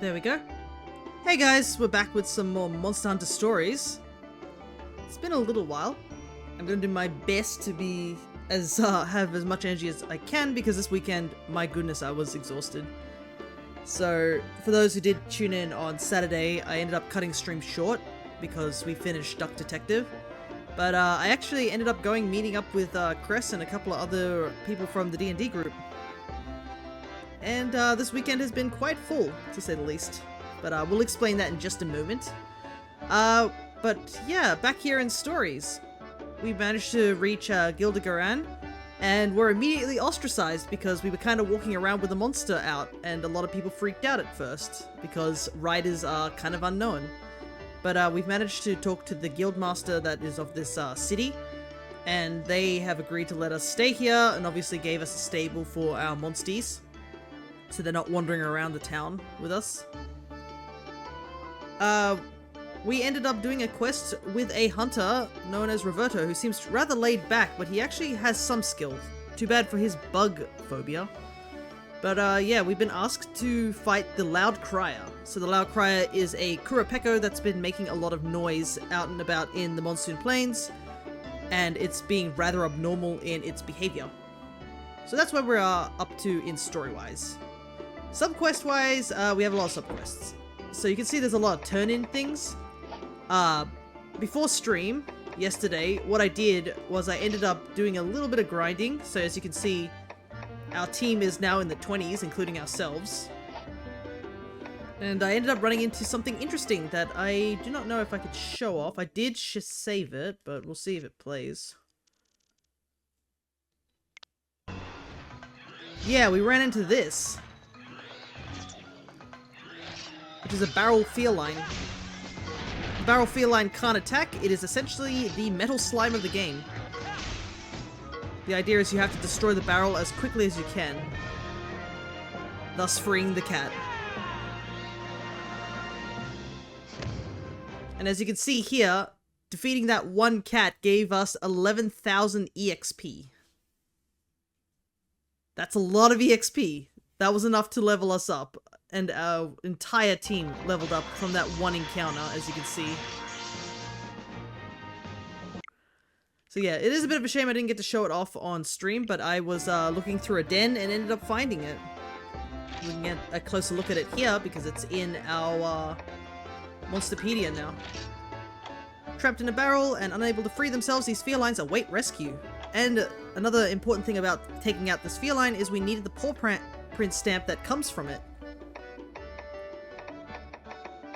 There we go. Hey guys, we're back with some more Monster Hunter stories. It's been a little while. I'm gonna do my best to be have as much energy as I can because this weekend, my goodness, I was exhausted. So, for those who did tune in on Saturday, I ended up cutting stream short because we finished Duck Detective. But I actually ended up meeting up with Chris and a couple of other people from the D&D group. And this weekend has been quite full, to say the least. But we'll explain that in just a moment. But yeah, back here in stories. We managed to reach Gilda, and were immediately ostracized because we were kind of walking around with a monster out, and a lot of people freaked out at first, because riders are kind of unknown. But we've managed to talk to the guildmaster that is of this city, and they have agreed to let us stay here, and obviously gave us a stable for our Monsties, so they're not wandering around the town with us. We ended up doing a quest with a hunter known as Roberto, who seems rather laid back, but he actually has some skill. Too bad for his bug phobia. But yeah, we've been asked to fight the Loud Crier. So the Loud Crier is a Kurapeko that's been making a lot of noise out and about in the Monsoon Plains, and it's being rather abnormal in its behavior. So that's where we're up to in story-wise. Subquest-wise, we have a lot of subquests. So you can see there's a lot of turn-in things. Before stream, yesterday, what I did was I ended up doing a little bit of grinding. So as you can see, our team is now in the 20s, including ourselves. And I ended up running into something interesting that I do not know if I could show off. I did save it, but we'll see if it plays. Yeah, we ran into this, which is a barrel feline. The barrel feline can't attack. It is essentially the metal slime of the game. The idea is you have to destroy the barrel as quickly as you can, thus freeing the cat. And as you can see here, defeating that one cat gave us 11,000 EXP. That's a lot of EXP. That was enough to level us up. And our entire team leveled up from that one encounter, as you can see. So yeah, it is a bit of a shame I didn't get to show it off on stream, but I was looking through a den and ended up finding it. We can get a closer look at it here, because it's in our Monsterpedia now. Trapped in a barrel and unable to free themselves, these felines await rescue. And another important thing about taking out this feline is we needed the paw print stamp that comes from it.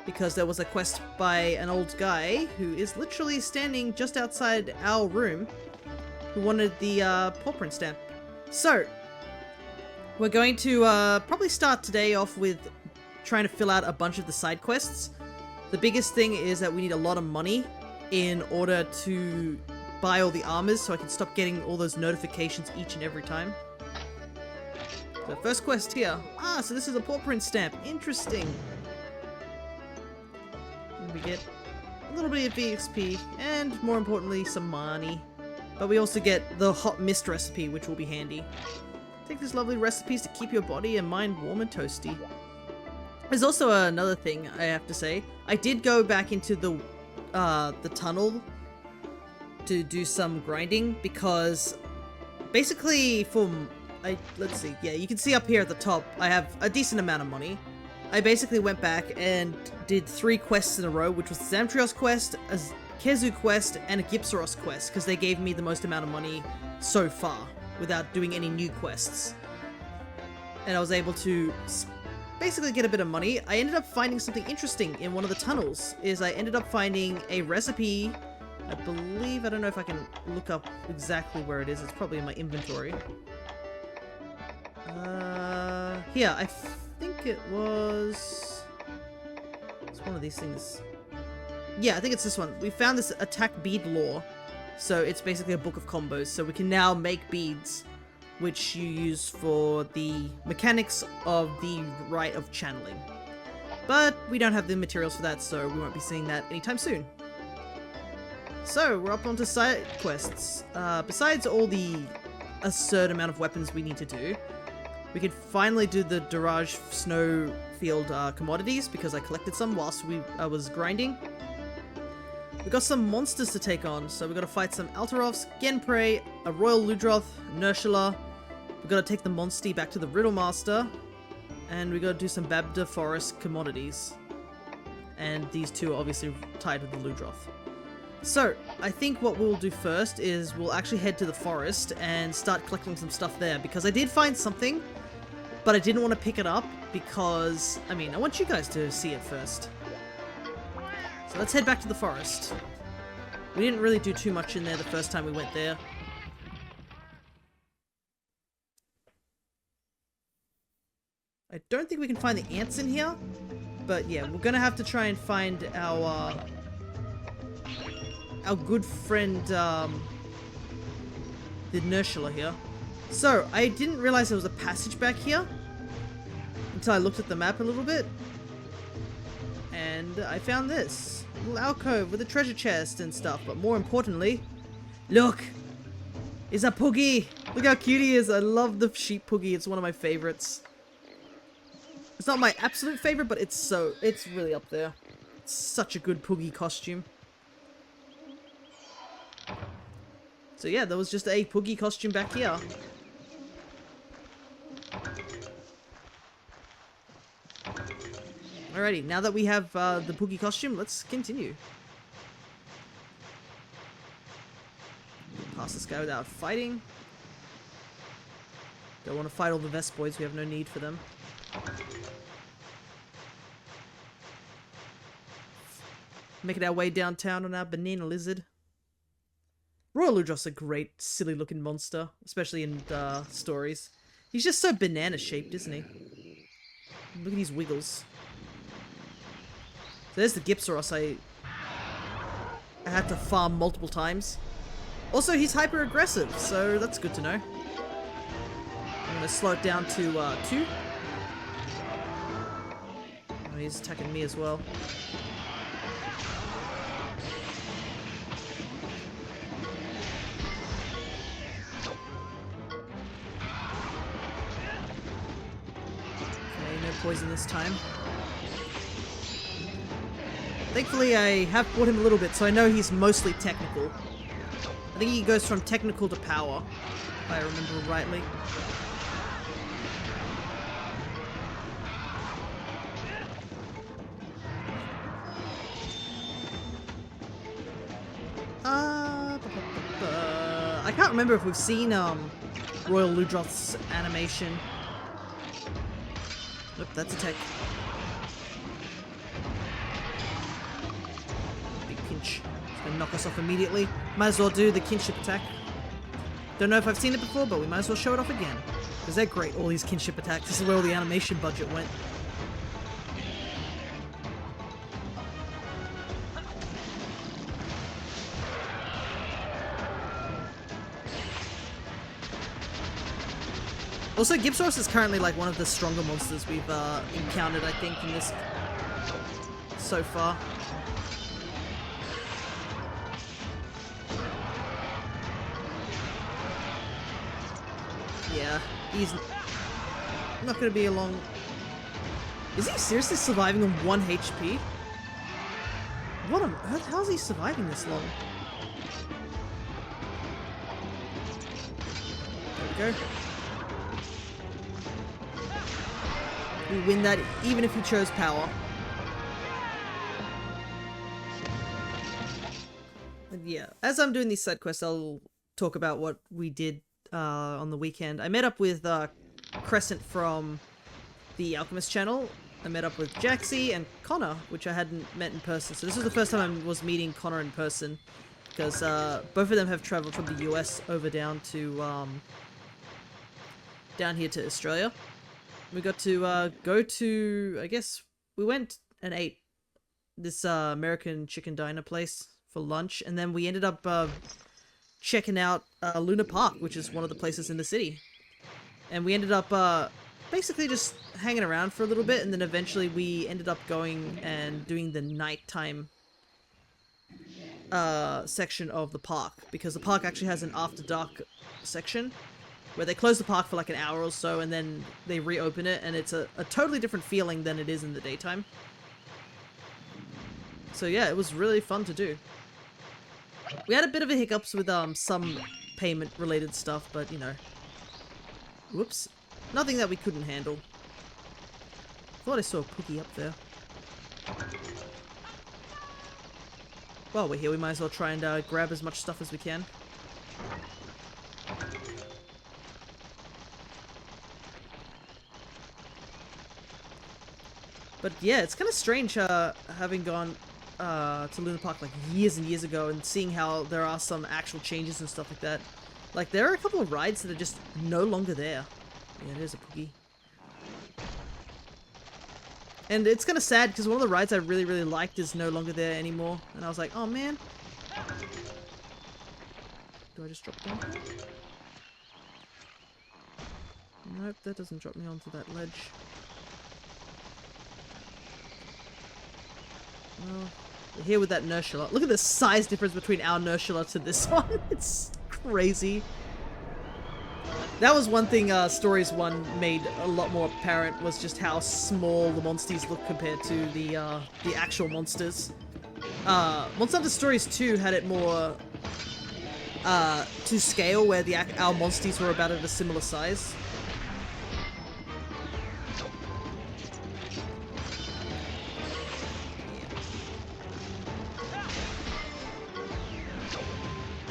Because there was a quest by an old guy who is literally standing just outside our room who wanted the paw print stamp. So, we're going to probably start today off with trying to fill out a bunch of the side quests. The biggest thing is that we need a lot of money in order to buy all the armors so I can stop getting all those notifications each and every time. So first quest here. Ah, so this is a paw print stamp. Interesting. We get a little bit of EXP, and more importantly, some money. But we also get the hot mist recipe, which will be handy. Take these lovely recipes to keep your body and mind warm and toasty. There's also another thing I have to say. I did go back into the tunnel to do some grinding, because basically let's see, yeah, you can see up here at the top, I have a decent amount of money. I basically went back and did 3 quests in a row, which was the Zamtrios quest, a Kezu quest, and a Gypsaros quest, because they gave me the most amount of money so far, without doing any new quests. And I was able to basically get a bit of money. I ended up finding something interesting in one of the tunnels, I ended up finding a recipe, I believe, I don't know if I can look up exactly where it is, it's probably in my inventory. Here, I think it was... It's one of these things. Yeah, I think it's this one. We found this attack bead lore. So it's basically a book of combos. So we can now make beads, which you use for the mechanics of the rite of channeling. But we don't have the materials for that, so we won't be seeing that anytime soon. So, we're up onto side quests. Besides all the absurd amount of weapons we need to do, We could finally do the Daraj Snowfield commodities because I collected some whilst I was grinding. We got some monsters to take on, so we got to fight some Altarovs, Genprey, a Royal Ludroth, Nershula. We got to take the Monstie back to the Riddle Master, and we got to do some Babda Forest commodities. And these two are obviously tied with the Ludroth. So, I think what we'll do first is we'll actually head to the forest and start collecting some stuff there, because I did find something, but I didn't want to pick it up because, I mean, I want you guys to see it first. So let's head back to the forest. We didn't really do too much in there the first time we went there. I don't think we can find the ants in here, but yeah, we're gonna have to try and find our good friend, the Nershula here. So, I didn't realize there was a passage back here until I looked at the map a little bit. And I found this little alcove with a treasure chest and stuff, but more importantly, look! It's a puggy! Look how cute he is! I love the sheep puggy, it's one of my favorites. It's not my absolute favorite, but it's really up there. It's such a good puggy costume. So yeah, there was just a puggy costume back here. Alrighty, now that we have the puggy costume, let's continue. Pass this guy without fighting. Don't want to fight all the Vest boys, we have no need for them. Making our way downtown on our banana lizard. Royal Ludroth's a great, silly-looking monster, especially in stories. He's just so banana-shaped, isn't he? Look at his wiggles. So there's the Gypsaros I had to farm multiple times. Also, he's hyper-aggressive, so that's good to know. I'm gonna slow it down to 2. Oh, he's attacking me as well. Poison this time. Thankfully, I have fought him a little bit, so I know he's mostly technical. I think he goes from technical to power, if I remember rightly. I can't remember if we've seen Royal Ludroth's animation. Nope, that's a tech. Big pinch. It's gonna knock us off immediately. Might as well do the kinship attack. Don't know if I've seen it before, but we might as well show it off again. Because they're great, all these kinship attacks. This is where all the animation budget went. Also, Gypsaros is currently like one of the stronger monsters we've encountered, I think, in this so far. Yeah, he's not going to be a long... Is he seriously surviving on 1 HP? What on earth? How is he surviving this long? There we go. We win that even if he chose power. But yeah, as I'm doing these side quests, I'll talk about what we did on the weekend. I met up with Crescent from the Alchemist channel. I met up with Jaxie and Connor, which I hadn't met in person. So this was the first time I was meeting Connor in person, because both of them have traveled from the US over down to down here to Australia. We got to go to, I guess, we went and ate this American chicken diner place for lunch, and then we ended up checking out Luna Park, which is one of the places in the city. And we ended up basically just hanging around for a little bit, and then eventually we ended up going and doing the nighttime section of the park, because the park actually has an after dark section where they close the park for like an hour or so and then they reopen it, and it's a totally different feeling than it is in the daytime. So yeah, it was really fun to do. We had a bit of a hiccups with some payment related stuff, but you know. Whoops. Nothing that we couldn't handle. Thought I saw a Pookie up there. While we're here, we might as well try and grab as much stuff as we can. But yeah, it's kind of strange having gone to Luna Park like years and years ago and seeing how there are some actual changes and stuff like that. Like, there are a couple of rides that are just no longer there. Yeah, there's a Pookie. And it's kind of sad because one of the rides I really, really liked is no longer there anymore. And I was like, oh man. Do I just drop down here? Nope, that doesn't drop me onto that ledge. Well, we're here with that Nursula. Look at the size difference between our Nursula to this one. It's crazy. That was one thing Stories 1 made a lot more apparent, was just how small the Monsties look compared to the actual monsters. Monster Hunter Stories 2 had it more to scale, where our Monsties were about at a similar size.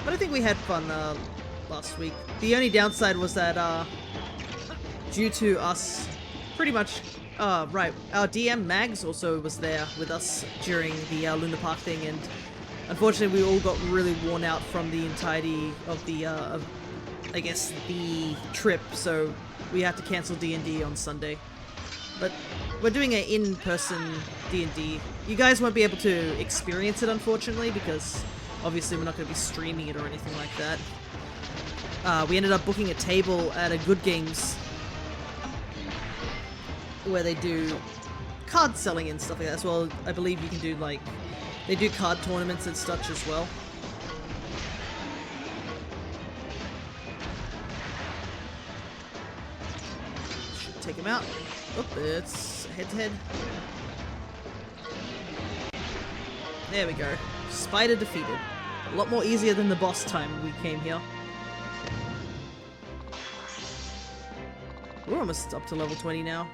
But I think we had fun last week. The only downside was that due to us pretty much right, our DM Mags also was there with us during the Luna Park thing, and unfortunately we all got really worn out from the entirety of the I guess the trip, so we had to cancel D&D on Sunday. But we're doing an in-person D&D. You guys won't be able to experience it, unfortunately, because obviously we're not going to be streaming it or anything like that. We ended up booking a table at a Good Games where they do card selling and stuff like that as well. I believe you can do, like, they do card tournaments and such as well. Should take him out. Oh, it's head-to-head. There we go. Spider defeated. A lot more easier than the boss time we came here. We're almost up to level 20 now.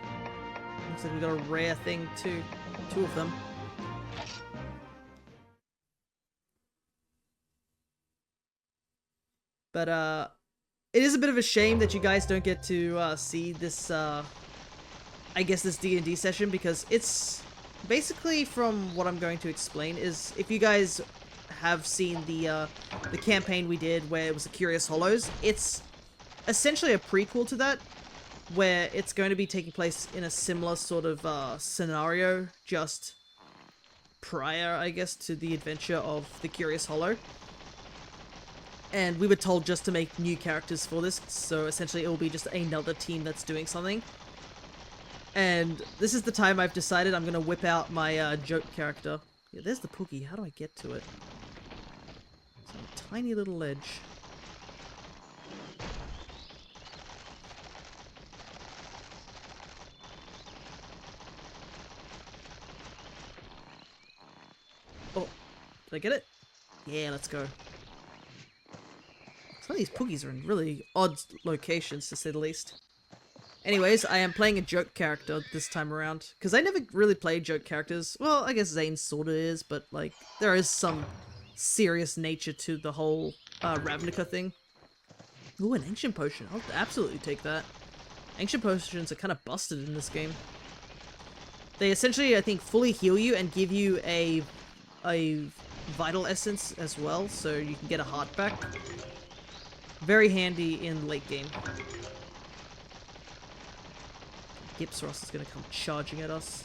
Looks like we got a rare thing too. 2 of them. But it is a bit of a shame that you guys don't get to see this I guess this D&D session, because it's basically, from what I'm going to explain, is if you guys have seen the campaign we did where it was the Curious Hollows, it's essentially a prequel to that, where it's going to be taking place in a similar sort of scenario, just prior, I guess, to the adventure of the Curious Hollow. And we were told just to make new characters for this, so essentially it will be just another team that's doing something. And this is the time I've decided I'm going to whip out my joke character. Yeah, there's the Pookie. How do I get to it? It's on a tiny little ledge. Oh, did I get it? Yeah, let's go. Some of these Pookies are in really odd locations, to say the least. Anyways, I am playing a joke character this time around, because I never really played joke characters. Well, I guess Zane sorta is, but, like, there is some serious nature to the whole Ravnica thing. Ooh, an Ancient Potion. I'll absolutely take that. Ancient Potions are kind of busted in this game. They essentially, I think, fully heal you and give you a Vital Essence as well, so you can get a heart back. Very handy in late game. Gipsaros is going to come charging at us.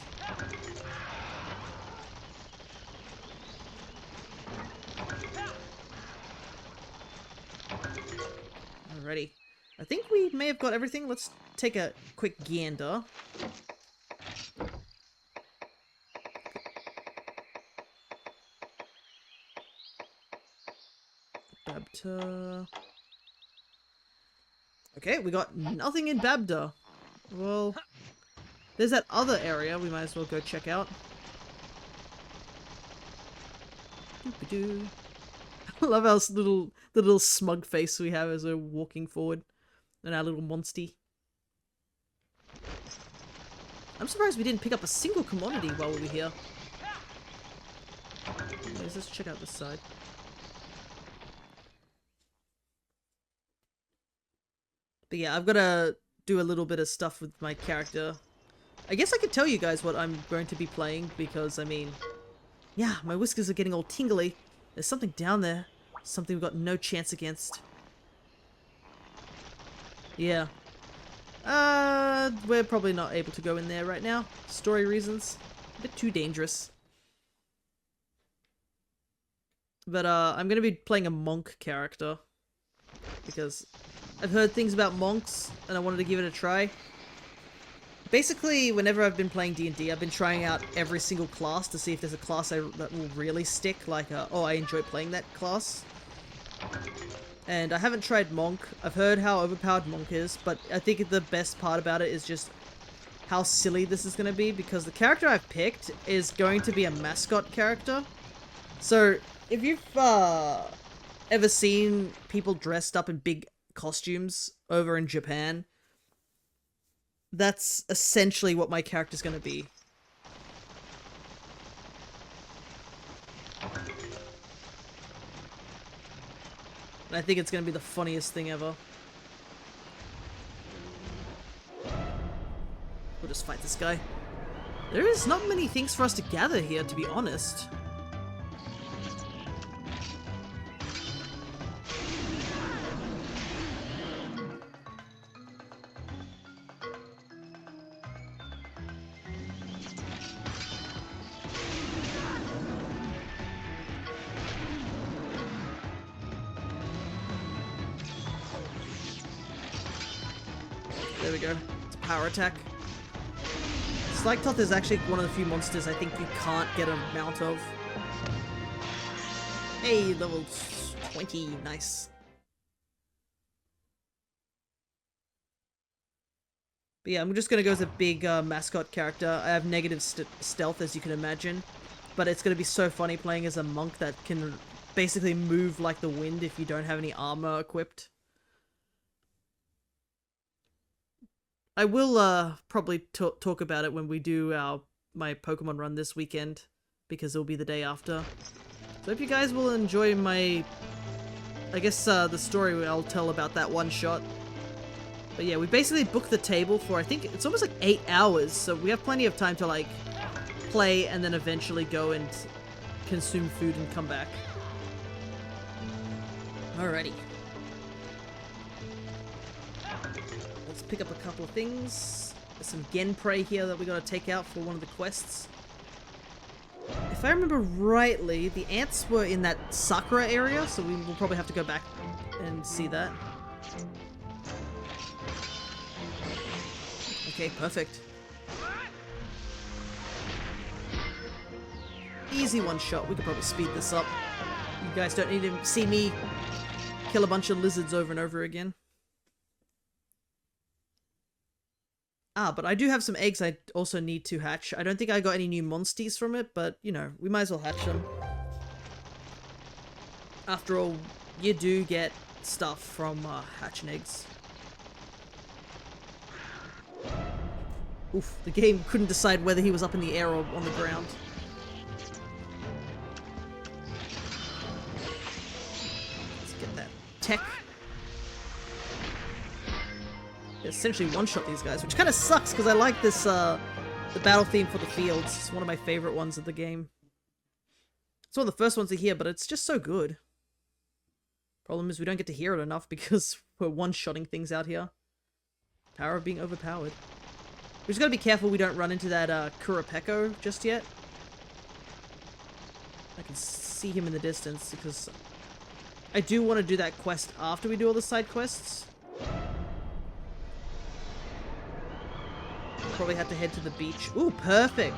Alrighty. I think we may have got everything. Let's take a quick gander. Babta. Okay, we got nothing in Babda. Well, there's that other area we might as well go check out. Doo-ba-doo. I love our the little smug face we have as we're walking forward. And our little Monstie. I'm surprised we didn't pick up a single commodity while we were here. Anyways, let's check out this side. But yeah, I've got to do a little bit of stuff with my character. I guess I could tell you guys what I'm going to be playing because, I mean, yeah, my whiskers are getting all tingly. There's something down there. Something we've got no chance against. Yeah. We're probably not able to go in there right now. Story reasons. A bit too dangerous. But, I'm gonna be playing a monk character. Because I've heard things about monks, and I wanted to give it a try. Basically, whenever I've been playing D&D, I've been trying out every single class to see if there's a class that will really stick. Like, oh, I enjoy playing that class. And I haven't tried Monk. I've heard how overpowered Monk is, but I think the best part about it is just how silly this is going to be, because the character I've picked is going to be a mascot character. So, if you've ever seen people dressed up in big costumes over in Japan, that's essentially what my character's going to be. And I think it's going to be the funniest thing ever. We'll just fight this guy. There is not many things for us to gather here, to be honest. There we go. It's a power attack. Slyctoth is actually one of the few monsters I think you can't get a mount of. Hey, level 20. Nice. But yeah, I'm just going to go as a big mascot character. I have negative stealth, as you can imagine. But it's going to be so funny playing as a monk that can basically move like the wind if you don't have any armor equipped. I will probably talk about it when we do my Pokemon run this weekend, because it'll be the day after. So I hope you guys will enjoy my, I guess, the story I'll tell about that one shot. But yeah, we basically booked the table for, I think, it's almost like 8 hours, so we have plenty of time to, like, play and then eventually go and consume food and come back. Alrighty. Let's pick up a couple of things. There's some Genprey here that we gotta take out for one of the quests. If I remember rightly, the ants were in that Sakura area, so we will probably have to go back and see that. Okay, perfect. Easy one shot. We could probably speed this up. You guys don't need to see me kill a bunch of lizards over and over again. Ah, but I do have some eggs I also need to hatch. I don't think I got any new Monsties from it, but, you know, we might as well hatch them. After all, you do get stuff from hatching eggs. Oof, the game couldn't decide whether he was up in the air or on the ground. Let's get that tech. Essentially one-shot these guys, which kind of sucks because I like this, the battle theme for the fields. It's one of my favorite ones of the game. It's one of the first ones to hear, but it's just so good. Problem is we don't get to hear it enough because we're one-shotting things out here. Power of being overpowered. We just gotta be careful we don't run into that, Kurapeko just yet. I can see him in the distance because I do want to do that quest after we do all the side quests. Probably have to head to the beach. Ooh, perfect!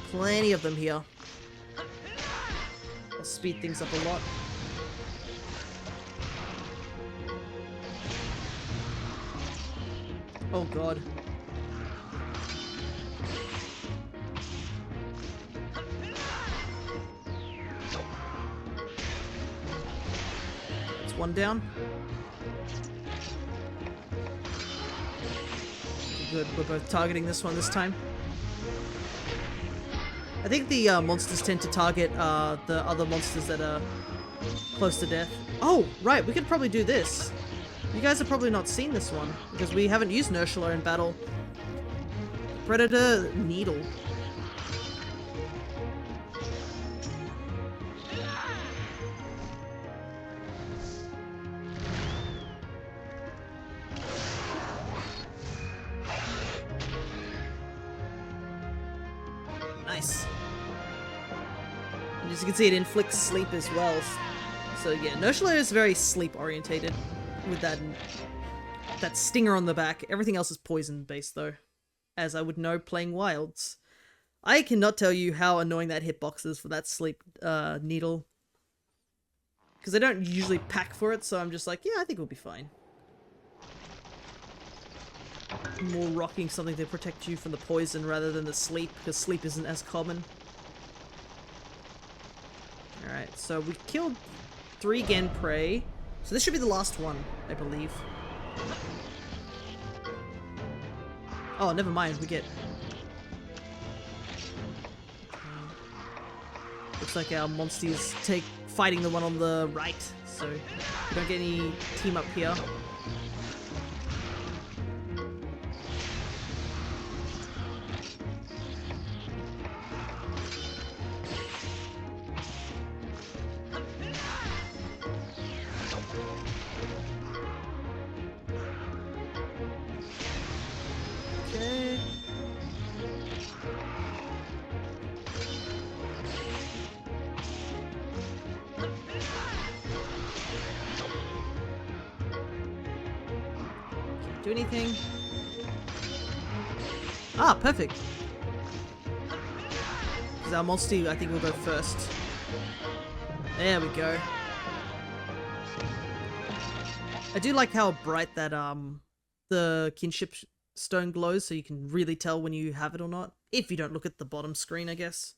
Plenty of them here. I'll speed things up a lot. Oh god. It's one down. Good, we're both targeting this one this time. I think the monsters tend to target the other monsters that are close to death. Oh, right, we could probably do this. You guys have probably not seen this one, because we haven't used Nursula in battle. Predator Needle. Nice. And as you can see, it inflicts sleep as well. So yeah, Nursula is very sleep orientated with that stinger on the back. Everything else is poison based though, as I would know playing wilds. I cannot tell you how annoying that hitbox is for that sleep needle, because I don't usually pack for it, so I'm just like, yeah, I think we'll be fine. More rocking something to protect you from the poison rather than the sleep, because sleep isn't as common. Alright, so we killed 3 Gen Prey. So this should be the last one, I believe. Oh, never mind, we get... Looks like our Monsties take fighting the one on the right, so we don't get any team up here. Do anything. Ah, perfect. Because our Monstie, I think, will go first. There we go. I do like how bright that the kinship stone glows, so you can really tell when you have it or not. If you don't look at the bottom screen, I guess.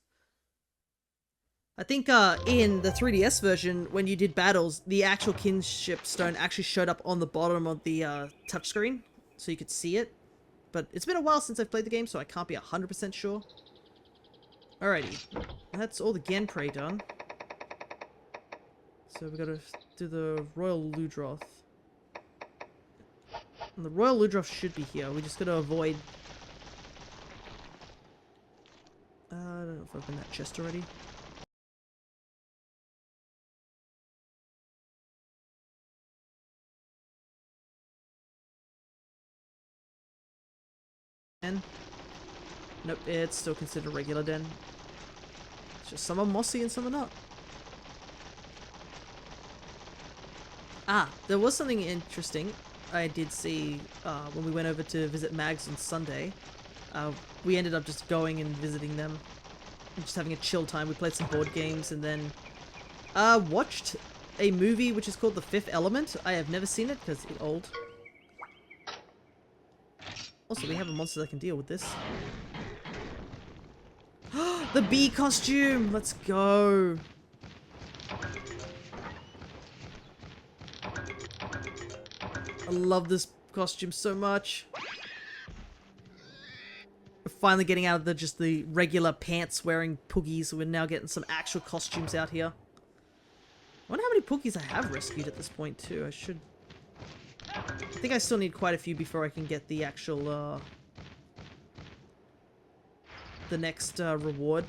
I think in the 3DS version, when you did battles, the actual kinship stone actually showed up on the bottom of the touchscreen, so you could see it. But it's been a while since I've played the game, so I can't be 100% sure. Alrighty, that's all the Gen Prey done. So we gotta do the Royal Ludroth. And the Royal Ludroth should be here, we just gotta avoid... I don't know if I've opened that chest already. Nope, it's still considered regular den. It's just some are mossy and some are not. Ah, there was something interesting I did see when we went over to visit Mags on Sunday. We ended up just going and visiting them. And just having a chill time. We played some board games and then watched a movie which is called The Fifth Element. I have never seen it because it's old. Also, we have a monster that can deal with this. The bee costume! Let's go! I love this costume so much. We're finally getting out of just the regular pants wearing poogies. We're now getting some actual costumes out here. I wonder how many poogies I have rescued at this point too. I think I still need quite a few before I can get the actual, the next reward.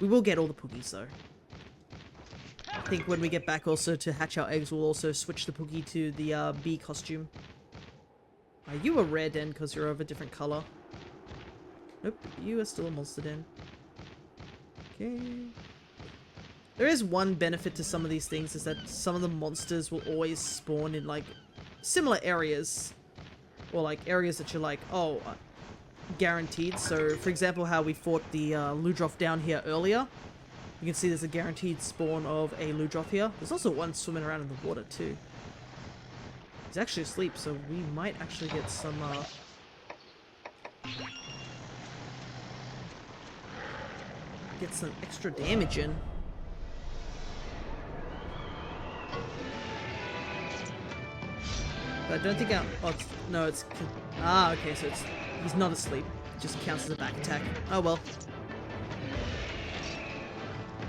We will get all the poogies though. I think when we get back also to hatch our eggs, we'll also switch the poogie to the bee costume. Are you a rare den because you're of a different color? Nope, you are still a monster den. Okay. There is one benefit to some of these things, is that some of the monsters will always spawn in like similar areas, or like areas that you're like, oh, guaranteed. So for example, how we fought the Ludroth down here earlier, you can see there's a guaranteed spawn of a Ludroth here. There's also one swimming around in the water too. He's actually asleep, so we might actually get some, extra damage in. But I don't think our... Oh, no, it's... Ah, okay, so it's... He's not asleep. It just counts as a back attack. Oh, well.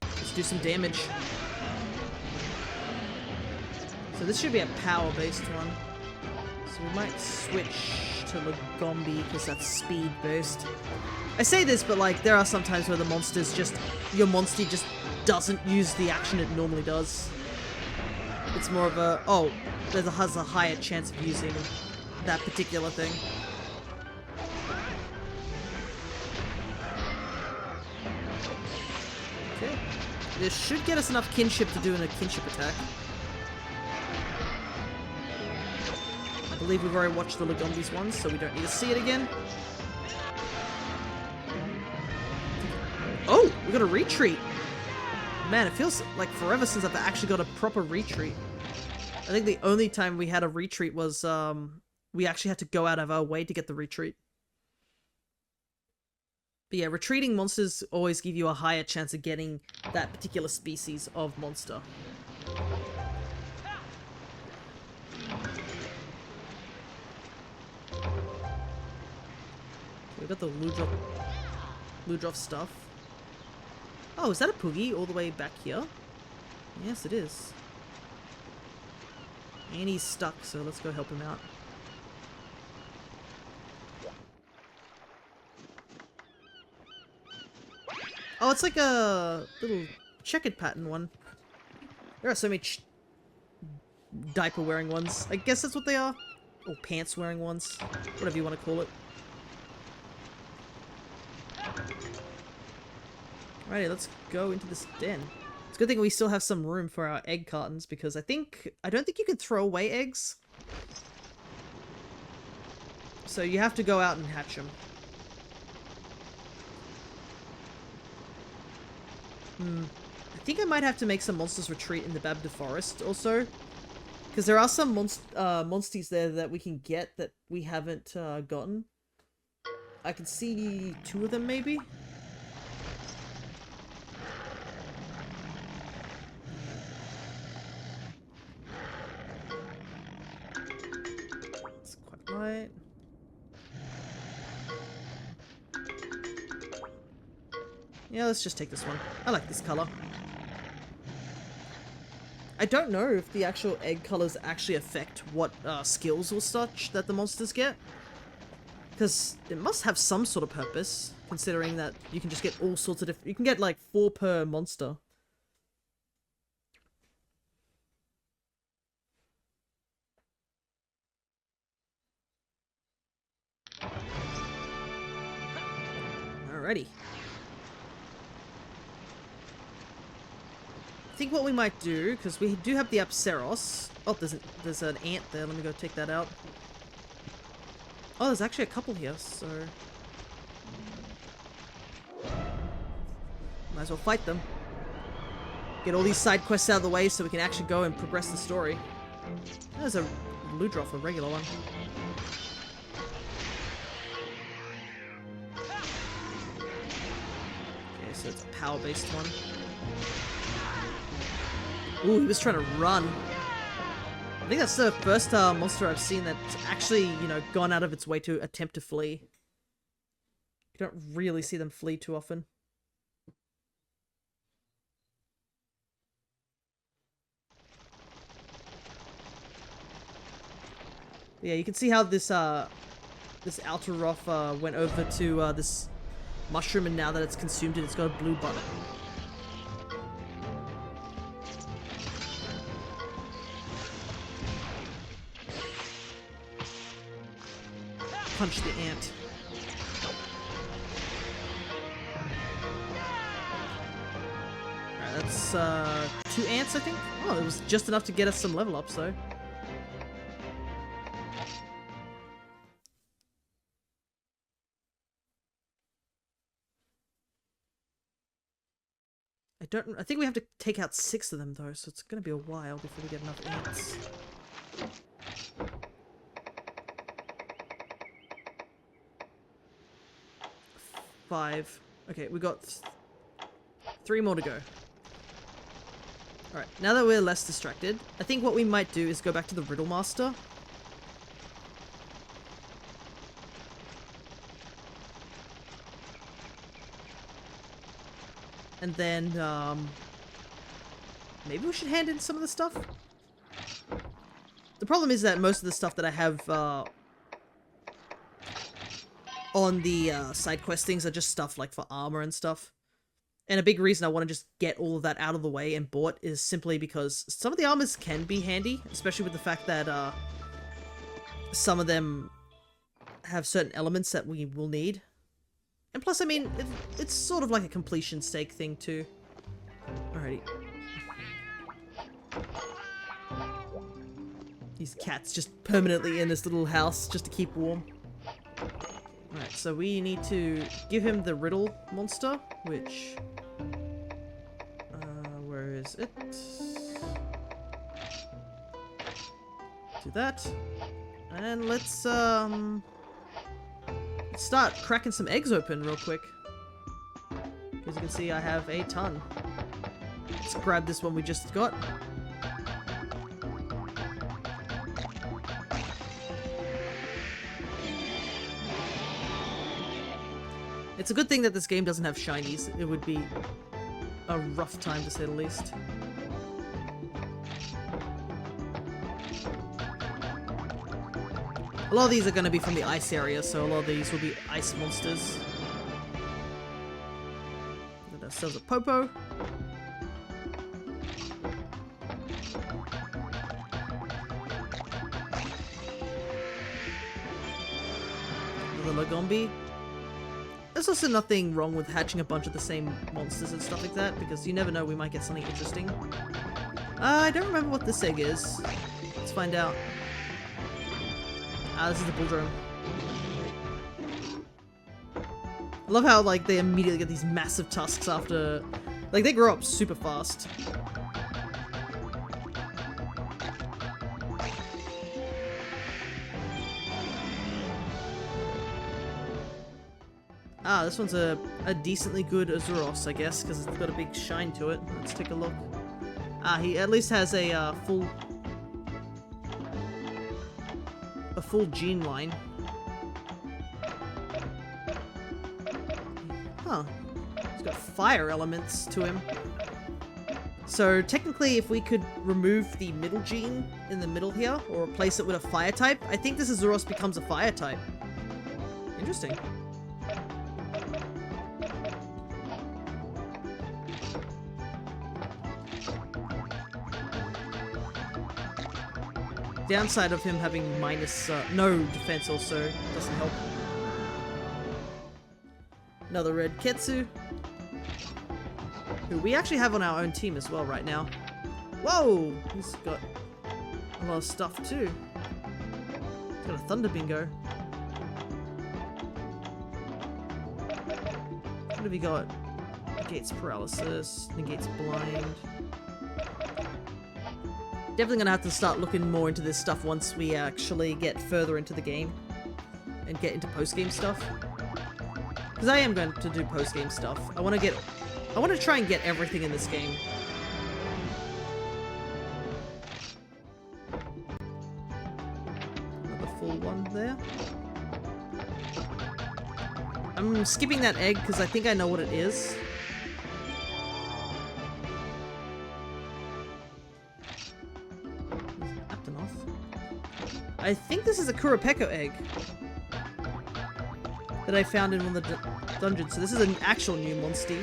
Let's do some damage. So this should be a power-based one. So we might switch to Lagombi, because that's speed-based. I say this, but like, there are some times where the monsters just... Your Monstie just doesn't use the action it normally does. It's more of a... Oh, has a higher chance of using that particular thing. Okay. This should get us enough kinship to do a kinship attack. I believe we've already watched the Lagombi's ones, so we don't need to see it again. Oh! We got a retreat! Man, it feels like forever since I've actually got a proper retreat. I think the only time we had a retreat was, we actually had to go out of our way to get the retreat. But yeah, retreating monsters always give you a higher chance of getting that particular species of monster. We got the Ludroth stuff. Oh, is that a Poogie all the way back here? Yes, it is. And he's stuck, so let's go help him out. Oh, it's like a little checkered pattern one. There are so many diaper-wearing ones. I guess that's what they are. Or pants-wearing ones. Whatever you want to call it. Alrighty, let's go into this den. It's a good thing we still have some room for our egg cartons, because I don't think you can throw away eggs. So you have to go out and hatch them. I think I might have to make some monsters retreat in the Babda Forest also. Because there are some monsties there that we can get that we haven't gotten. I can see 2 of them maybe. That's quite right. Yeah, let's just take this one. I like this color. I don't know if the actual egg colors actually affect what skills or such that the monsters get. Because it must have some sort of purpose, considering that you can just get all sorts of different... You can get like 4 per monster. Alrighty. I think what we might do, because we do have the Apceros. Oh, there's an ant there. Let me go take that out. Oh, there's actually a couple here, so... Might as well fight them. Get all these side quests out of the way so we can actually go and progress the story. There's a Ludroth, a regular one. Okay, so it's a power-based one. Ooh, he was trying to run. I think that's the first monster I've seen that's actually, you know, gone out of its way to attempt to flee. You don't really see them flee too often. Yeah, you can see how this this Alteroth went over to this mushroom, and now that it's consumed it, it's got a blue button. Punch the ant. Alright, that's 2 ants, I think? Oh, it was just enough to get us some level ups, though. I think we have to take out 6 of them, though, so it's gonna be a while before we get enough ants. 5. Okay, we got 3 more to go. Alright, now that we're less distracted, I think what we might do is go back to the Riddle Master. And then, maybe we should hand in some of the stuff? The problem is that most of the stuff that I have, on the, side quest things are just stuff like for armor and stuff. And a big reason I want to just get all of that out of the way and bought is simply because some of the armors can be handy, especially with the fact that, some of them have certain elements that we will need. And plus, I mean, it's sort of like a completion sake thing too. Alrighty. These cats just permanently in this little house just to keep warm. Alright, so we need to give him the riddle monster, which... where is it? Do that. And let's start cracking some eggs open real quick. As you can see, I have a ton. Let's grab this one we just got. It's a good thing that this game doesn't have shinies. It would be a rough time to say the least. A lot of these are going to be from the ice area, so a lot of these will be ice monsters. Get ourselves a Popo. Another Lagombi. There's also nothing wrong with hatching a bunch of the same monsters and stuff like that, because you never know, we might get something interesting. I don't remember what this egg is. Let's find out. Ah, this is the bull drone. I love how, like, they immediately get these massive tusks after... Like, they grow up super fast. Ah, this one's a decently good Azuros, I guess, because it's got a big shine to it. Let's take a look. Ah, he at least has a full gene line. Huh. He's got fire elements to him. So technically, if we could remove the middle gene in the middle here, or replace it with a fire type, I think this Azuros becomes a fire type. Interesting. Downside of him having minus no defense also doesn't help. Another red Ketsu, who we actually have on our own team as well right now. Whoa! He's got a lot of stuff too. He's got a Thunder Bingo. What have we got? Negates paralysis, negates blind. Definitely gonna have to start looking more into this stuff once we actually get further into the game and get into post-game stuff. Because I am going to do post-game stuff. I want to try and get everything in this game. Another full one there. I'm skipping that egg because I think I know what it is. I think this is a Kurapeko egg that I found in one of the dungeons. So this is an actual new Monstie.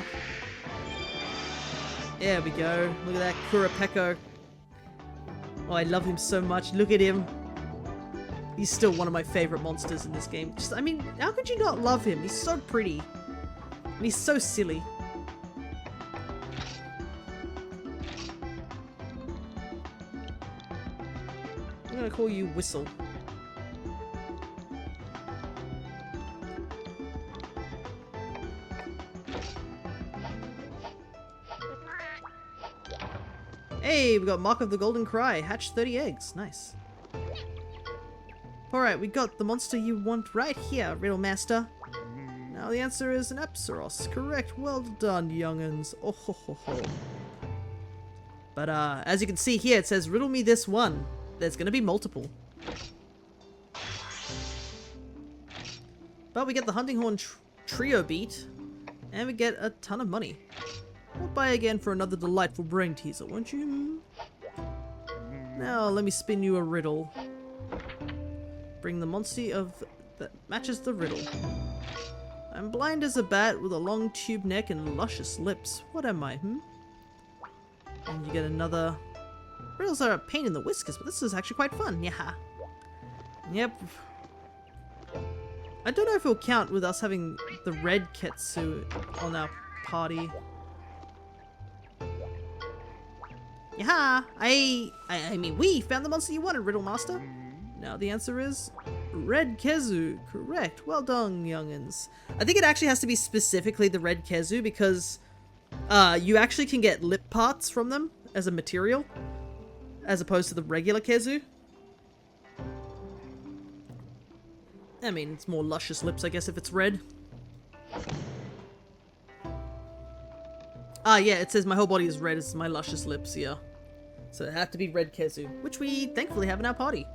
There we go. Look at that Kurapeko. Oh, I love him so much. Look at him. He's still one of my favorite monsters in this game. Just, I mean, how could you not love him? He's so pretty. And he's so silly. I'm gonna call you Whistle. Hey, we got Mark of the Golden Cry. Hatched 30 eggs. Nice. Alright, we got the monster you want right here, Riddle Master. Now the answer is an Epsiros. Correct. Well done, young'uns. Oh ho ho ho. But as you can see here, it says riddle me this one. There's gonna be multiple. But we get the Hunting Horn Trio beat, and we get a ton of money. We'll buy again for another delightful brain teaser, won't you? Now let me spin you a riddle. Bring the Monstie that matches the riddle. I'm blind as a bat with a long tube neck and luscious lips. What am I, And you get another... Riddles are a pain in the whiskers, but this is actually quite fun. Yeah. Yep. I don't know if it'll count with us having the red Ketsu on our party. Yeah, I mean, we found the monster you wanted, Riddle Master. Now the answer is Red Kezu. Correct. Well done, young'uns. I think it actually has to be specifically the Red Kezu because you actually can get lip parts from them as a material, as opposed to the regular Kezu. I mean, it's more luscious lips, I guess, if it's red. Ah, yeah, it says my whole body is red as my luscious lips, yeah. So it have to be Red Kezu, which we thankfully have in our party.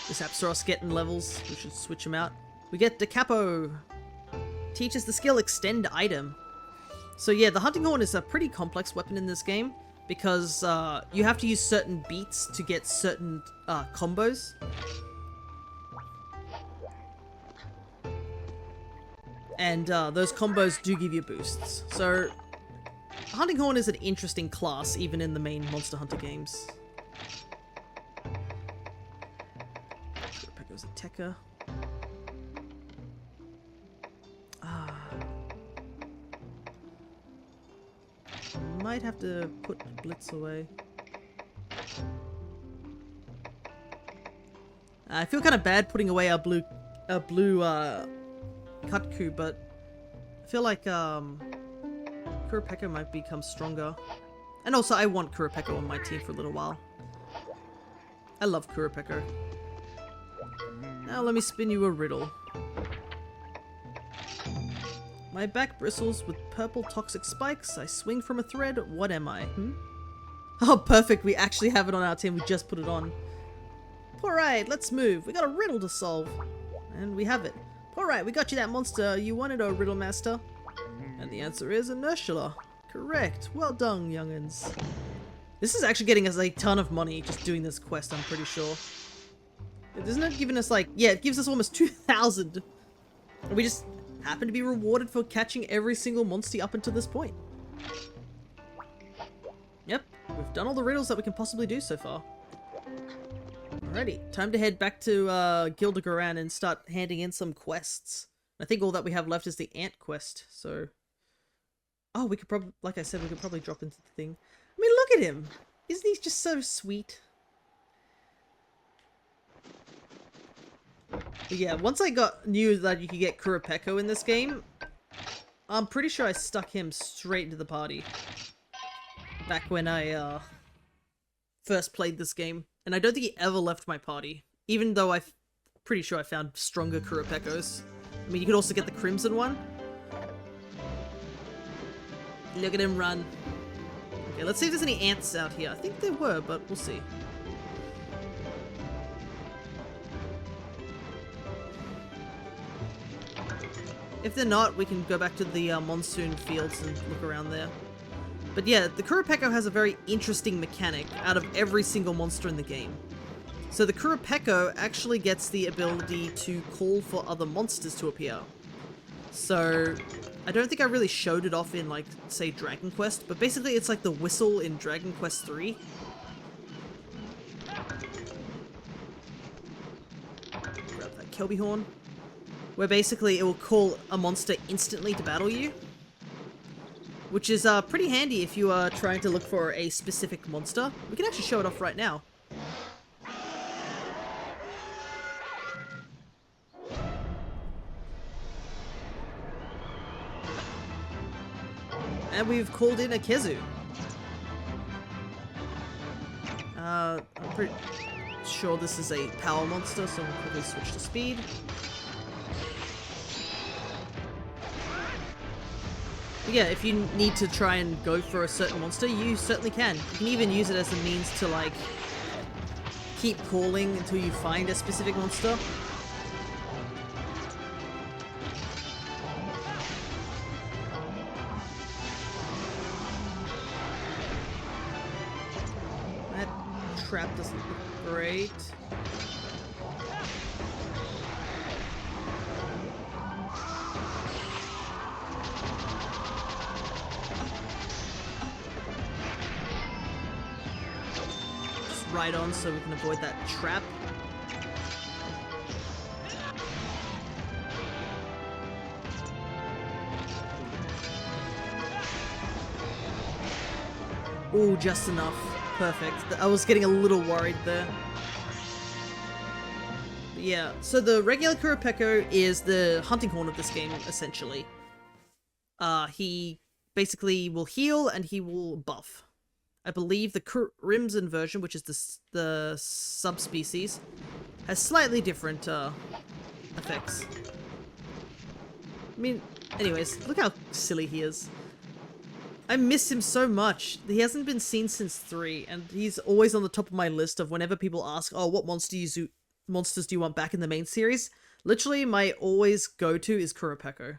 This Apsaros getting levels, we should switch them out. We get Da Capo. Teaches the skill Extend Item. So yeah, the Hunting Horn is a pretty complex weapon in this game, because you have to use certain beats to get certain combos. And those combos do give you boosts. So, Hunting Horn is an interesting class, even in the main Monster Hunter games. Pekko's a Tekka. Might have to put Blitz away. I feel kind of bad putting away our blue Kutku, but I feel like Kurapeko might become stronger. And also, I want Kurapeko on my team for a little while. I love Kurapeko. Now let me spin you a riddle. My back bristles with purple toxic spikes. I swing from a thread. What am I? Oh, perfect. We actually have it on our team. We just put it on. Alright, let's move. We got a riddle to solve. And we have it. Alright, we got you that monster you wanted, oh Riddle Master. And the answer is Inertia. Correct. Well done, young'uns. This is actually getting us a ton of money just doing this quest, I'm pretty sure. Isn't it giving us like... Yeah, it gives us almost 2,000. And we just happen to be rewarded for catching every single Monstie up until this point. Yep, we've done all the riddles that we can possibly do so far. Alrighty, time to head back to Gildegaran and start handing in some quests. I think all that we have left is the Ant quest, so... Oh, we could probably, like I said, we could probably drop into the thing. I mean, look at him! Isn't he just so sweet? But yeah, once I knew that you could get Kurapeko in this game, I'm pretty sure I stuck him straight into the party. Back when I first played this game. And I don't think he ever left my party, even though I'm pretty sure I found stronger Kurapekos. I mean, you could also get the Crimson one. Look at him run. Okay, let's see if there's any ants out here. I think there were, but we'll see. If they're not, we can go back to the monsoon fields and look around there. But yeah, the Kurapeko has a very interesting mechanic out of every single monster in the game. So the Kurapeko actually gets the ability to call for other monsters to appear. So I don't think I really showed it off in, like, say, Dragon Quest, but basically it's like the whistle in Dragon Quest 3. Grab that Kelby horn. Where basically it will call a monster instantly to battle you. Which is pretty handy if you are trying to look for a specific monster. We can actually show it off right now. And we've called in a Kezu. I'm pretty sure this is a power monster, so we'll quickly switch to speed. But yeah, if you need to try and go for a certain monster, you certainly can. You can even use it as a means to, like, keep calling until you find a specific monster. That trap doesn't look great. Right on so we can avoid that trap. Ooh, just enough. Perfect. I was getting a little worried there. But yeah, so the regular Kurapeko is the hunting horn of this game, essentially. He basically will heal and he will buff. I believe the Crimson version, which is the subspecies, has slightly different effects. I mean, anyways, look how silly he is. I miss him so much. He hasn't been seen since 3, and he's always on the top of my list of whenever people ask, oh, what monsters do you want back in the main series? Literally, my always go-to is Kurapeko.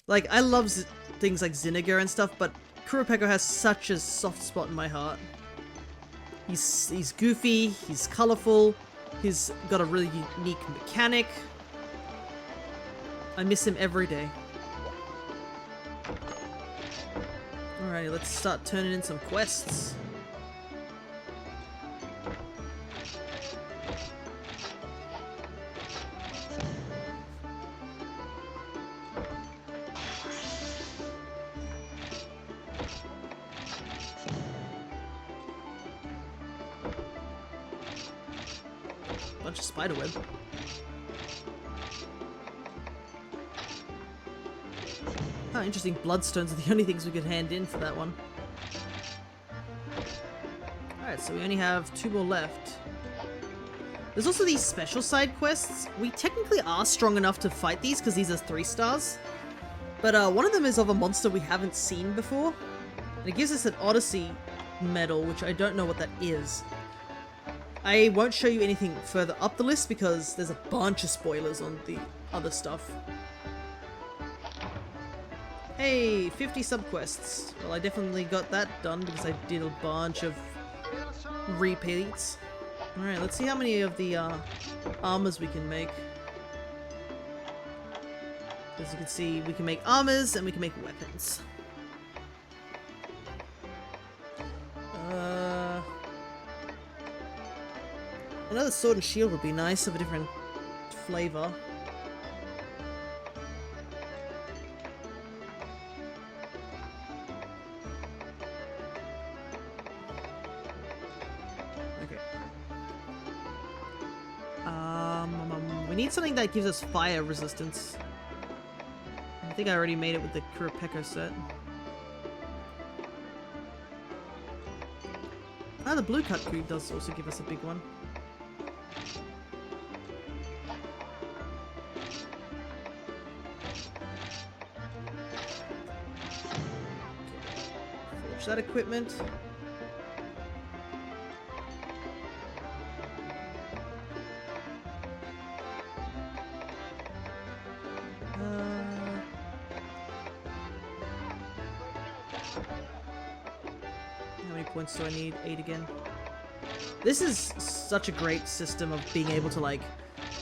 Like, I love things like Zinniger and stuff, but Kurapeko has such a soft spot in my heart. He's goofy, he's colorful, he's got a really unique mechanic. I miss him every day. Alrighty, let's start turning in some quests. Bunch of spiderweb. Oh, interesting. Bloodstones are the only things we could hand in for that one. Alright, so we only have 2 more left. There's also these special side quests. We technically are strong enough to fight these because these are 3 stars. But one of them is of a monster we haven't seen before. And it gives us an Odyssey medal, which I don't know what that is. I won't show you anything further up the list because there's a bunch of spoilers on the other stuff. Hey, 50 subquests. Well, I definitely got that done because I did a bunch of repeats. Alright, let's see how many of the armors we can make. As you can see, we can make armors and we can make weapons. Another sword and shield would be nice, of a different flavor. Okay. We need something that gives us fire resistance. I think I already made it with the Kurapeko set. Ah, the blue Kutku does also give us a big one. Forge that equipment. How many points do I need? 8 again. This is such a great system of being able to, like,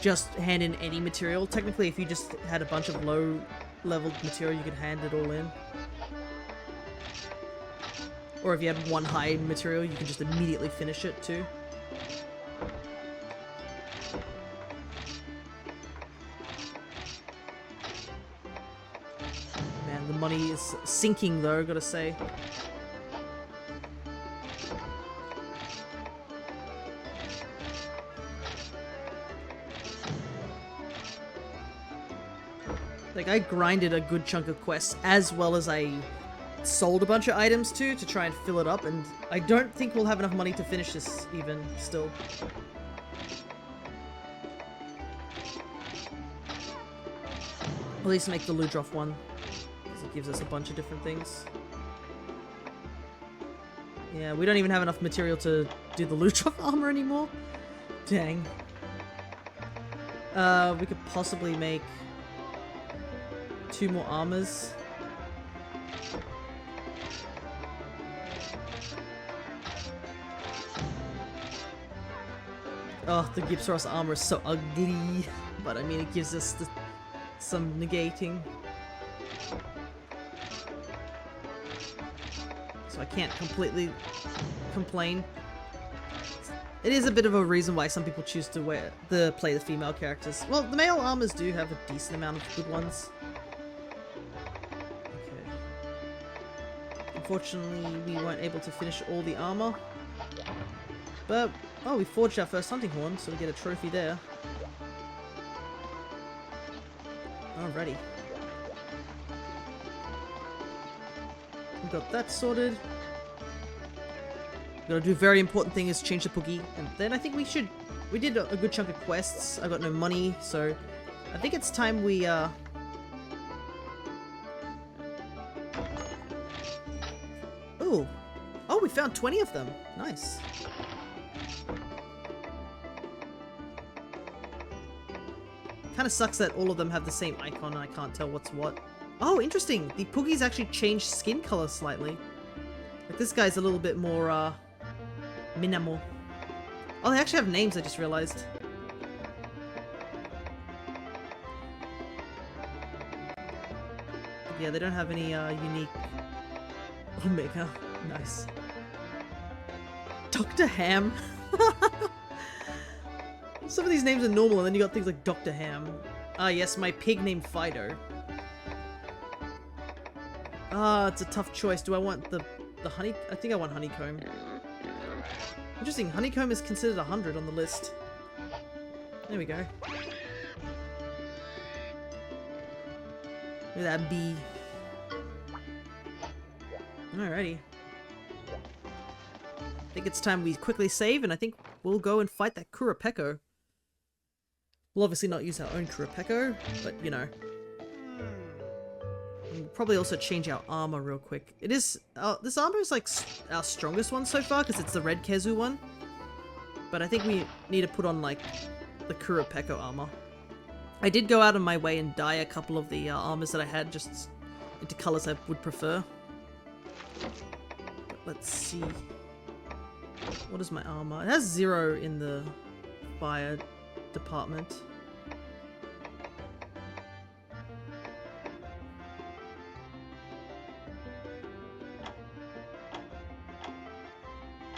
just hand in any material. Technically, if you just had a bunch of low-leveled material, you could hand it all in. Or if you had one high material, you can just immediately finish it, too. Man, the money is sinking, though, gotta say. Like, I grinded a good chunk of quests, as well as I sold a bunch of items to try and fill it up, and I don't think we'll have enough money to finish this, even, still. At least make the Ludroth one. Because it gives us a bunch of different things. Yeah, we don't even have enough material to do the loot drop armor anymore. Dang. We could possibly make 2 more armors. Oh, the Gypsaros armor is so ugly, but I mean it gives us some negating. So I can't completely complain. It is a bit of a reason why some people choose to play the female characters. Well, the male armors do have a decent amount of good ones. Okay. Unfortunately, we weren't able to finish all the armor. But, oh, we forged our first hunting horn, so we get a trophy there. Alrighty. We got that sorted. Gotta do a very important thing is change the Poogie, and then I think we did a good chunk of quests. I got no money, so I think it's time we Ooh. Oh, we found 20 of them. Nice. Kinda sucks that all of them have the same icon and I can't tell what's what. Oh, interesting! The Poogies actually changed skin color slightly. Like this guy's a little bit more minimal. Oh, they actually have names, I just realized. Yeah, they don't have any unique Omega. Nice. Dr. Ham. Some of these names are normal, and then you got things like Dr. Ham. Ah, yes, my pig named Fido. Ah, it's a tough choice. Do I want the honey? I think I want Honeycomb. Interesting, Honeycomb is considered 100 on the list. There we go. Look at that bee. Alrighty. I think it's time we quickly save, and I think we'll go and fight that Kurapeko. We'll obviously not use our own Kurapeko, but you know. We'll probably also change our armor real quick. It is, this armor is like our strongest one so far, because it's the red Kezu one. But I think we need to put on like the Kurapeko armor. I did go out of my way and dye a couple of the armors that I had just into colors I would prefer. But let's see. What is my armor? It has 0 in the fire department.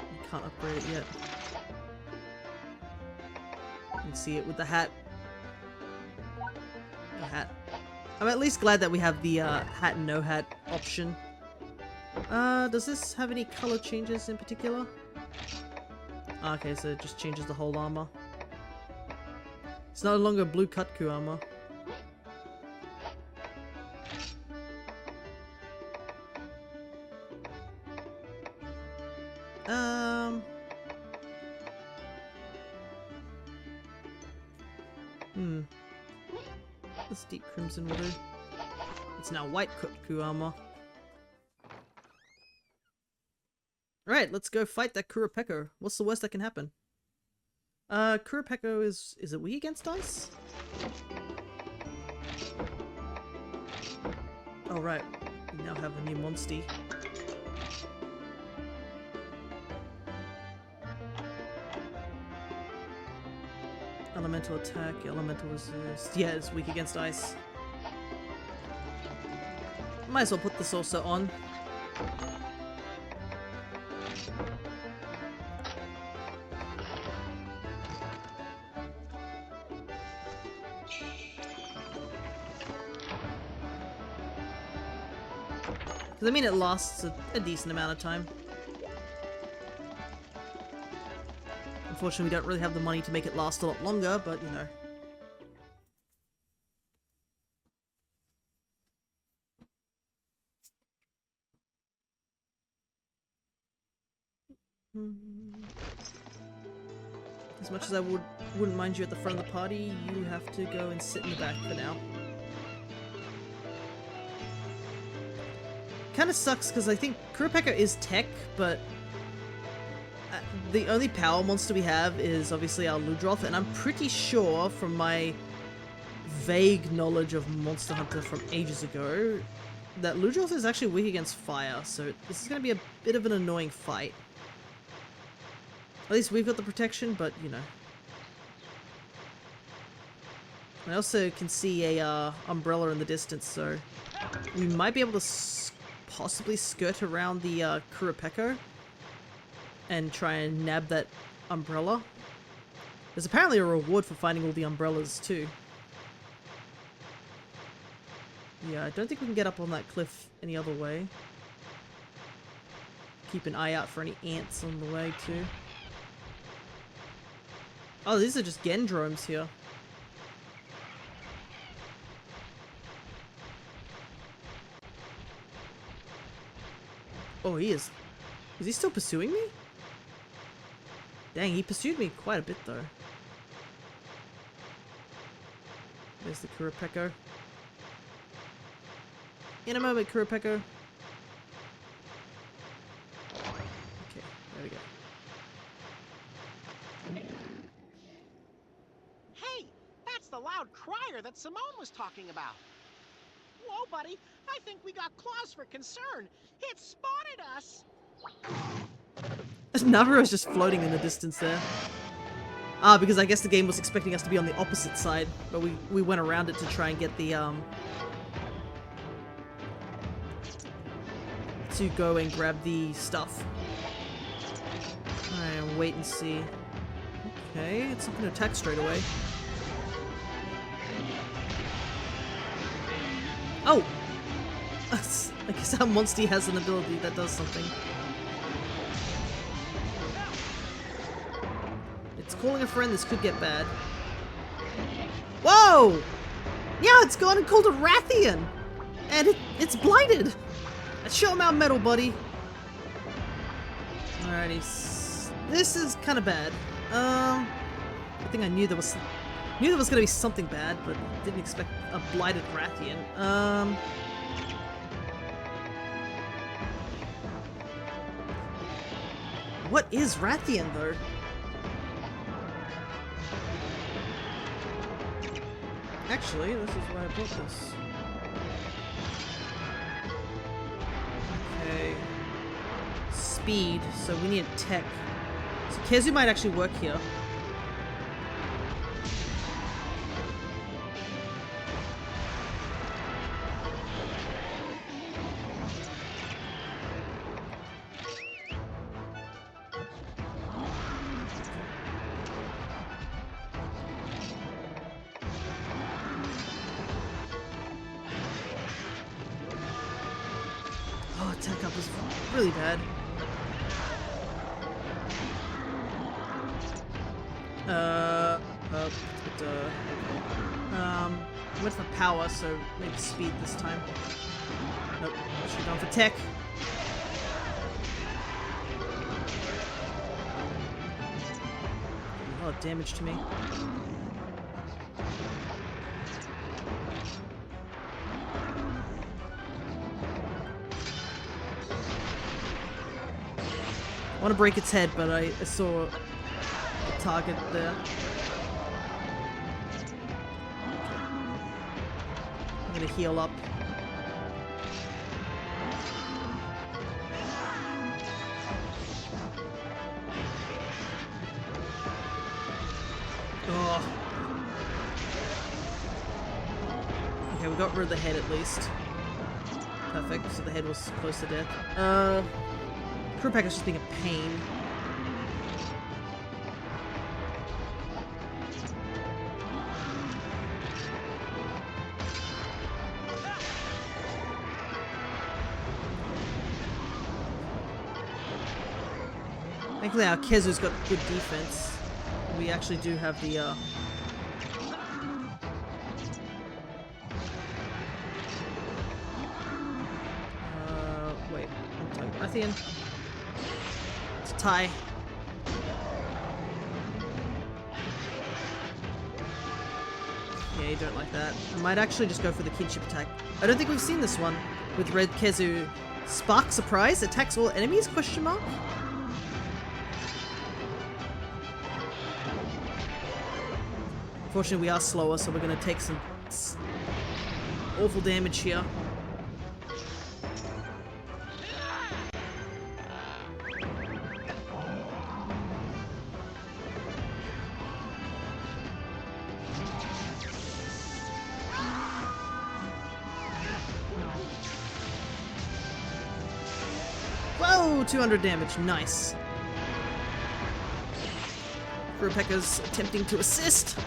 I can't upgrade it yet. You can see it with the hat. The hat. I'm at least glad that we have the hat and no hat option. Does this have any color changes in particular? Okay, so it just changes the whole armor. It's no longer blue Kutku armor. This deep crimson will do. It's now white Kutku armor. Alright, let's go fight that Kurapeko. What's the worst that can happen? Kurapeko is it weak against ice? Oh right, we now have a new Monstie. Elemental attack, elemental resist. Yeah, it's weak against ice. Might as well put this also on. Because I mean it lasts a decent amount of time. Unfortunately, we don't really have the money to make it last a lot longer, but you know. As much as I wouldn't mind you at the front of the party, you have to go and sit in the back for now. kind of sucks because I think Kurapeka is tech, but the only power monster we have is obviously our Ludroth, and I'm pretty sure from my vague knowledge of Monster Hunter from ages ago that Ludroth is actually weak against fire, so this is going to be a bit of an annoying fight. At least we've got the protection, but you know. I also can see a umbrella in the distance, so we might be able to possibly skirt around the Kurapeka and try and nab that umbrella. There's apparently a reward for finding all the umbrellas too. Yeah, I don't think we can get up on that cliff any other way. Keep an eye out for any ants on the way too. Oh, these are just Gendromes here. Oh, he is. Is he still pursuing me? Dang, he pursued me quite a bit though. There's the Kurapeka. In a moment, Kurapeka. Okay, there we go. Hey, that's the loud crier that Simone was talking about. Whoa, buddy, I think we got cause for concern. It spotted us. Naruto's just floating in the distance there. Ah, because I guess the game was expecting us to be on the opposite side, but we went around it to try and get the to go and grab the stuff. Alright, wait and see. Okay, it's not gonna attack straight away. Oh! I guess our Monstie has an ability that does something. It's calling a friend, this could get bad. Whoa! Yeah, it's gone and called a Rathian! And it's blighted! Show him our metal, buddy! Alrighty. This is kind of bad. I think I knew there was gonna be something bad, but didn't expect a blighted Rathian. What is Rathian, though? Actually, this is why I bought this. Okay. Speed, so we need tech. So Kezu might actually work here. Oh, attack up is really bad. Went for power, so maybe speed this time. Nope, should have gone for tech. A lot of damage to me. I want to break its head, but I saw a target there. I'm gonna heal up. Oh. Okay, we got rid of the head at least. Perfect, so the head was close to death. Kurapeka's just being a pain. Thankfully our Kezu's got good defense. We actually do have the wait, I'm Rathian. It's a tie. Yeah, you don't like that. I might actually just go for the kinship attack. I don't think we've seen this one with Red Kezu. Spark Surprise attacks all enemies? Question mark? Unfortunately, we are slower, so we're going to take some awful damage here. Whoa! 200 damage. Nice. Kurapeka's attempting to assist.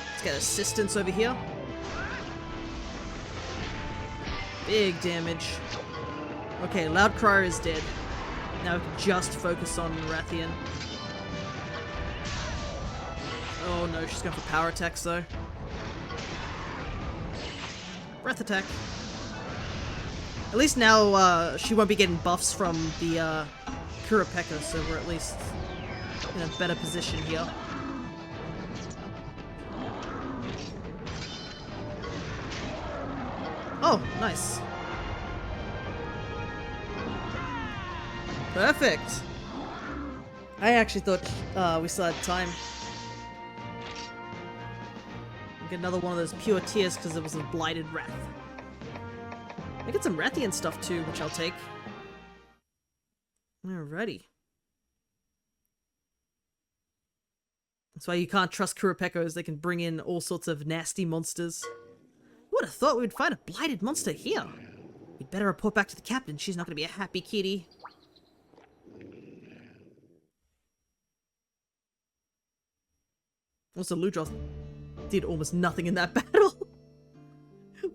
Let's get assistance over here. Big damage. Okay, Loud Crier is dead. Now we can just focus on Rathian. Oh no, she's going for power attacks though. Breath attack. At least now she won't be getting buffs from the Kurapeka, so we're at least in a better position here. Oh, nice. Perfect. I actually thought we still had time. Get another one of those pure tears because it was a blighted wrath. I get some Rathian stuff too, which I'll take. Alrighty. That's why you can't trust Kurapekos. They can bring in all sorts of nasty monsters. Who would have thought we would find a blighted monster here? We'd better report back to the captain. She's not going to be a happy kitty. Also, Ludroth did almost nothing in that battle.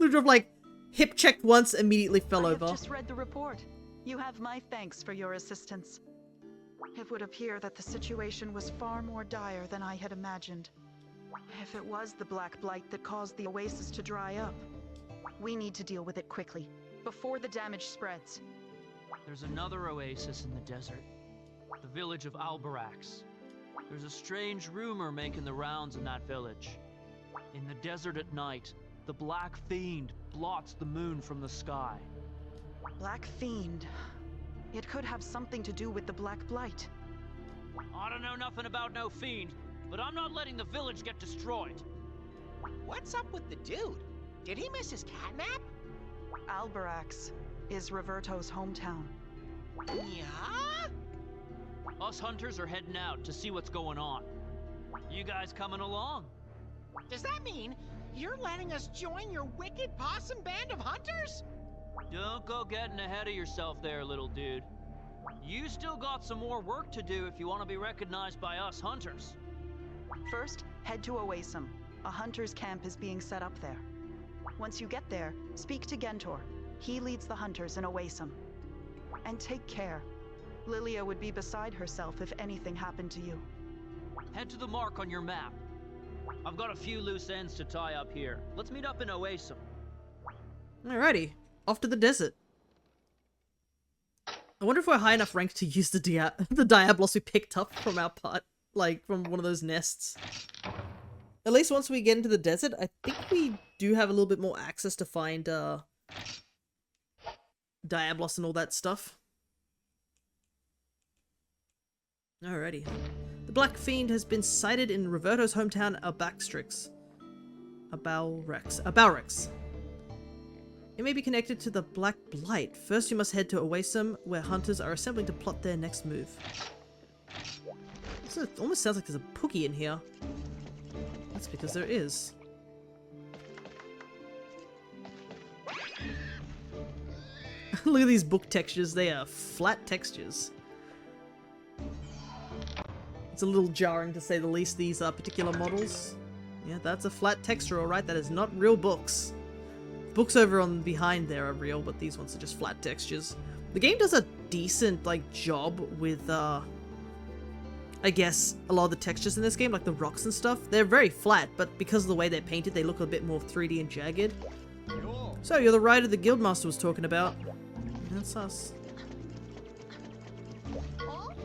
Ludroth, like, hip checked once, immediately fell over. I have just read the report. You have my thanks for your assistance. It would appear that the situation was far more dire than I had imagined. If it was the Black Blight that caused the oasis to dry up, we need to deal with it quickly, before the damage spreads. There's another oasis in the desert. The village of Albarax. There's a strange rumor making the rounds in that village. In the desert at night, the Black Fiend blots the moon from the sky. Black Fiend. It could have something to do with the Black Blight. I don't know nothing about no fiend, but I'm not letting the village get destroyed. What's up with the dude? Did he miss his catnap? Albarax is Roberto's hometown. Yeah? Us hunters are heading out to see what's going on. You guys coming along? Does that mean you're letting us join your wicked possum band of hunters? Don't go getting ahead of yourself there, little dude. You still got some more work to do if you want to be recognized by us hunters. First, head to Oasim. A hunter's camp is being set up there. Once you get there, speak to Gentor. He leads the hunters in Oasim. And take care. Lilia would be beside herself if anything happened to you. Head to the mark on your map. I've got a few loose ends to tie up here. Let's meet up in Oasim. Alrighty, off to the desert. I wonder if we're high enough rank to use the Diablos we picked up from our part, like from one of those nests. At least once we get into the desert, I think we do have a little bit more access to find Diablos and all that stuff. Alrighty. The Black Fiend has been sighted in Roberto's hometown, Albarax. It may be connected to the Black Blight. First, you must head to Oasim, where hunters are assembling to plot their next move. It almost sounds like there's a Pookie in here. That's because there is. Look at these book textures. They are flat textures. It's a little jarring to say the least, these particular models. Yeah, that's a flat texture, alright. That is not real books. Books over on behind there are real, but these ones are just flat textures. The game does a decent, like, job with, I guess, a lot of the textures in this game, like the rocks and stuff. They're very flat, but because of the way they're painted, they look a bit more 3D and jagged. So, you're the rider the Guildmaster was talking about. That's us.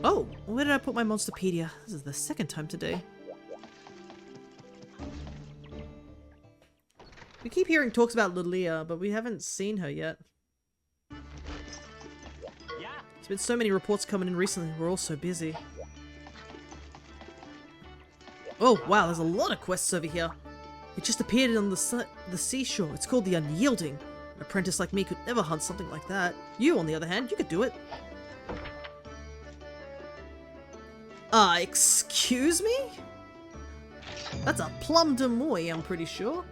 Oh, where did I put my Monsterpedia? This is the second time today. We keep hearing talks about Lilia, but we haven't seen her yet. Yeah. There's been so many reports coming in recently, we're all so busy. Oh, wow, there's a lot of quests over here. It just appeared on the seashore. It's called the Unyielding. An apprentice like me could never hunt something like that. You, on the other hand, you could do it. Excuse me? That's a plum de moy, I'm pretty sure.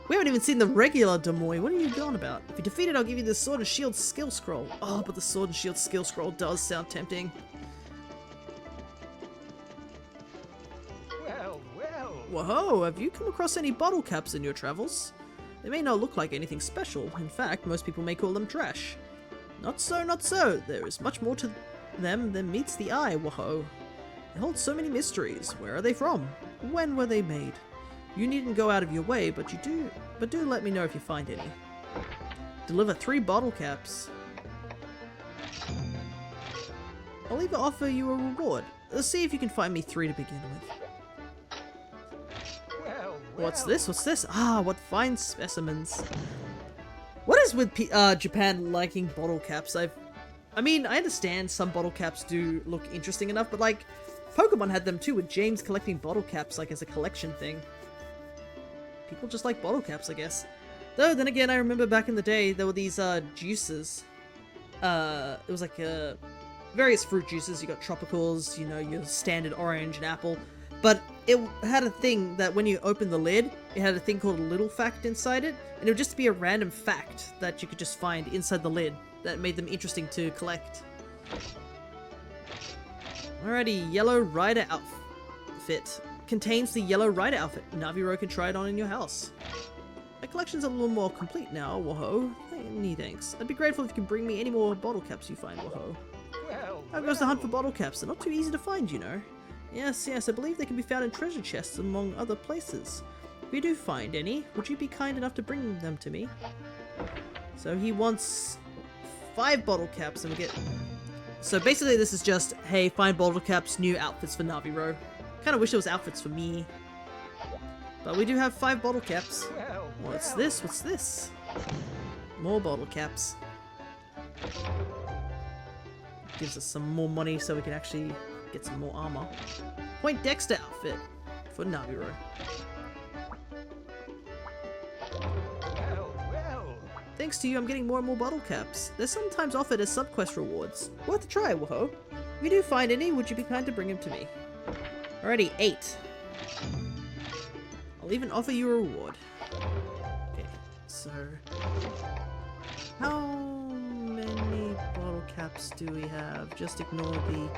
We haven't even seen the regular Demoy. What are you going about? If you defeat it, I'll give you the Sword and Shield skill scroll. Oh, but the Sword and Shield skill scroll does sound tempting. Well, well. Whoa, have you come across any bottle caps in your travels? They may not look like anything special. In fact, most people may call them trash. Not so, not so. There is much more to them than meets the eye, whoa. They hold so many mysteries. Where are they from? When were they made? You needn't go out of your way, but do let me know if you find any. Deliver 3 bottle caps. I'll even offer you a reward. Let's see if you can find me 3 to begin with. Well, What's this? What's this? Ah, what fine specimens. What is with Japan liking bottle caps? I mean, I understand some bottle caps do look interesting enough, but like, Pokemon had them too, with James collecting bottle caps like as a collection thing. People just like bottle caps, I guess. Though, then again, I remember back in the day, there were these, juices. It was like, various fruit juices. You got tropicals, you know, your standard orange and apple. But it had a thing that when you open the lid, it had a thing called a little fact inside it. And it would just be a random fact that you could just find inside the lid that made them interesting to collect. Alrighty, Yellow Rider outfit. Contains the Yellow Rider outfit. Navi-Ro can try it on in your house. My collection's a little more complete now, whoa. Many thanks. I'd be grateful if you can bring me any more bottle caps you find, whoa. well. How goes the hunt for bottle caps? They're not too easy to find, you know. Yes, I believe they can be found in treasure chests among other places. If you do find any, would you be kind enough to bring them to me? So he wants 5 bottle caps and we get... So basically this is just, hey, find bottle caps, new outfits for Navi-Ro. Kind of wish there was outfits for me. But we do have 5 bottle caps. Well, What's this? What's this? More bottle caps. Gives us some more money so we can actually get some more armor. Point Dexter outfit for Navi-Ro. well. Thanks to you, I'm getting more and more bottle caps. They're sometimes offered as sub-quest rewards. Worth a try, whoa. If you do find any, would you be kind to bring them to me? Alrighty, 8. I'll even offer you a reward. Okay, so... How many bottle caps do we have? Just ignore the...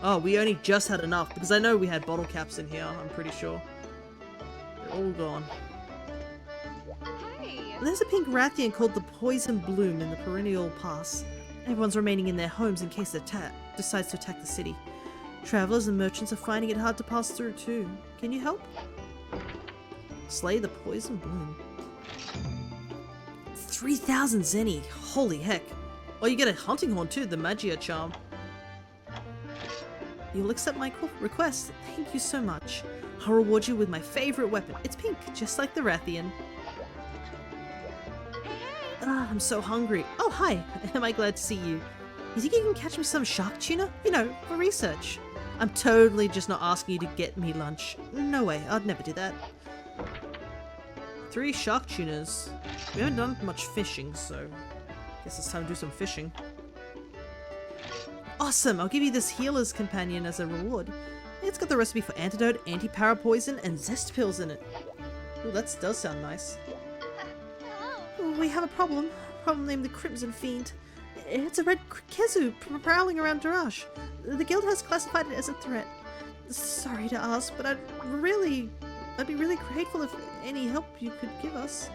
Oh, we only just had enough, because I know we had bottle caps in here, I'm pretty sure. They're all gone. Hey! There's a pink Rathian called the Poison Bloom in the Perennial Pass. Everyone's remaining in their homes in case it decides to attack the city. Travelers and merchants are finding it hard to pass through too. Can you help? Slay the Poison Bloom. 3,000 Zenny! Holy heck! Oh, you get a hunting horn too, the Magia charm. You'll accept my request. Thank you so much. I'll reward you with my favorite weapon. It's pink, just like the Rathian. Ah, I'm so hungry. Oh, hi. Am I glad to see you? You think you can catch me some shark tuna? You know, for research. I'm totally just not asking you to get me lunch. No way, I'd never do that. 3 shark tunas. We haven't done much fishing, so guess it's time to do some fishing. Awesome! I'll give you this healer's companion as a reward. It's got the recipe for antidote, anti-para-poison, and zest pills in it. Ooh, that does sound nice. We have a problem. Problem named the Crimson Fiend. It's a red Kezu prowling around Darash. The guild has classified it as a threat. Sorry to ask, but I'd be really grateful if any help you could give us.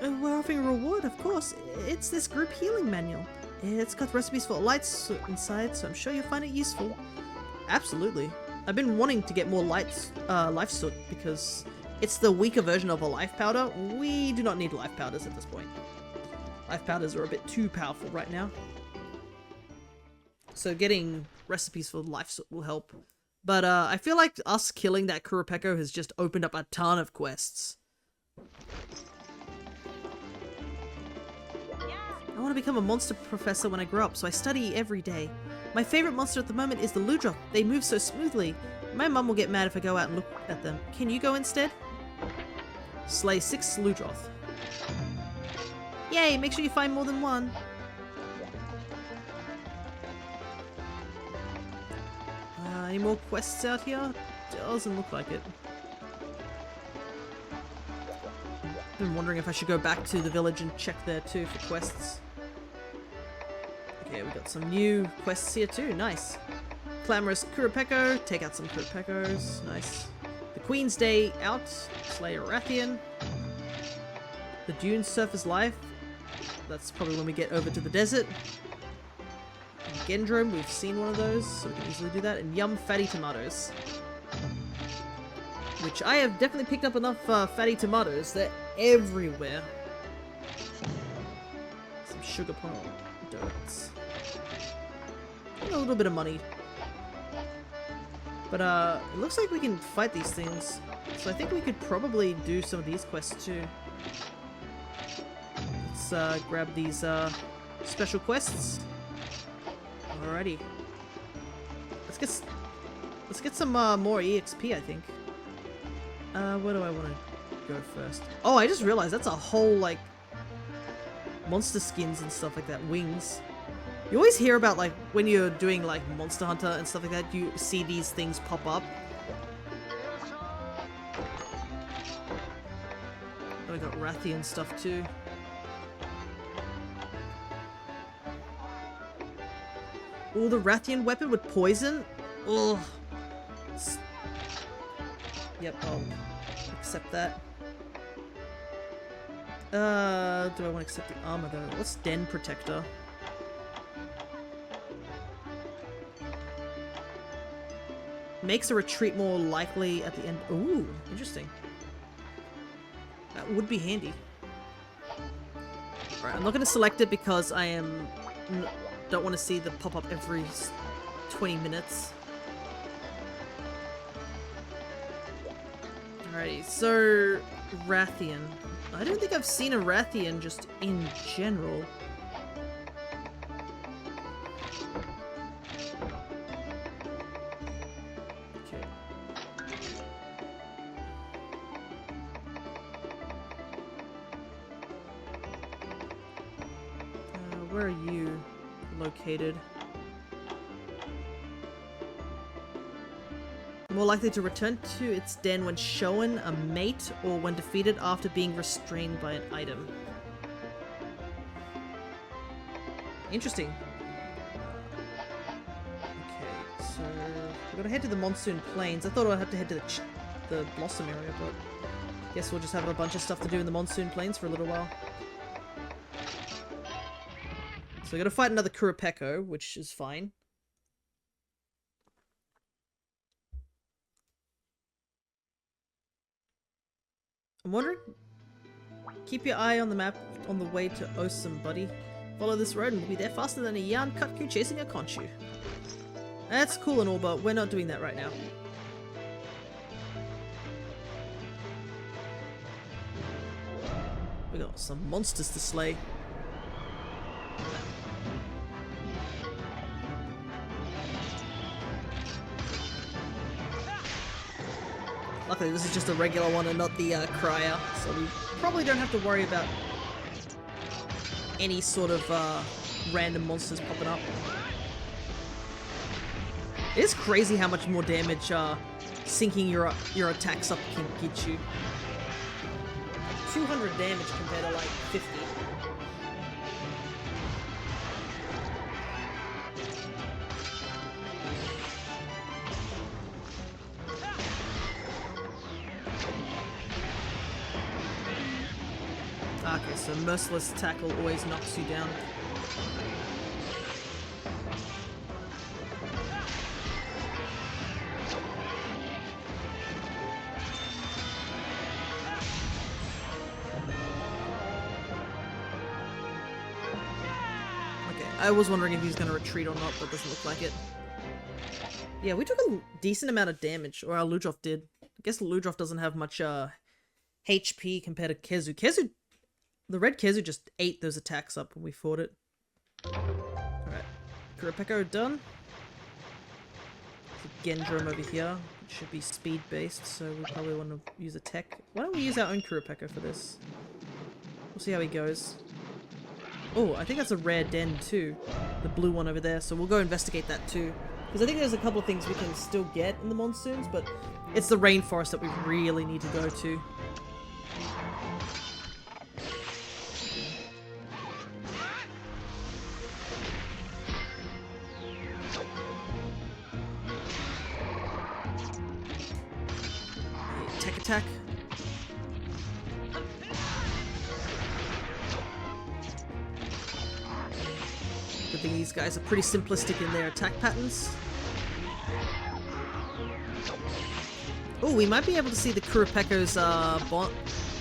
We're offering a reward, of course. It's this group healing manual. It's got recipes for lights inside, so I'm sure you'll find it useful. Absolutely. I've been wanting to get more life soot because it's the weaker version of a life powder. We do not need life powders at this point. Life powders are a bit too powerful right now. So getting recipes for life soot will help. But I feel like us killing that Kurapeko has just opened up a ton of quests. I want to become a monster professor when I grow up, so I study every day. My favorite monster at the moment is the Ludroth. They move so smoothly. My mum will get mad if I go out and look at them. Can you go instead? Slay 6 Ludroth. Yay, make sure you find more than one. Any more quests out here? Doesn't look like it. Been wondering if I should go back to the village and check there too for quests. Okay, we got some new quests here too. Nice. Clamorous Kurapeko. Take out some Kurapekos. Nice. The Queen's Day out. Slay a Rathian. The Dune Surfer's Life. That's probably when we get over to the desert. Gendrome, we've seen one of those, so we can easily do that. And Yum Fatty Tomatoes. Which I have definitely picked up enough fatty tomatoes. They're everywhere. Some sugar plum donuts. And a little bit of money. But it looks like we can fight these things. So I think we could probably do some of these quests too. Let's grab these special quests. Alrighty. Let's get some more EXP, I think. Where do I want to go first? Oh, I just realized that's a whole, like, monster skins and stuff like that. Wings. You always hear about, like, when you're doing, like, Monster Hunter and stuff like that, you see these things pop up. Oh, we got Rathian stuff too. Oh, the Rathian weapon with poison? Ugh. Yep, I'll accept that. Do I want to accept the armor though? What's Den Protector? Makes a retreat more likely at the end. Ooh, interesting. That would be handy. Alright, I'm not going to select it because I am... don't want to see the pop-up every 20 minutes. Alrighty, so... Rathian. I don't think I've seen a Rathian just in general. Okay. Where are you located? More likely to return to its den when shown a mate or when defeated after being restrained by an item. Interesting. Okay, so we're gonna head to the Monsoon Plains. I thought I'd have to head to the Blossom area, but guess we'll just have a bunch of stuff to do in the Monsoon Plains for a little while. So we gotta fight another Kurapeko, which is fine. I'm wondering... Keep your eye on the map on the way to Osum, buddy. Follow this road and we'll be there faster than a yarn cutku chasing a conchu. That's cool and all, but we're not doing that right now. We got some monsters to slay. Luckily this is just a regular one and not the crier, so we probably don't have to worry about any sort of random monsters popping up. It is crazy how much more damage syncing your attacks up can get you. 200 damage compared to like 50. Okay, so Merciless Tackle always knocks you down. I was wondering if he's gonna retreat or not, but doesn't look like it. Yeah, we took a decent amount of damage, or our Ludroth did. I guess Ludroth doesn't have much HP compared to Kezu. The red Kezu just ate those attacks up when we fought it. Alright, Kurapeko done. There's a Gendrome over here. It should be speed based, so we probably want to use a tech. Why don't we use our own Kurapeko for this? We'll see how he goes. Oh, I think that's a rare den too. The blue one over there, so we'll go investigate that too. Because I think there's a couple of things we can still get in the monsoons, but it's the rainforest that we really need to go to. Tech attack. Good thing these guys are pretty simplistic in their attack patterns. Oh, we might be able to see the Kurapeko's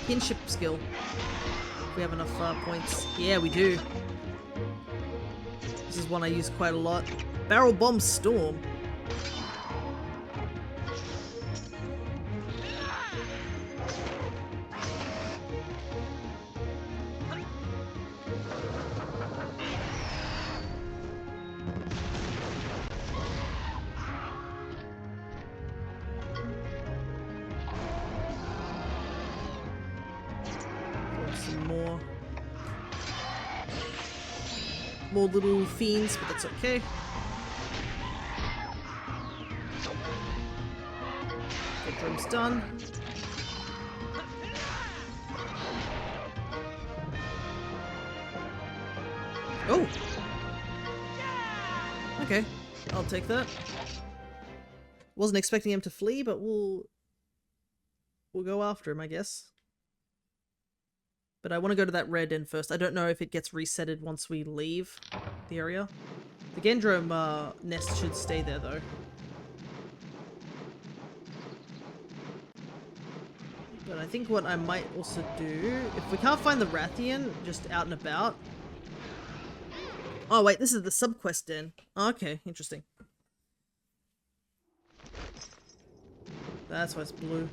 kinship skill. If we have enough points. Yeah, we do. This is one I use quite a lot. Barrel Bomb Storm. Some more little fiends, but that's okay. Gendrome's done. Oh! Okay, I'll take that. Wasn't expecting him to flee, but we'll go after him, I guess. But I want to go to that red den first. I don't know if it gets resetted once we leave the area. The Gendrome nest should stay there, though. But I think what I might also do, if we can't find the Rathian just out and about... Oh, wait, this is the subquest den. Oh, okay, interesting. That's why it's blue.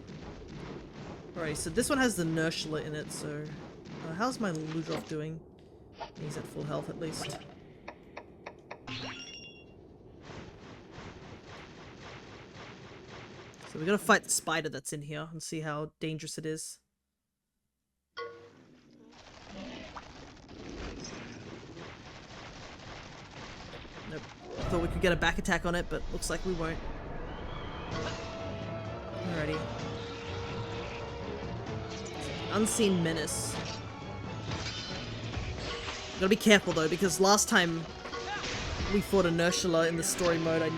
Alright, so this one has the Nursula in it, so... how's my Ludroth doing? He's at full health at least. So we gotta fight the spider that's in here and see how dangerous it is. Nope. I thought we could get a back attack on it, but looks like we won't. Alrighty. Unseen Menace. Gotta be careful though, because last time we fought a Nursula in the story mode, I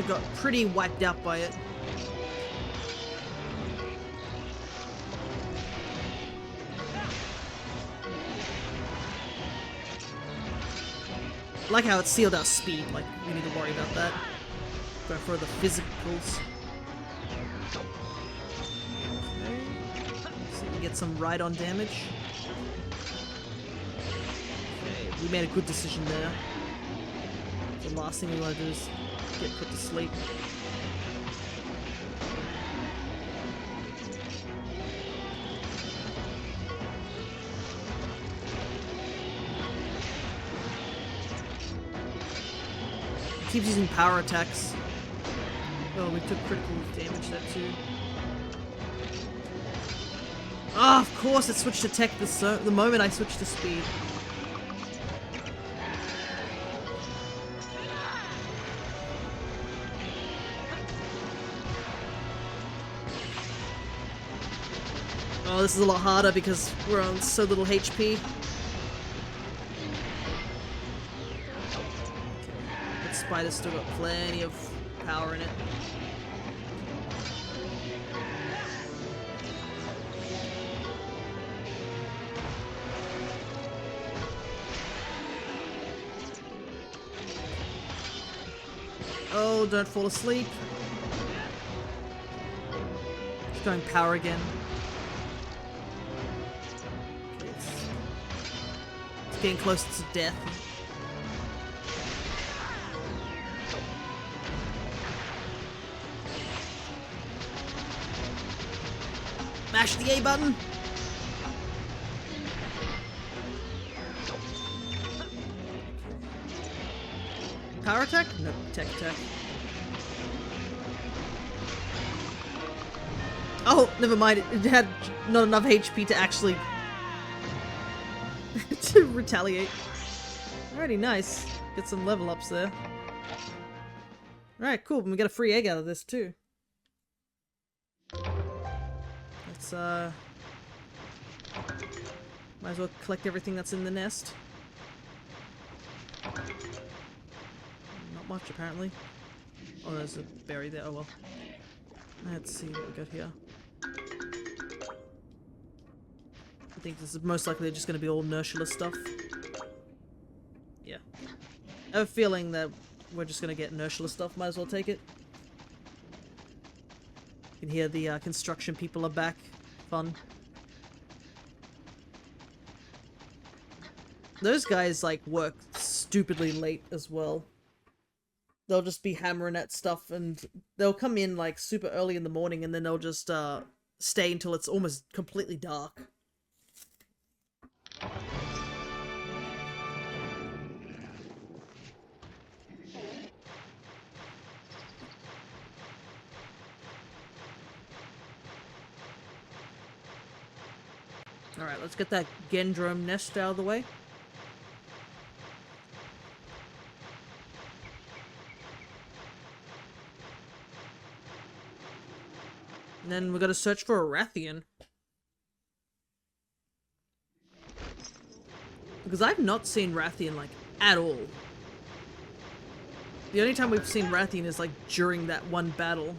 got pretty wiped out by it. I like how it sealed our speed, like we need to worry about that. Go for the physicals. Okay. So we get some ride-on damage. We made a good decision there. The last thing we want to do is get put to sleep. He keeps using power attacks. Oh, we took critical damage there too. Ah, of course it switched to tech the moment I switched to speed. Oh, this is a lot harder because we're on so little HP. But Spider's still got plenty of power in it. Oh, don't fall asleep. It's going power again. It's getting closer to death. Mash the A button. Power attack? No, tech attack. Oh, never mind. It had not enough HP to actually to retaliate. Alrighty, nice. Get some level ups there. Alright, cool. We got a free egg out of this too. Let's might as well collect everything that's in the nest. Not much apparently. Oh, there's a berry there. Oh well. Let's see what we got here. I think this is most likely just going to be all Nurshula stuff. Yeah. I have a feeling that we're just going to get Nurshula stuff. Might as well take it. You can hear the construction people are back. Fun. Those guys, like, work stupidly late as well. They'll just be hammering at stuff and they'll come in, like, super early in the morning and then they'll just stay until it's almost completely dark. Alright, let's get that Gendrome nest out of the way. And then we're gonna search for a Rathian. Because I've not seen Rathian, like, at all. The only time we've seen Rathian is, like, during that one battle.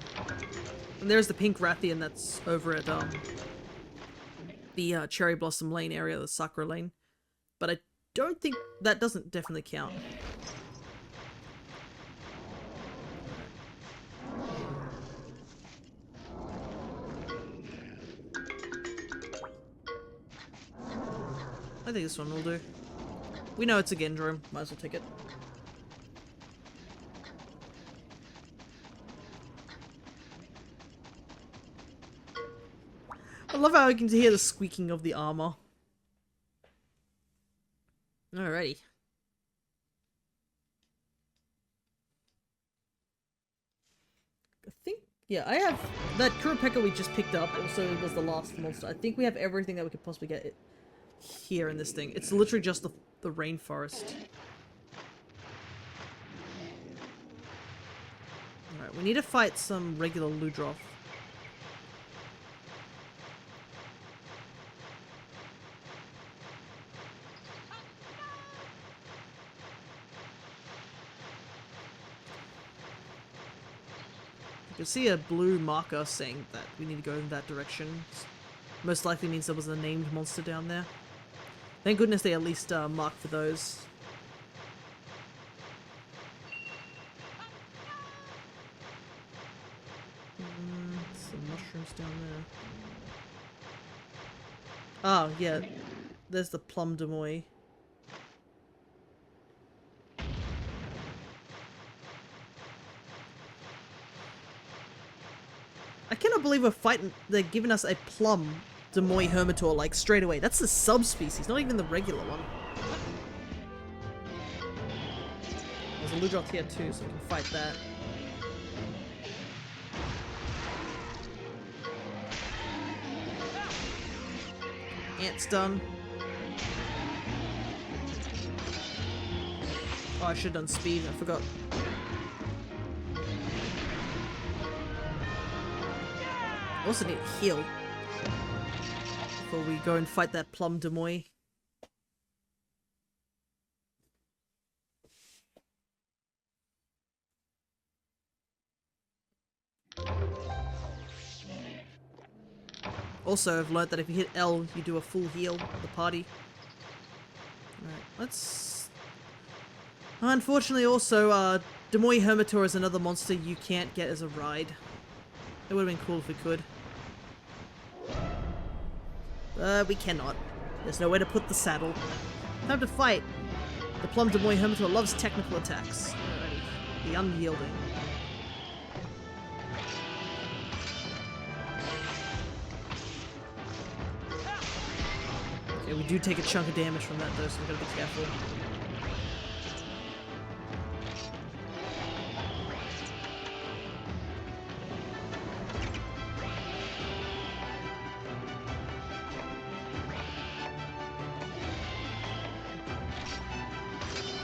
And there's the pink Rathian that's over at, the Cherry Blossom Lane area, the Sakura Lane. But I don't think that doesn't definitely count. I think this one will do. We know it's a Gendrome, might as well take it. I love how I can hear the squeaking of the armor. Alrighty. I think, yeah, I have that Kurapeka we just picked up. Also, was the last monster. I think we have everything that we could possibly get here in this thing. It's literally just the rainforest. Alright, we need to fight some regular Ludroth. You can see a blue marker saying that we need to go in that direction. Most likely means there was a named monster down there. Thank goodness they at least marked for those. Some mushrooms down there. Oh, yeah. There's the Plum Demoy. I cannot believe we're fighting. They're giving us a Plum Demoy Hermitor, like, straight away. That's the subspecies, not even the regular one. There's a Ludroth here too, so we can fight that. Ant's done. Oh, I should have done speed, I forgot. Also need to heal before we go and fight that Plum Demoy. Also, I've learned that if you hit L, you do a full heal of the party. Alright, let's... Unfortunately also, Demoy Hermitor is another monster you can't get as a ride. It would have been cool if we could. We cannot. There's nowhere to put the saddle. Time to fight. The Plum Demoy Hermitor loves technical attacks. Alrighty. The Unyielding. Okay, we do take a chunk of damage from that though, so we gotta be careful.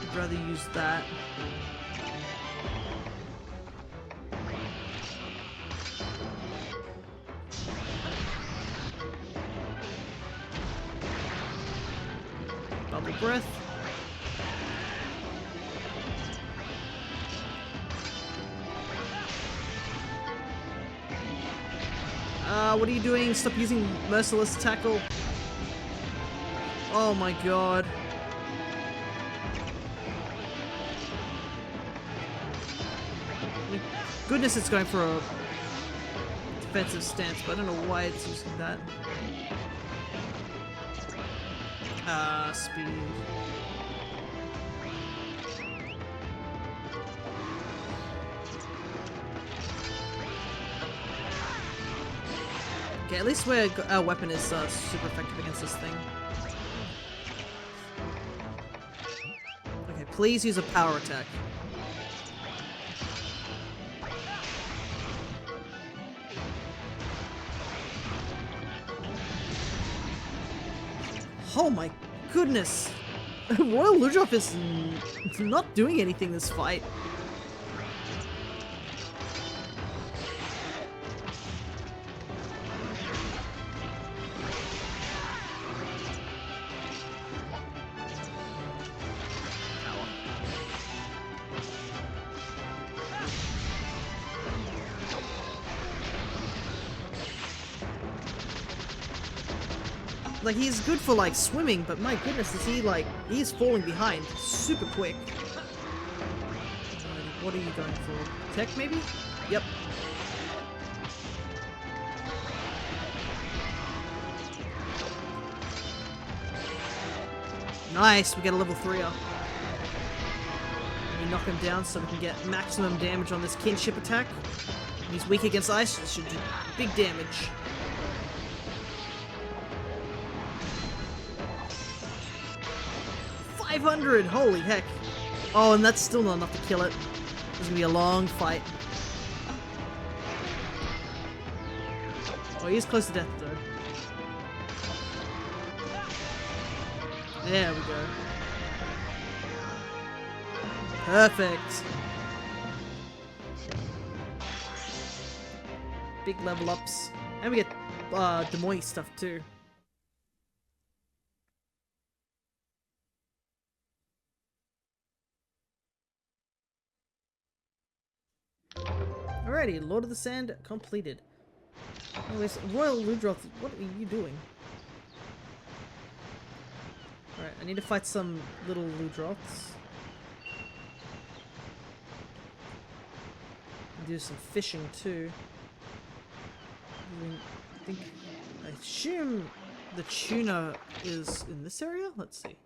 I'd rather use that. Bubble breath. What are you doing? Stop using merciless tackle. Oh my god. Thank goodness it's going for a defensive stance, but I don't know why it's using that. Speed. Okay, at least our weapon is super effective against this thing. Okay, please use a power attack. Oh my goodness! Royal Ludroth is not doing anything this fight. Like, he's good for, like, swimming, but my goodness, is he, like, he's falling behind super quick. What are you going for? Tech, maybe? Yep. Nice, we get a level 3 up. We knock him down so we can get maximum damage on this kinship attack. He's weak against ice, so should do big damage. 500! Holy heck. Oh, and that's still not enough to kill it. It's gonna be a long fight. Oh, he's close to death, though. There we go. Perfect. Big level ups. And we get Demoy stuff, too. Alrighty, Lord of the Sand completed. Anyways, Royal Ludroth, what are you doing? Alright, I need to fight some little Ludroths. Do some fishing too. I assume the tuna is in this area? Let's see.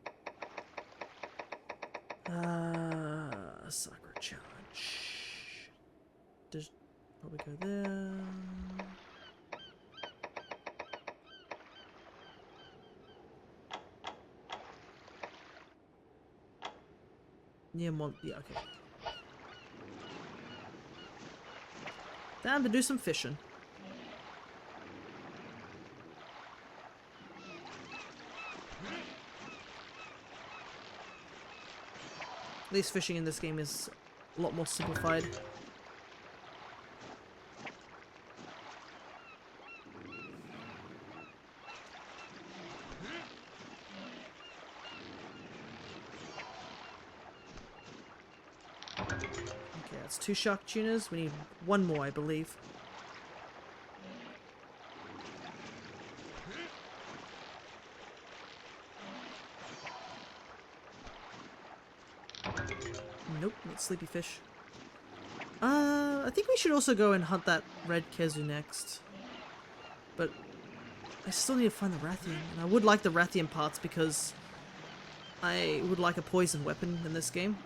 Sakura challenge. Just probably go there. Near yeah, okay. Time to do some fishing. At least fishing in this game is a lot more simplified. Okay, that's 2 shark tunas. We need 1 more, I believe. Nope, not sleepy fish. I think we should also go and hunt that red Kezu next. But I still need to find the Rathian. And I would like the Rathian parts because I would like a poison weapon in this game.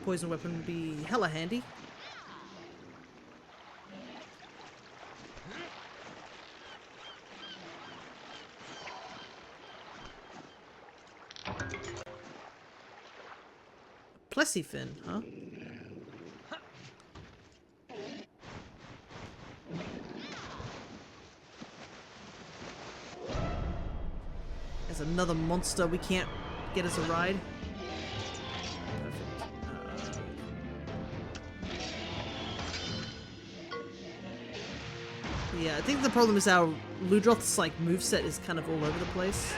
Poison weapon would be hella handy. Plessifin, huh? There's another monster we can't get as a ride. Perfect. Yeah, I think the problem is our Ludroth's like moveset is kind of all over the place.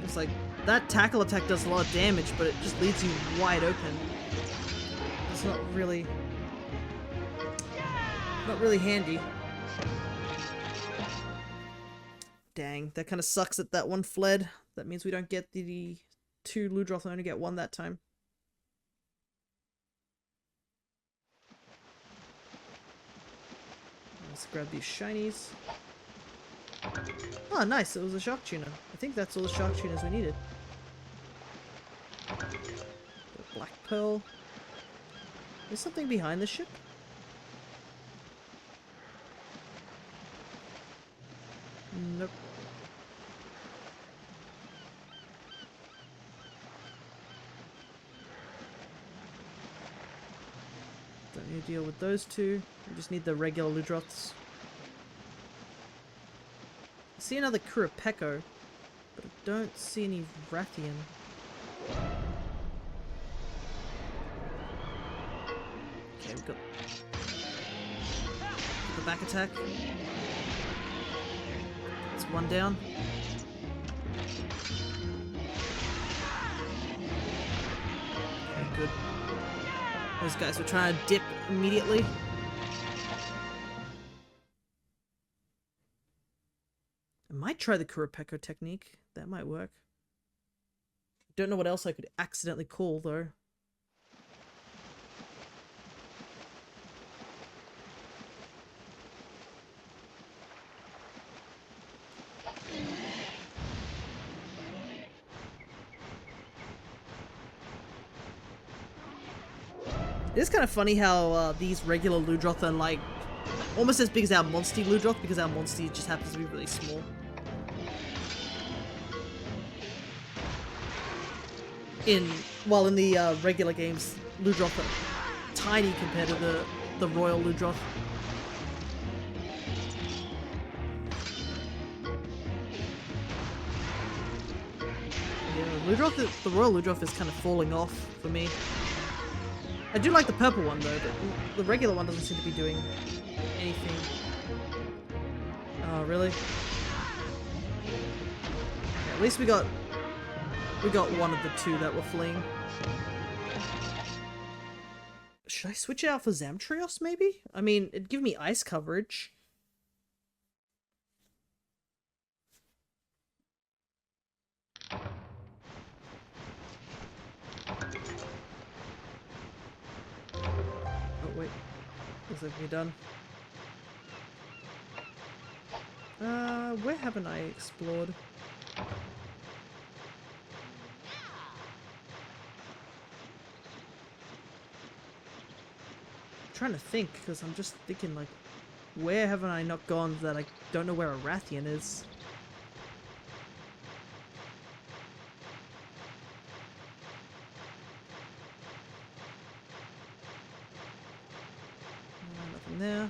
It's like that tackle attack does a lot of damage, but it just leaves you wide open. It's not really handy. Dang, that kind of sucks that that one fled. That means we don't get the 2 Ludroth and only get 1 that time. Let's grab these shinies. Oh, nice. It was a shark tuna. I think that's all the shark tunas we needed. Black pearl. There's something behind the ship. Nope. Don't need to deal with those 2. We just need the regular Ludroths. I see another Kurapeko, but I don't see any Rathian. Okay, we've got the back attack. It's 1 down. Okay, good. Those guys were trying to dip immediately. I might try the Kurapeko technique. That might work. Don't know what else I could accidentally call, though. It's kind of funny how these regular Ludroth are like almost as big as our Monstie Ludroth, because our Monstie just happens to be really small. While in the regular games, Ludroth are tiny compared to the Royal Ludroth. Yeah, the Royal Ludroth is kind of falling off for me. I do like the purple one though, but the regular one doesn't seem to be doing anything. Oh, really? Yeah, at least we got one of the 2 that were fleeing. Should I switch it out for Zamtrios, maybe? I mean, it'd give me ice coverage. Oh, wait. Looks like we're done. Where haven't I explored? Trying to think, because I'm just thinking like, where haven't I not gone that I don't know where a Rathian is? Nothing there.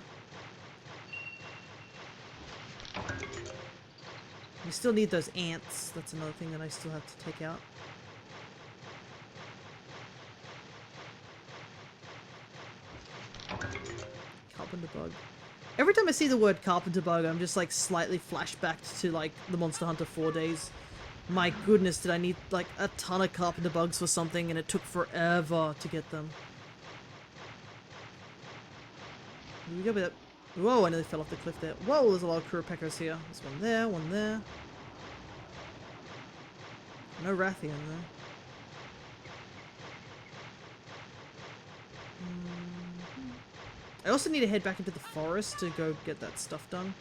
We still need those ants. That's another thing that I still have to take out. Carpenter bug. Every time I see the word carpenter bug, I'm just like slightly flashbacked to like the Monster Hunter 4 days. My goodness, did I need like a ton of carpenter bugs for something, and it took forever to get them. Here we go with it. Whoa, I nearly fell off the cliff there. Whoa, there's a lot of Kurapekos here. There's one there, one there. No Rathian though. I also need to head back into the forest to go get that stuff done.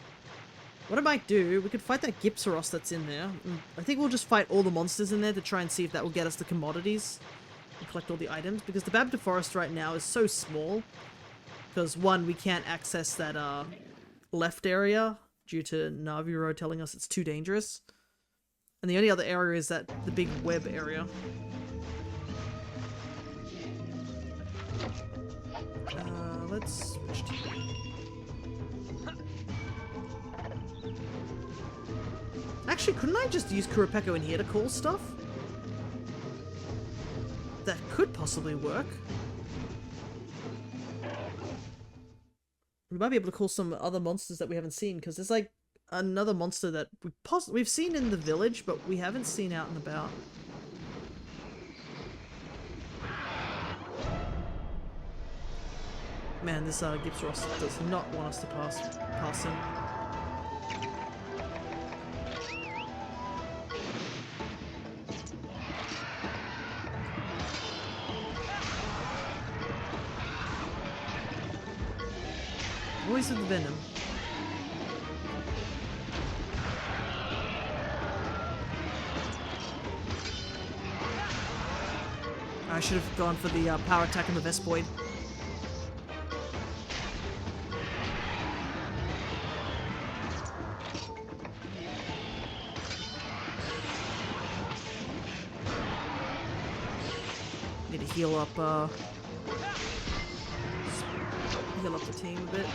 What I might do, we could fight that Gypsaros that's in there. I think we'll just fight all the monsters in there to try and see if that will get us the commodities and collect all the items, because the Babda Forest right now is so small Because one, we can't access that left area due to Naviro telling us it's too dangerous. And the only other area is that the big web area. Let's switch to... Actually, couldn't I just use Kurapeko in here to call stuff? That could possibly work. We might be able to call some other monsters that we haven't seen, because there's like another monster that we've seen in the village, but we haven't seen out and about. Man, this Gibbs Ross does not want us to pass him. Always with the venom. I should have gone for the power attack on the Vespoid. Need to heal up the team a bit.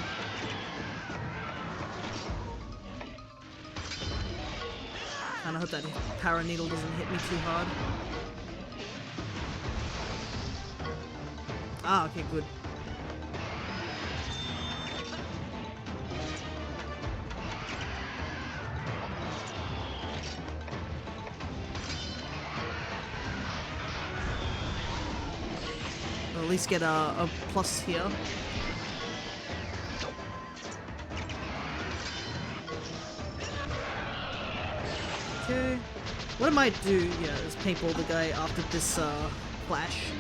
Kinda hope that power needle doesn't hit me too hard. Ah, okay, good. I'll at least get a plus here. Okay. What I might do, is paintball the guy after this flash.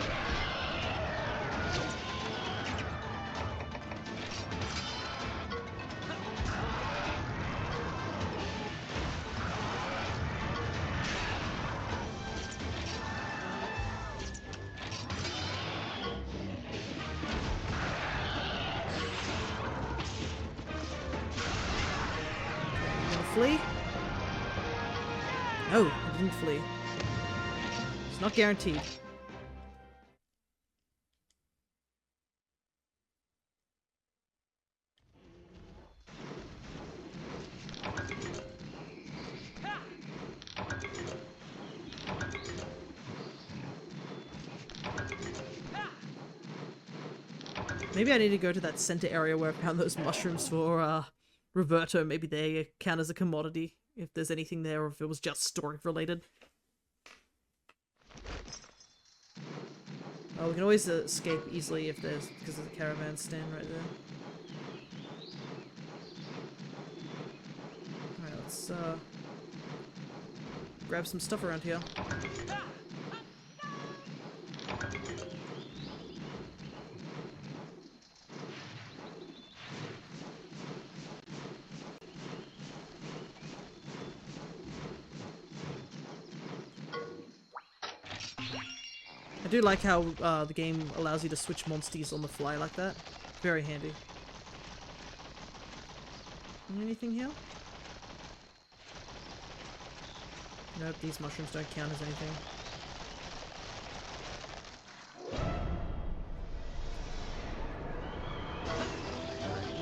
Flee? No, I didn't flee. It's not guaranteed. Maybe I need to go to that center area where I found those mushrooms for Roberto. Maybe they count as a commodity, if there's anything there, or if it was just story related. Oh, we can always escape easily if there's, because there's a caravan stand right there. Alright, let's grab some stuff around here. I do like how the game allows you to switch Monsties on the fly like that. Very handy. Anything here? Nope, these mushrooms don't count as anything.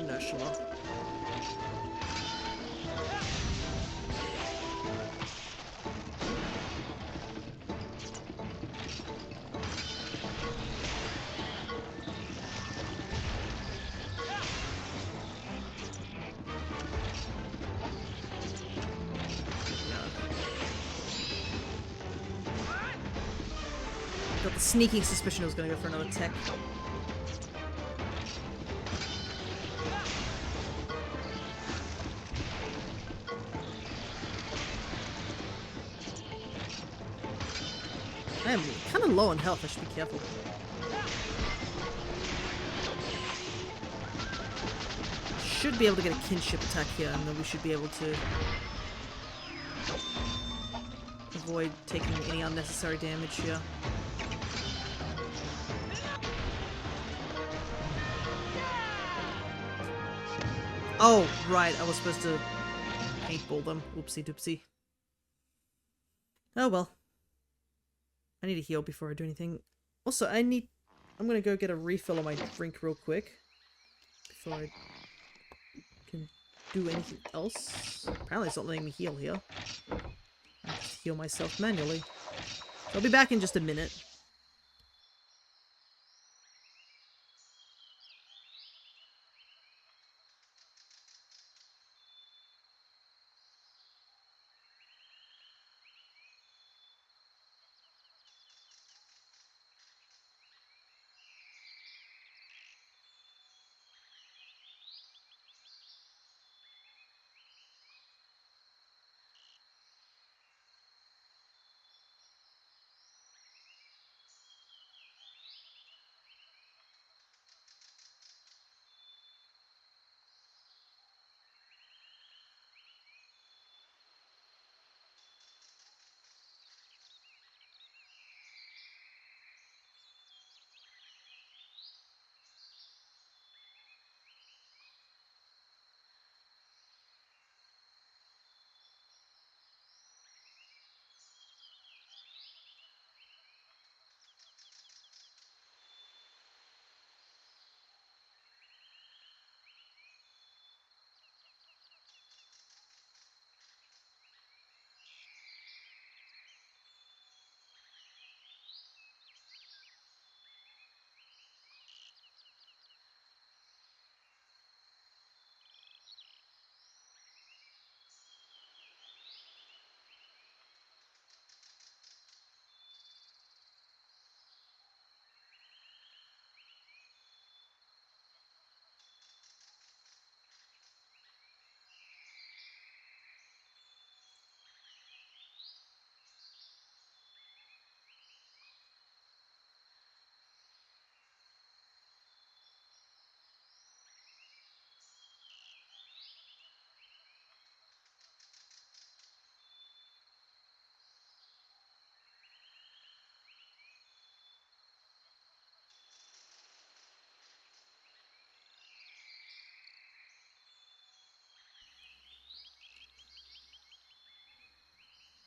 No, sure. Got the sneaking suspicion I was going to go for another tech. I am kind of low on health, I should be careful. Should be able to get a kinship attack here, and then we should be able to avoid taking any unnecessary damage here. Oh, right, I was supposed to paintball them. Oopsie doopsie. Oh well. I need to heal before I do anything. Also, I'm gonna go get a refill on my drink real quick. Before I can do anything else. Apparently it's not letting me heal here. I just heal myself manually. I'll be back in just a minute.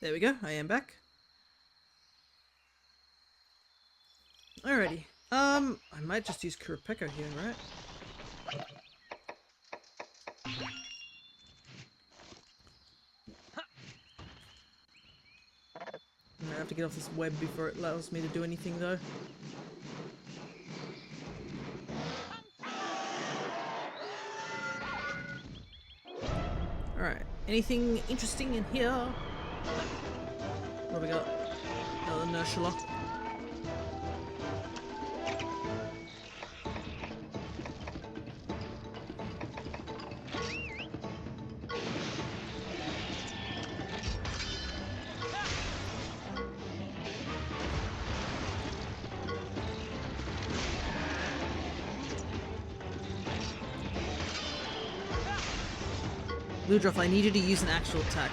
There we go, I am back. Alrighty. I might just use Kurapeko here, right? I have to get off this web before it allows me to do anything, though. Alright, anything interesting in here? What have we got? Another Nursula. Ludroth, I need you to use an actual attack.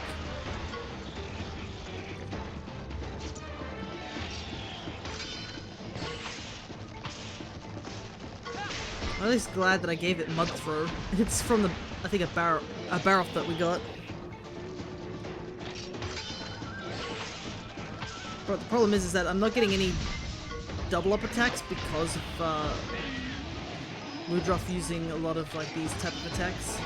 I'm at least glad that I gave it Mud Throw. It's from the, I think, a Baroth that we got. But the problem is that I'm not getting any double up attacks because of Ludroth using a lot of like these type of attacks.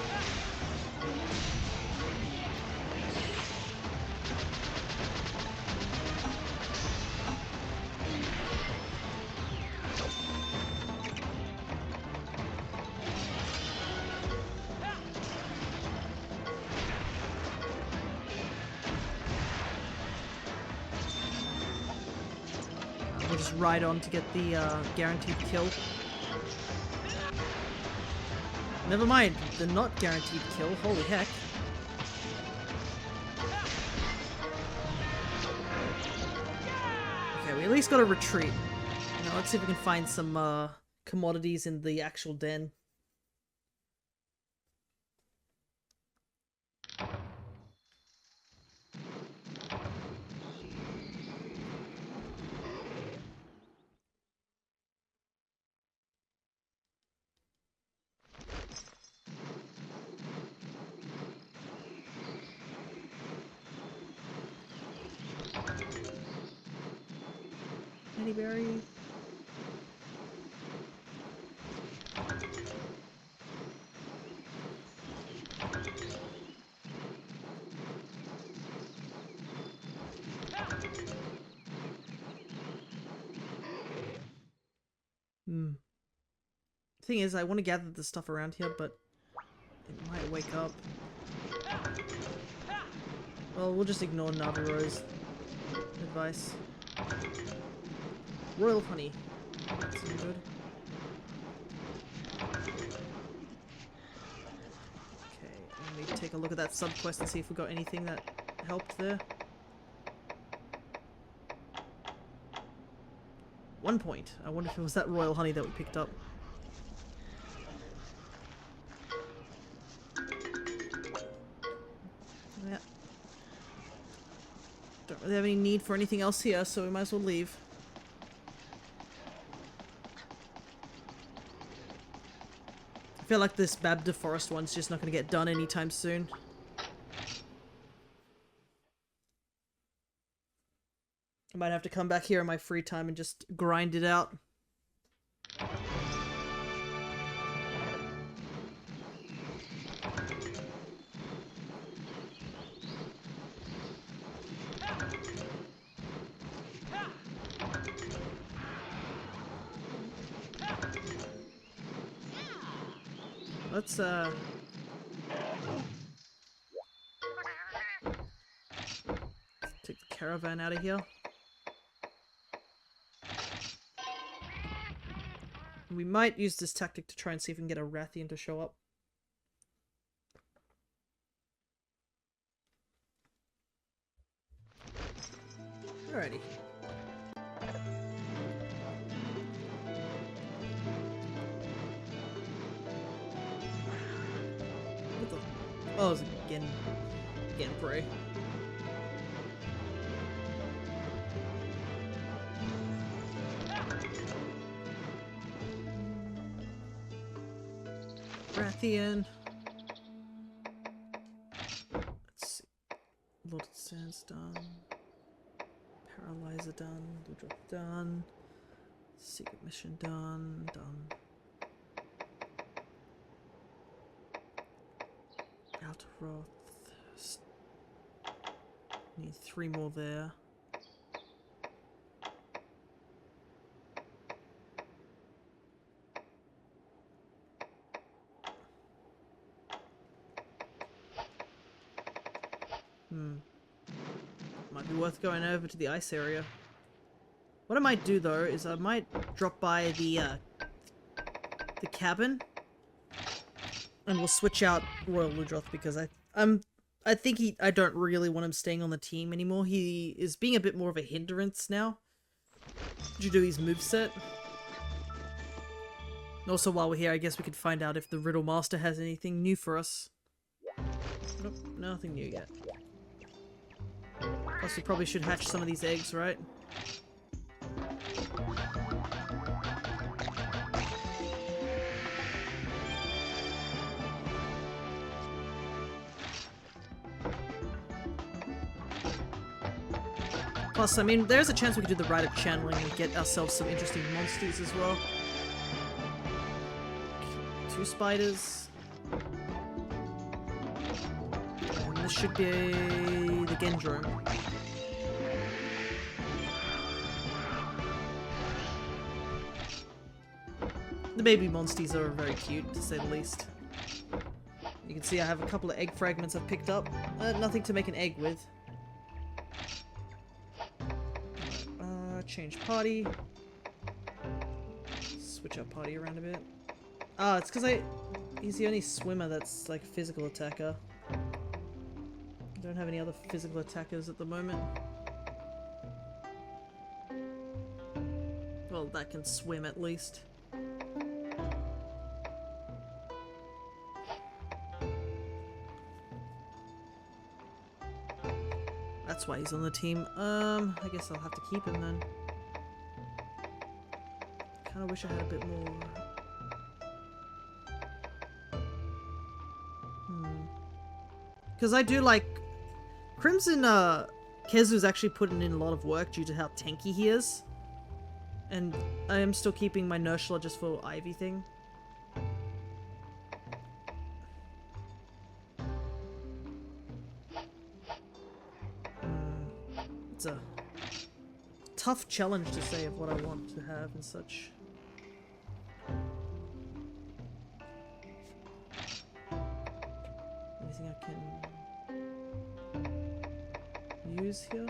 We'll just ride on to get the guaranteed kill. Never mind, the not guaranteed kill, holy heck. Okay, we at least got a retreat. Now let's see if we can find some commodities in the actual den. Honeyberry. Thing is, I want to gather the stuff around here, but it might wake up. Well, we'll just ignore Naviro's advice. Royal honey. That's no good. Okay, let me take a look at that sub-quest and see if we got anything that helped there. 1 point. I wonder if it was that royal honey that we picked up. Yeah. Don't really have any need for anything else here, so we might as well leave. I feel like this Babda Forest one's just not going to get done anytime soon. I might have to come back here in my free time and just grind it out. Let's take the caravan out of here. We might use this tactic to try and see if we can get a Rathian to show up. Alrighty. What the? Oh, it's again prey. Rathian. Let's see. Loaded Sands done. Paralyzer done. Blue Drop done. Secret mission done. Outer Roth. Need 3 more there. Might be worth going over to the ice area. What I might do though is I might drop by the cabin, and we'll switch out Royal Ludroth because I think I don't really want him staying on the team anymore. He is being a bit more of a hindrance now due to his moveset. Also, while we're here, I guess we could find out if the Riddle Master has anything new for us. Nope, nothing new yet. Plus, we probably should hatch some of these eggs, right? Plus, I mean, there's a chance we could do the rite of channeling and get ourselves some interesting Monsties as well. 2 spiders. And this should be the Gendrome. The baby Monsties are very cute, to say the least. You can see I have a couple of egg fragments I've picked up. Nothing to make an egg with. Change party. Switch our party around a bit. Ah, it's because he's the only swimmer that's like a physical attacker. I don't have any other physical attackers at the moment. Well, that can swim at least. That's why he's on the team. I guess I'll have to keep him then. Kinda wish I had a bit more. Because I do like... Crimson, Kezu's actually putting in a lot of work due to how tanky he is. And I am still keeping my Nursula just for Ivy thing. It's a tough challenge to say of what I want to have and such. Anything I can use here?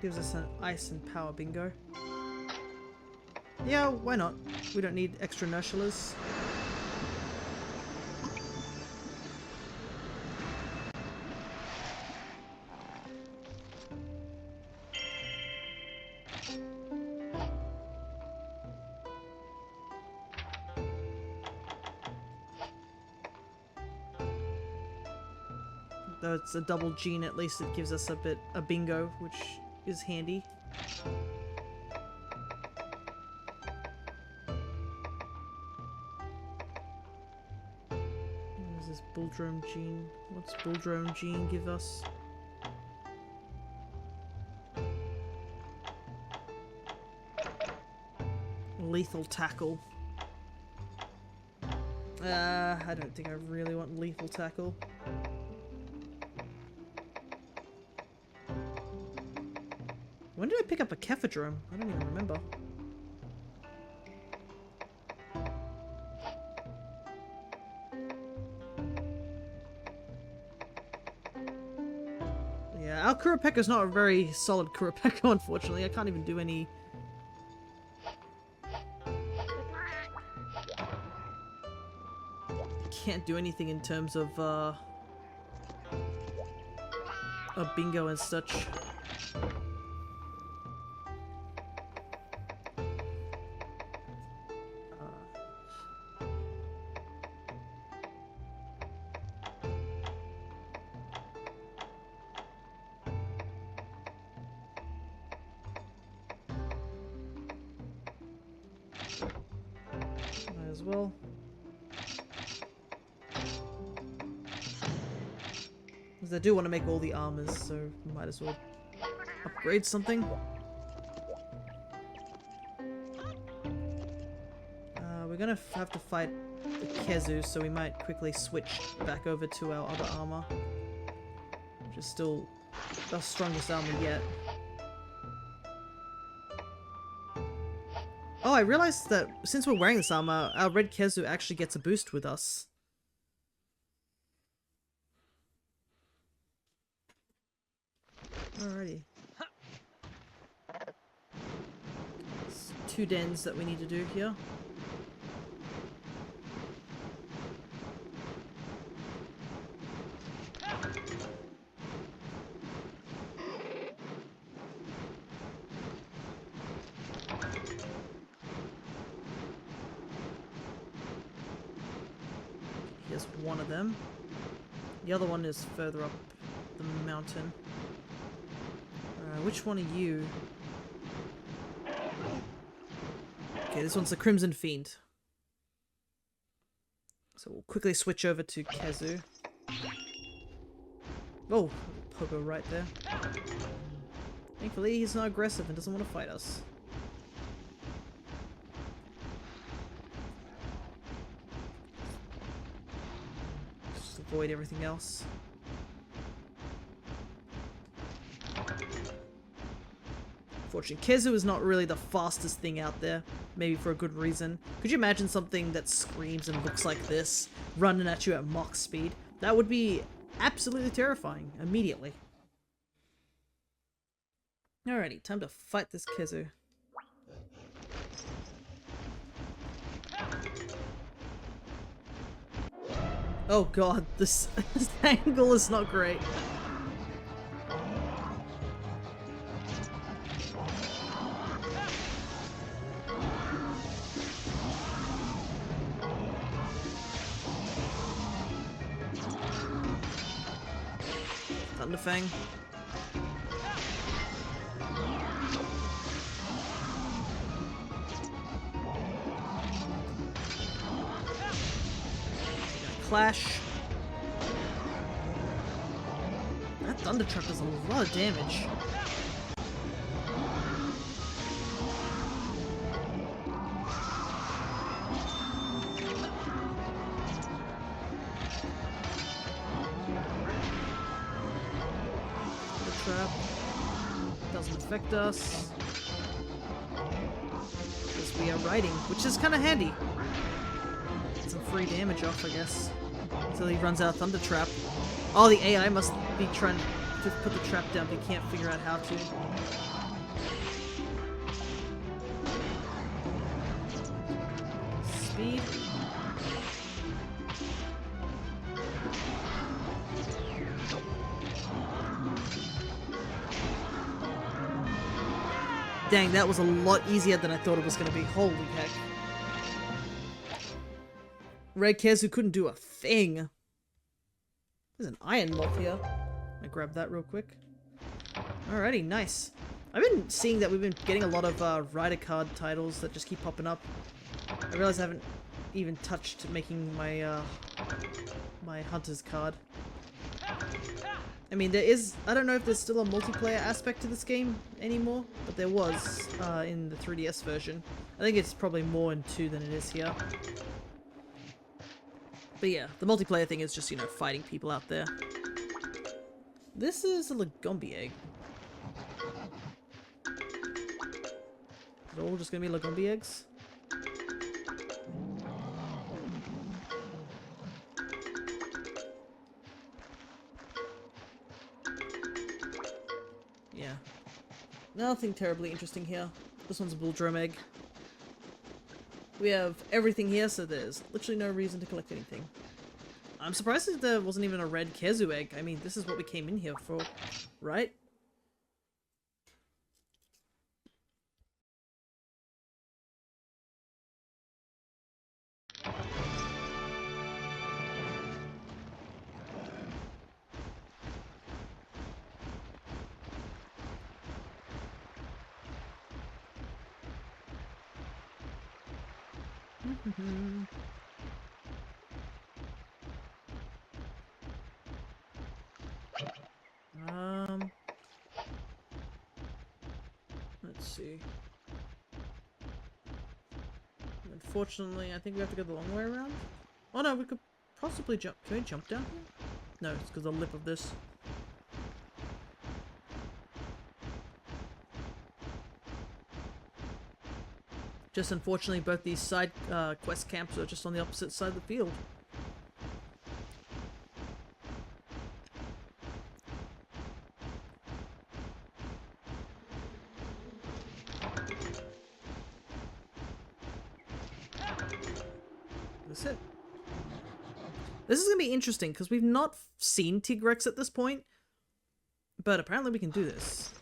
Gives us an ice and power bingo. Yeah, why not? We don't need extra Nursulas. Though it's a double gene, at least it gives us a bingo, which is handy. What is this Bulldrome gene? What's Bulldrome gene give us? Lethal tackle. I don't think I really want lethal tackle. When did I pick up a Kephadrome? I don't even remember. Yeah, our Kurapeka's not a very solid Kurapeka, unfortunately. I can't even do any... Can't do anything in terms of, a bingo and such. Might as well. Because I do want to make all the armors, so might as well upgrade something. We're gonna have to fight the Kezu, so we might quickly switch back over to our other armor. Which is still our strongest armor yet. Oh, I realized that since we're wearing this armor, our red Kezu actually gets a boost with us. Alrighty. It's 2 dens that we need to do here. Here's one of them. The other one is further up the mountain. Which one are you? Okay, this one's the Crimson Fiend. So we'll quickly switch over to Kezu. Oh, Pogo right there. Thankfully, he's not aggressive and doesn't want to fight us. Just avoid everything else. Unfortunately, Kezu is not really the fastest thing out there, maybe for a good reason. Could you imagine something that screams and looks like this, running at you at Mach speed? That would be absolutely terrifying, immediately. Alrighty, time to fight this Kezu. Oh god, this, this angle is not great. Thunderfang. Clash. That Thunder Truck does a lot of damage. The trap doesn't affect us because we are riding, which is kind of handy. Get some free damage off, I guess. Until he runs out of Thunder Trap. Oh, the AI must be trying to put the trap down, but he can't figure out how to. Speed. Dang, that was a lot easier than I thought it was going to be. Holy heck. Red Kezu couldn't do a thing. There's an iron moth here. I grab that real quick. Alrighty, nice. I've been seeing that we've been getting a lot of rider card titles that just keep popping up. I realize I haven't even touched making my my hunter's card. I mean, there is... I don't know if there's still a multiplayer aspect to this game anymore, but there was in the 3DS version. I think it's probably more in 2 than it is here. But yeah, the multiplayer thing is just, you know, fighting people out there. This is a Lagombi egg. Is it all just gonna be Lagombi eggs? Yeah. Nothing terribly interesting here. This one's a Bulldrum egg. We have everything here, so there's literally no reason to collect anything. I'm surprised that there wasn't even a red Kezu egg. I mean, this is what we came in here for, right? Let's see. Unfortunately, I think we have to go the long way around. Oh no, we could possibly jump. Can we jump down here? No, it's because of the lip of this. Just unfortunately, both these side quest camps are just on the opposite side of the field. That's it. This is going to be interesting because we've not seen Tigrex at this point, but apparently we can do this.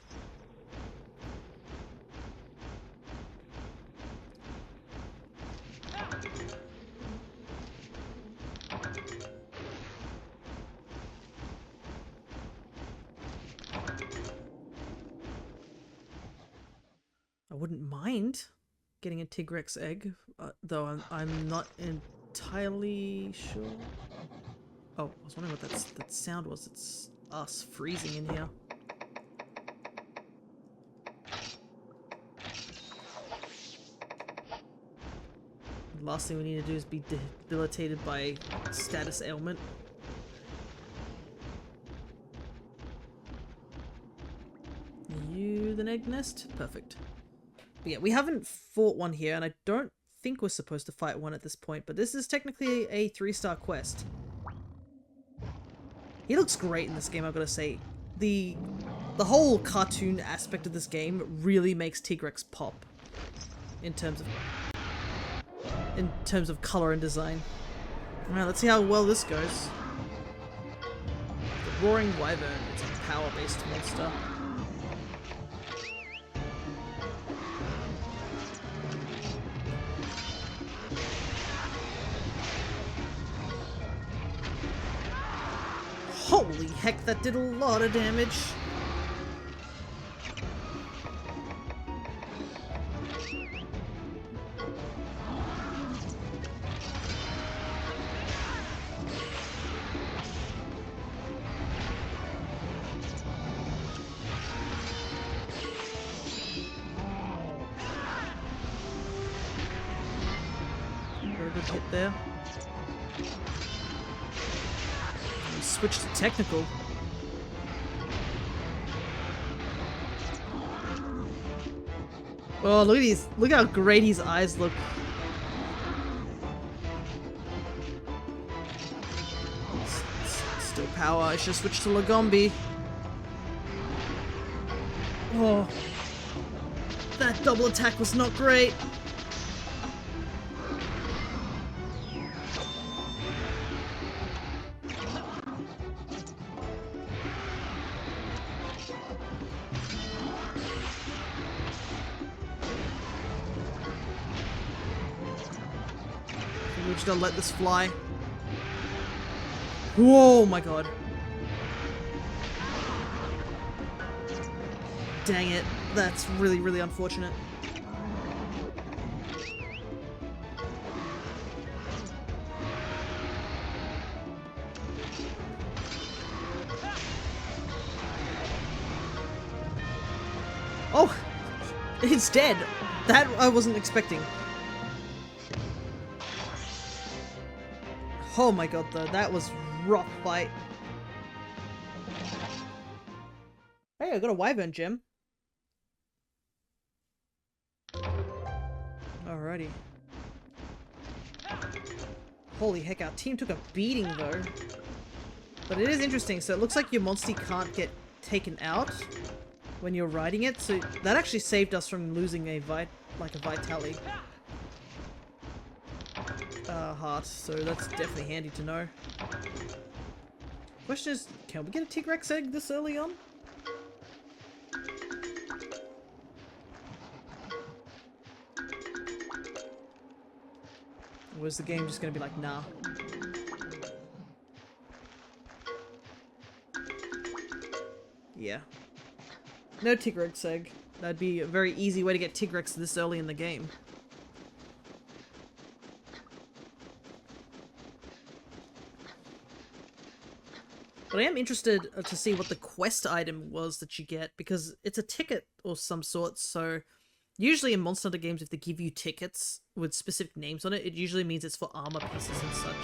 I wouldn't mind getting a Tigrex egg, though I'm not entirely sure. Oh, I was wondering what that sound was. It's us freezing in here. The last thing we need to do is be debilitated by status ailment. You the egg nest? Perfect. But yeah, we haven't fought one here, and I don't think we're supposed to fight one at this point, but this is technically a 3-star quest. He looks great in this game, I've got to say. The whole cartoon aspect of this game really makes Tigrex pop in terms of color and design. Alright, let's see how well this goes. The Roaring Wyvern. It's a power-based monster. Holy heck, that did a lot of damage. Very good hit there. Switch to technical. Oh, look at these. Look how great his eyes look. Still power. I should switch to Lagombi. Oh. That double attack was not great. We're just gonna let this fly. Whoa, my god. Dang it. That's really, really unfortunate. Oh! It's dead! That I wasn't expecting. Oh my god, though, that was rough fight. Hey, I got a Wyvern gem. Alrighty. Holy heck, our team took a beating though. But it is interesting, so it looks like your Monstie can't get taken out when you're riding it, so that actually saved us from losing a Vitali. Heart, so that's definitely handy to know. Question is, can we get a Tigrex egg this early on? Or is the game just gonna be like, nah? Yeah. No Tigrex egg. That'd be a very easy way to get Tigrex this early in the game. But I am interested to see what the quest item was that you get, because it's a ticket or some sort, so usually in Monster Hunter games, if they give you tickets with specific names on it, it usually means it's for armor pieces and such.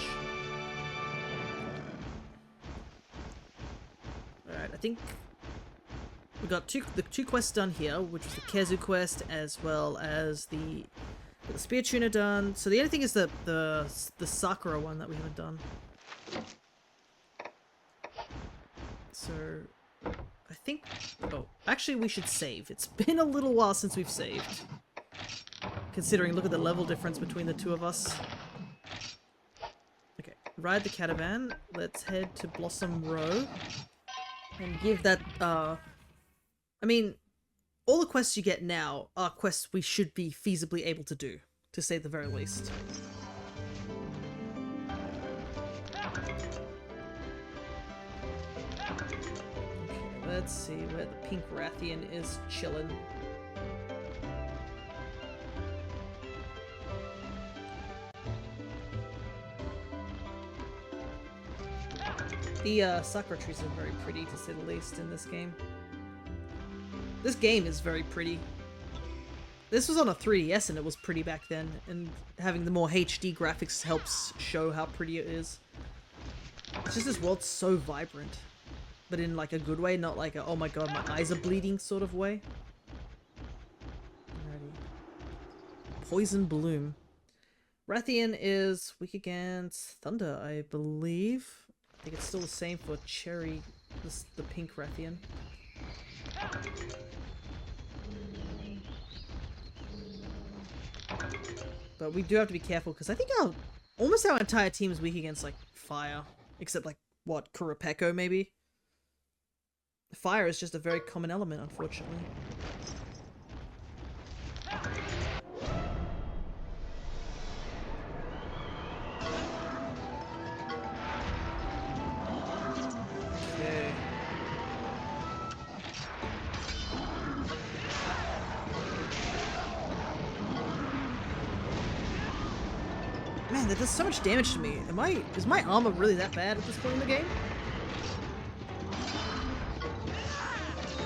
Alright, I think we got the two quests done here, which was the Kezu quest as well as the Spear Tuner done. So the only thing is the Sakura one that we haven't done. So, I think... Oh, actually we should save. It's been a little while since we've saved. Considering, look at the level difference between the two of us. Okay, ride the caravan. Let's head to Blossom Row. And give that, I mean, all the quests you get now are quests we should be feasibly able to do, to say the very least. Let's see where the Pink Rathian is chillin'. The sakura trees are very pretty, to say the least, in this game. This game is very pretty. This was on a 3DS and it was pretty back then, and having the more HD graphics helps show how pretty it is. It's just this world's so vibrant. But in like a good way, not like a, oh my god, my eyes are bleeding sort of way. Alrighty. Poison Bloom. Rathian is weak against Thunder, I believe. I think it's still the same for Cherry, the pink Rathian. But we do have to be careful, because I think our almost our entire team is weak against, like, fire. Except, like, what, Kurapeko, maybe? Fire is just a very common element, unfortunately. Okay. Man, that does so much damage to me. Is my armor really that bad at this point in the game?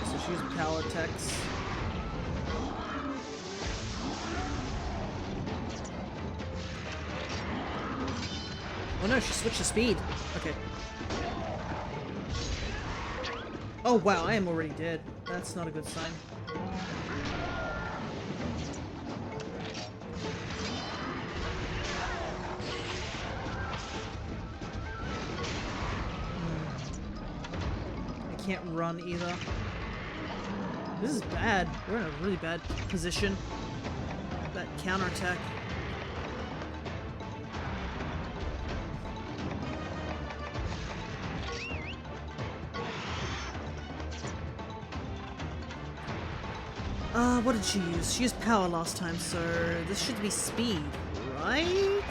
So she uses power attacks. Oh no, she switched to speed. Okay. Oh wow, I am already dead. That's not a good sign. I can't run either. This is bad. We're in a really bad position. That counterattack. What did she use? She used power last time, so this should be speed, right?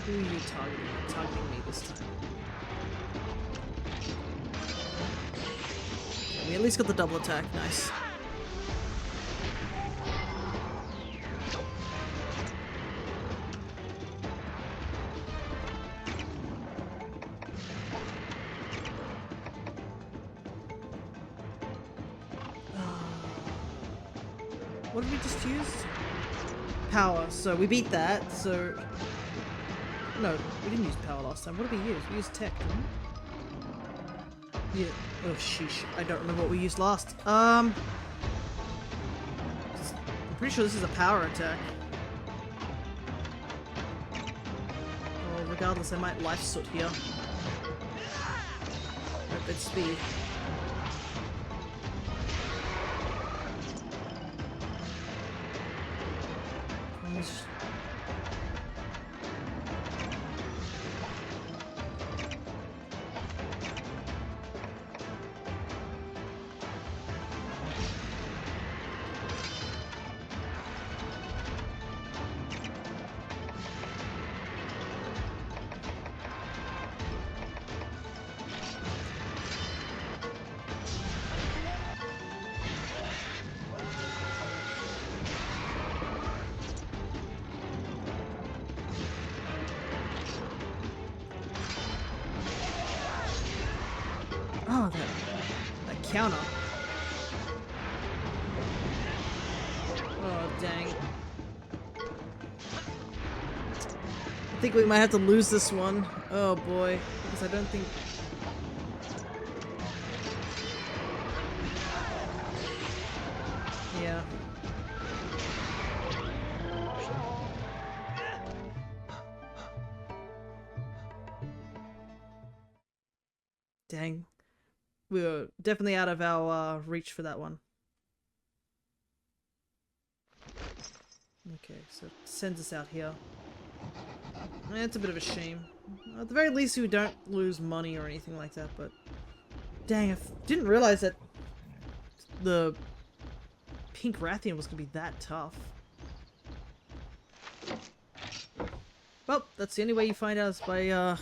Who are you targeting? You're targeting me this time. Yeah, we at least got the double attack. Nice. What did we just use? Power. So we beat that. So. No, we didn't use power last time. What did we use? We used tech, didn't we? Yeah. Oh, sheesh. I don't remember what we used last. I'm pretty sure this is a power attack. Well, regardless, I might life soot here. Rapid speed. Oh, that counter. Oh, dang. I think we might have to lose this one. Oh boy, because I don't think... Yeah. Dang. We were definitely out of our reach for that one. Okay, so it sends us out here. It's a bit of a shame. At the very least we don't lose money or anything like that, but... Dang, I didn't realize that the Pink Rathian was going to be that tough. Well, that's the only way you find out is by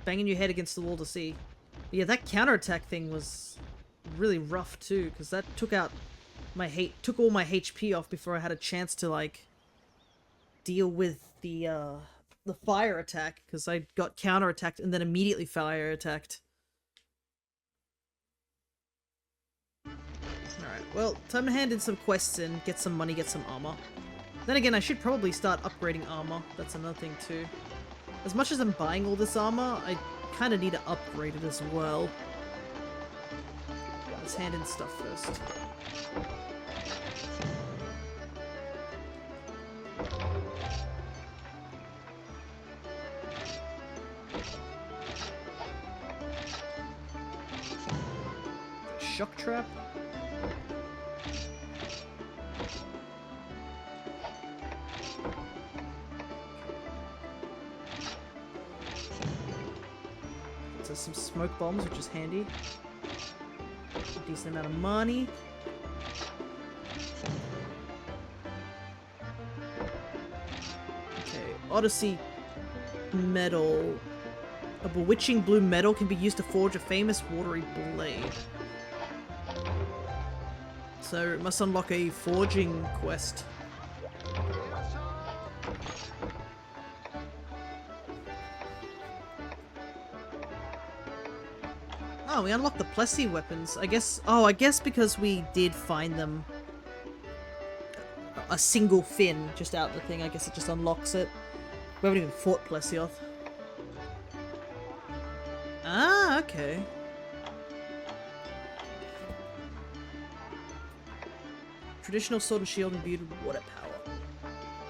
banging your head against the wall to see. But yeah, that counterattack thing was really rough too, because that took out my took all my HP off before I had a chance to like deal with the fire attack, because I got counterattacked and then immediately fire attacked. Alright, well, time to hand in some quests and get some money, get some armor. Then again, I should probably start upgrading armor. That's another thing too. As much as I'm buying all this armor, I kind of need to upgrade it as well. Let's hand in stuff first. Shock trap. So some smoke bombs, which is handy. A decent amount of money. Okay, Odyssey metal. A bewitching blue metal can be used to forge a famous watery blade. So it must unlock a forging quest. Oh, we unlocked the Plessy weapons. I guess because we did find them. A single fin just out the thing. I guess it just unlocks it. We haven't even fought Plessioth. Ah, okay. Traditional sword and shield imbued with water power.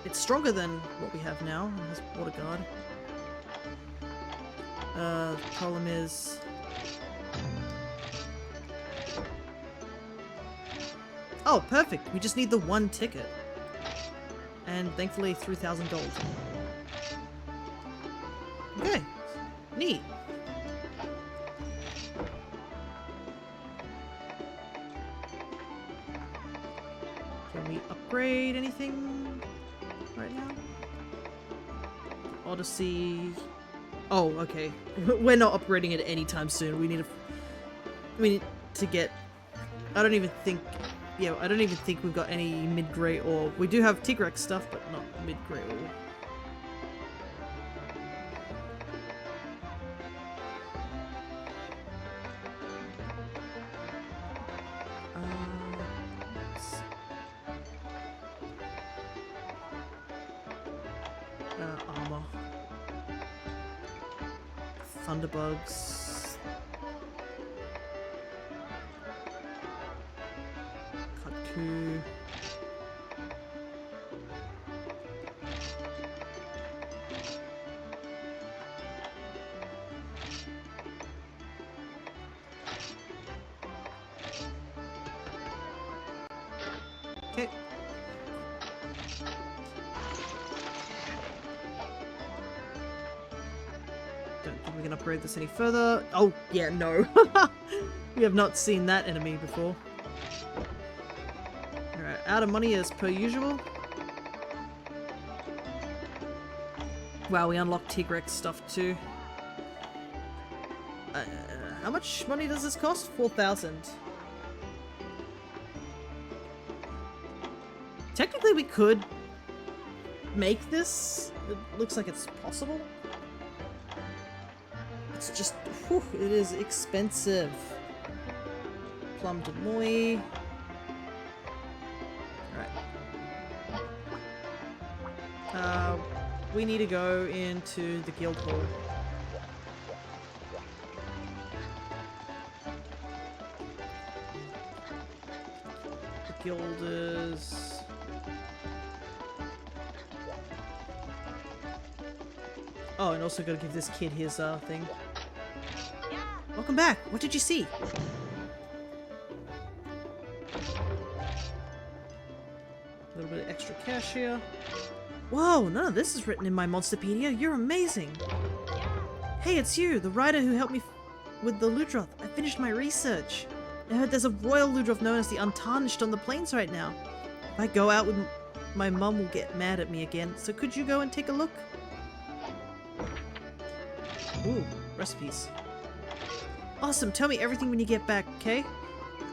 It's stronger than what we have now. It has water guard. The problem is... Oh, perfect. We just need the one ticket. And thankfully 3,000 gold. Okay. Neat. Can we upgrade anything right now? Odyssey... Oh, okay. We're not upgrading it anytime soon. We need to get... I don't even think we've got any mid-grey ore. We do have Tigrex stuff, but not mid-grey ore. Armor. Thunderbugs. Katu. Okay. Don't think we can upgrade this any further. Oh, yeah, no. We have not seen that enemy before. Alright, out of money as per usual. Wow, we unlocked Tigrex stuff too. How much money does this cost? 4,000. Technically we could make this. It looks like it's possible. It's just, whew, it is expensive. Plum de Moi. Alright. We need to go into the guild hall. The guilders. Oh, and also gotta give this kid his thing. Welcome back. What did you see? A little bit of extra cash here. Whoa, none of this is written in my Monsterpedia. You're amazing. Hey, it's you, the writer who helped me with the Ludroth. I finished my research. I heard there's a royal Ludroth known as the Untarnished on the plains right now. If I go out with my mum will get mad at me again, so could you go and take a look? Ooh, recipes. Awesome, tell me everything when you get back, okay?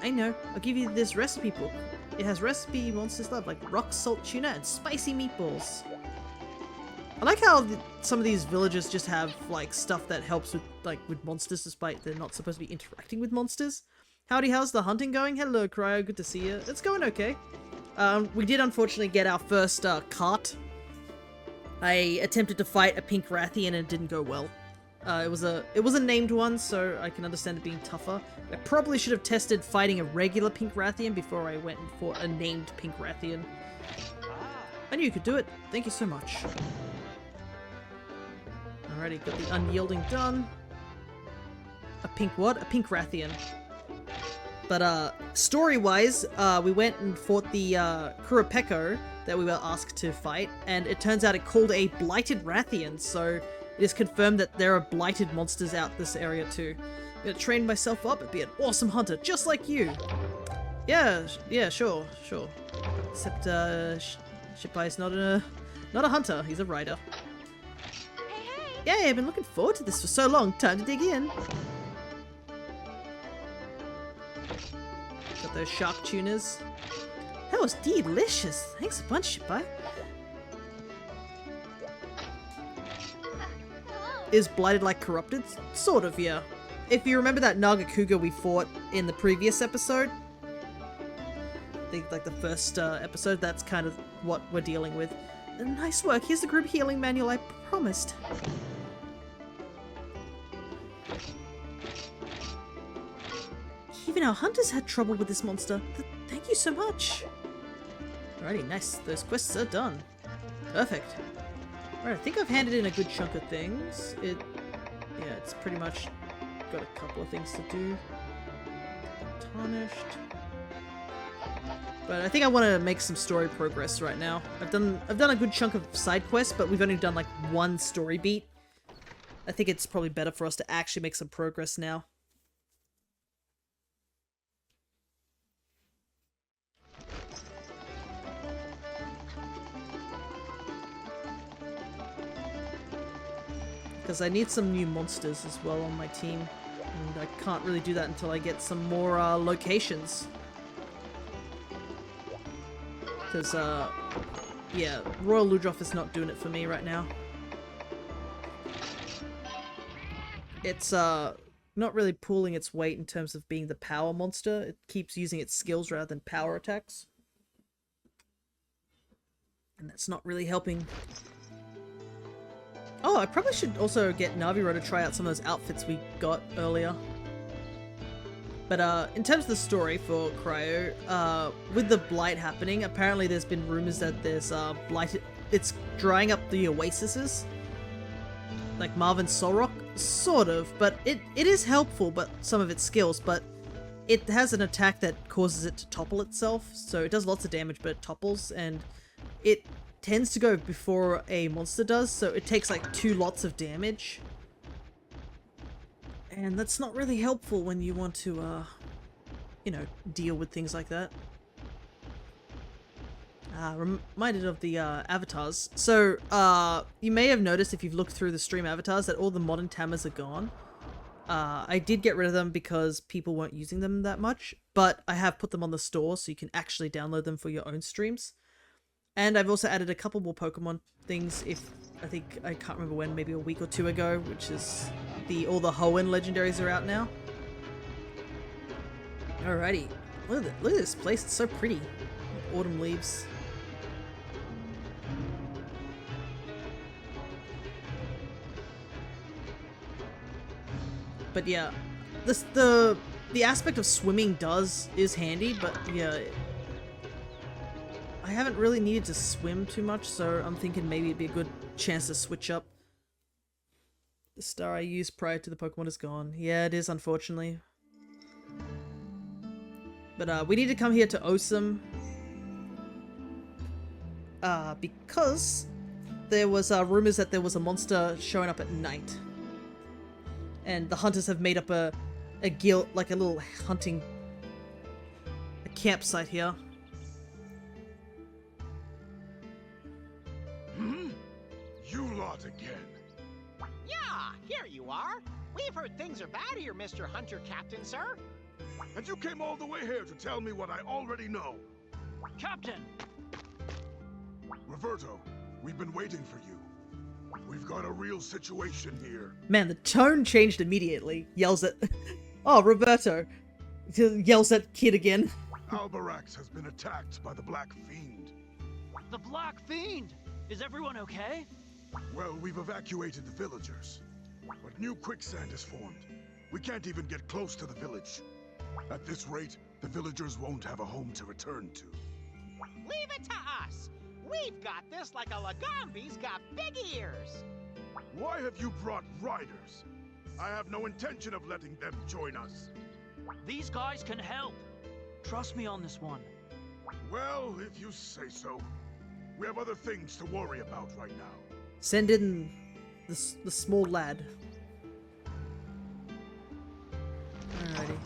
I know, I'll give you this recipe book. It has recipe monsters love, like rock salt tuna and spicy meatballs. I like how some of these villages just have, like, stuff that helps with monsters despite they're not supposed to be interacting with monsters. Howdy, how's the hunting going? Hello, Cryo, good to see you. It's going okay. We did unfortunately get our first cart. I attempted to fight a pink Rathian and it didn't go well. It was a named one, so I can understand it being tougher. I probably should have tested fighting a regular Pink Rathian before I went and fought a named Pink Rathian. I knew you could do it. Thank you so much. Alrighty, got the Unyielding done. A pink what? A Pink Rathian. But story-wise, we went and fought the Kurapeko that we were asked to fight, and it turns out it called a Blighted Rathian, so it is confirmed that there are blighted monsters out this area too. I'm gonna train myself up and be an awesome hunter, just like you! Yeah, sure. Except, Shippai's not a hunter, he's a rider. Yay, I've been looking forward to this for so long, time to dig in! Got those shark tuners. That was delicious! Thanks a bunch, Shippai. Is blighted like corrupted? Sort of, yeah. If you remember that Nagakuga we fought in the previous episode, I think like the first episode, that's kind of what we're dealing with. Nice work, here's the group healing manual I promised. Even our hunters had trouble with this monster. Thank you so much. Alrighty, nice. Those quests are done. Perfect. Alright, I think I've handed in a good chunk of things. Yeah, it's pretty much got a couple of things to do. Tarnished. But I think I want to make some story progress right now. I've done a good chunk of side quests, but we've only done like one story beat. I think it's probably better for us to actually make some progress now. Because I need some new monsters as well on my team. And I can't really do that until I get some more locations. Because, yeah, Royal Ludroth is not doing it for me right now. It's, not really pulling its weight in terms of being the power monster. It keeps using its skills rather than power attacks. And that's not really helping. Oh, I probably should also get Naviro to try out some of those outfits we got earlier. But in terms of the story for Cryo, with the blight happening, apparently there's been rumors that there's blight. It's drying up the oases, like Marvin Solrock, sort of. But it is helpful, but some of its skills. But it has an attack that causes it to topple itself, so it does lots of damage, but it topples, and it tends to go before a monster does, so it takes like 2 lots of damage. And that's not really helpful when you want to, you know, deal with things like that. Reminded of the avatars. So, you may have noticed if you've looked through the stream avatars that all the modern Tamas are gone. I did get rid of them because people weren't using them that much, but I have put them on the store so you can actually download them for your own streams. And I've also added a couple more Pokemon things, I can't remember when, maybe a week or 2 ago, which is all the Hoenn legendaries are out now. Alrighty. Look at this place, it's so pretty. Autumn leaves. But yeah, the aspect of swimming is handy, but yeah, I haven't really needed to swim too much, so I'm thinking maybe it'd be a good chance to switch up. The star I used prior to the Pokemon is gone. Yeah, it is, unfortunately. But we need to come here to Osum. Because there was rumors that there was a monster showing up at night. And the hunters have made up a guild, like a little hunting campsite here. You lot again. Yeah, here you are. We've heard things are bad here, Mr. Hunter Captain, sir. And you came all the way here to tell me what I already know. Captain! Roberto, we've been waiting for you. We've got a real situation here. Man, the tone changed immediately. Yells at... Oh, Roberto. Yells at Kid again. Albarax has been attacked by the Black Fiend. The Black Fiend! Is everyone okay? Well, we've evacuated the villagers. But new quicksand has formed. We can't even get close to the village. At this rate, the villagers won't have a home to return to. Leave it to us. We've got this like a Lagambi's got big ears. Why have you brought riders? I have no intention of letting them join us. These guys can help. Trust me on this one. Well, if you say so. We have other things to worry about right now. Send in the small lad. Alrighty.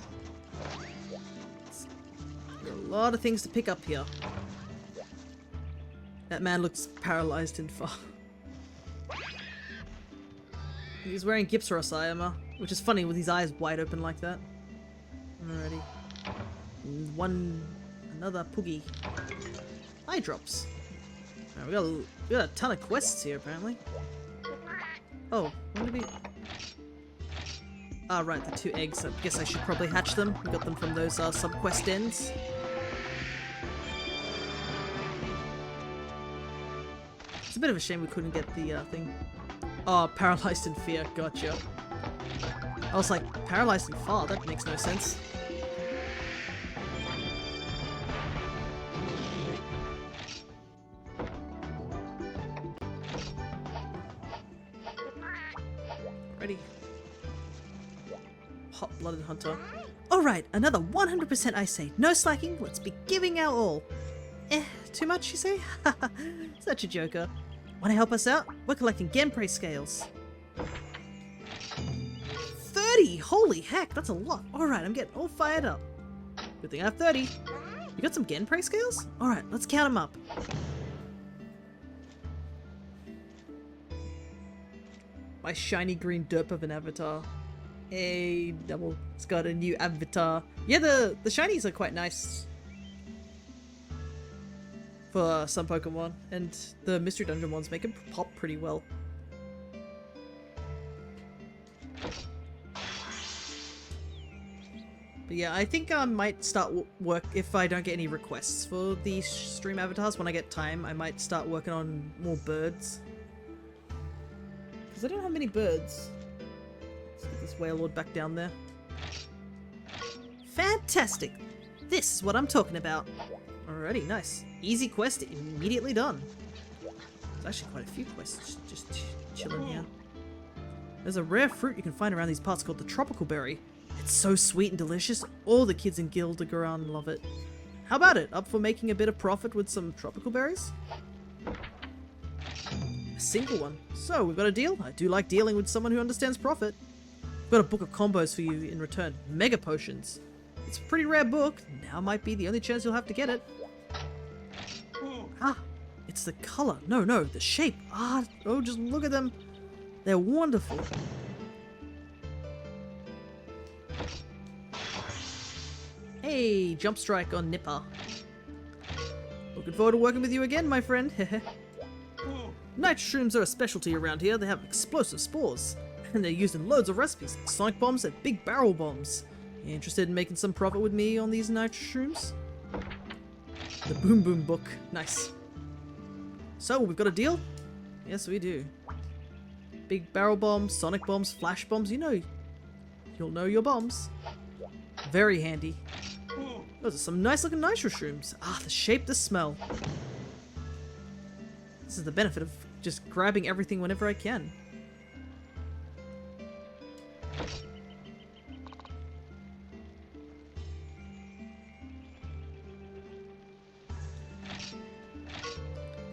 There are a lot of things to pick up here. That man looks paralyzed in far. He's wearing Gipsaros armor, which is funny with his eyes wide open like that. Alrighty. Another poogie. Eye drops. Alright, we got a ton of quests here apparently. Oh, when did we... Ah, right, the 2 eggs. I guess I should probably hatch them. We got them from those sub-quest ends. It's a bit of a shame we couldn't get the thing. Oh, paralyzed in fear. Gotcha. I was like, paralyzed in far? That makes no sense. Ready. Hot-blooded hunter. Alright, another 100% I say. No slacking, let's be giving our all. Too much you say? Haha, such a joker. Want to help us out? We're collecting Genprey scales. 30! Holy heck, that's a lot. Alright, I'm getting all fired up. Good thing I have 30. You got some Genprey scales? Alright, let's count them up. My shiny green derp of an avatar. Hey, double. It's got a new avatar. Yeah, the shinies are quite nice. For some Pokemon, and the Mystery Dungeon ones make them pop pretty well. But yeah, I think I might start work if I don't get any requests for the stream avatars. When I get time, I might start working on more birds. Because I don't have many birds. Let's get this Wailord back down there. Fantastic! This is what I'm talking about. Alrighty, nice. Easy quest, immediately done. There's actually quite a few quests just chilling here. There's a rare fruit you can find around these parts called the tropical berry. It's so sweet and delicious, all the kids in Gildegaran love it. How about it? Up for making a bit of profit with some tropical berries? A single one. So, we've got a deal? I do like dealing with someone who understands profit. I've got a book of combos for you in return. Mega potions. It's a pretty rare book. Now might be the only chance you'll have to get it. Ah, it's the color. No, the shape. Ah, oh, just look at them. They're wonderful. Hey, jump strike on Nipper. Looking forward to working with you again, my friend. Night shrooms are a specialty around here. They have explosive spores, and they're used in loads of recipes, like sonic bombs and big barrel bombs. You interested in making some profit with me on these night shrooms? The Boom Boom book. Nice. So, we've got a deal? Yes, we do. Big barrel bombs, sonic bombs, flash bombs. You'll know your bombs. Very handy. Those are some nice looking nitro shrooms. Ah, the shape, the smell. This is the benefit of just grabbing everything whenever I can.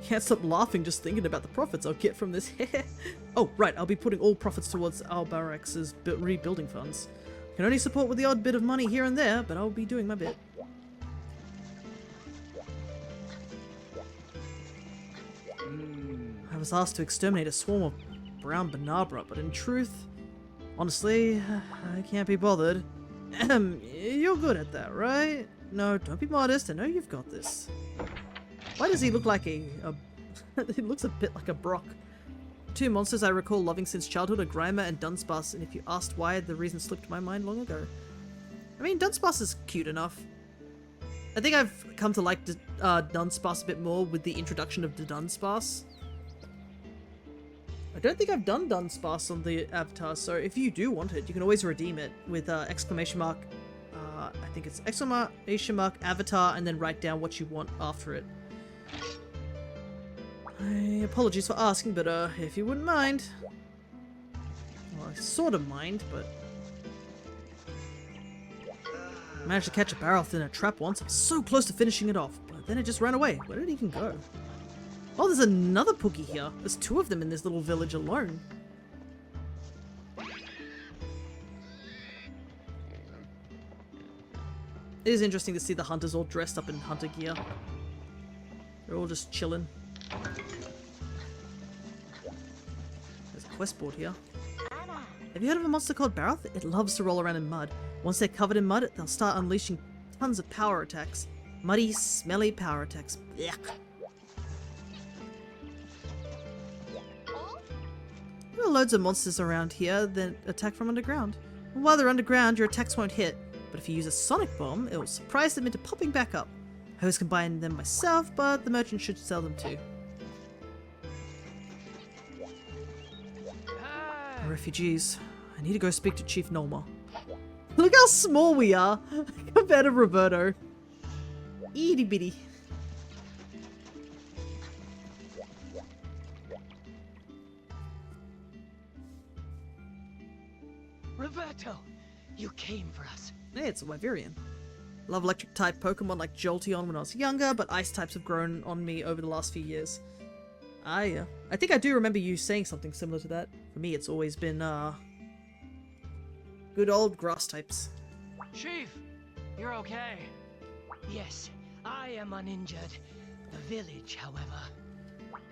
Can't stop laughing just thinking about the profits I'll get from this. Oh, right, I'll be putting all profits towards Albarax's rebuilding funds. Can only support with the odd bit of money here and there, but I'll be doing my bit. I was asked to exterminate a swarm of brown Banabra, but in truth, honestly, I can't be bothered. You're good at that, right? No, don't be modest, I know you've got this. Why does he look like he looks a bit like a Brock. Two monsters I recall loving since childhood are Grimer and Dunsparce, and if you asked why, the reason slipped my mind long ago. I mean, Dunsparce is cute enough. I think I've come to like Dunsparce a bit more with the introduction of the Dunsparce. I don't think I've done Dunsparce on the avatar, so if you do want it, you can always redeem it with exclamation mark. I think it's exclamation mark avatar, and then write down what you want after it. Apologies for asking, but if you wouldn't mind. Well, I sort of mind, but I managed to catch a Barroth in a trap once. I was so close to finishing it off, but then it just ran away. Where did it even go? Oh, there's another Pookie here. There's 2 of them in this little village alone. It is interesting to see the hunters all dressed up in hunter gear. They're all just chilling. There's a quest board here. Have you heard of a monster called Barroth? It loves to roll around in mud. Once they're covered in mud, they'll start unleashing tons of power attacks. Muddy, smelly power attacks. Yuck. There are loads of monsters around here that attack from underground. While they're underground, your attacks won't hit, but if you use a sonic bomb, it will surprise them into popping back up. I always combine them myself, but the merchant should sell them too. Refugees. I need to go speak to Chief Nolma. Look how small we are compared to Roberto. Itty bitty. Roberto, you came for us. Hey, it's a Wyverian. Love electric type Pokemon like Jolteon when I was younger, but ice types have grown on me over the last few years. I think I do remember you saying something similar to that. For me, it's always been, good old grass types. Chief, you're okay. Yes, I am uninjured. The village, however.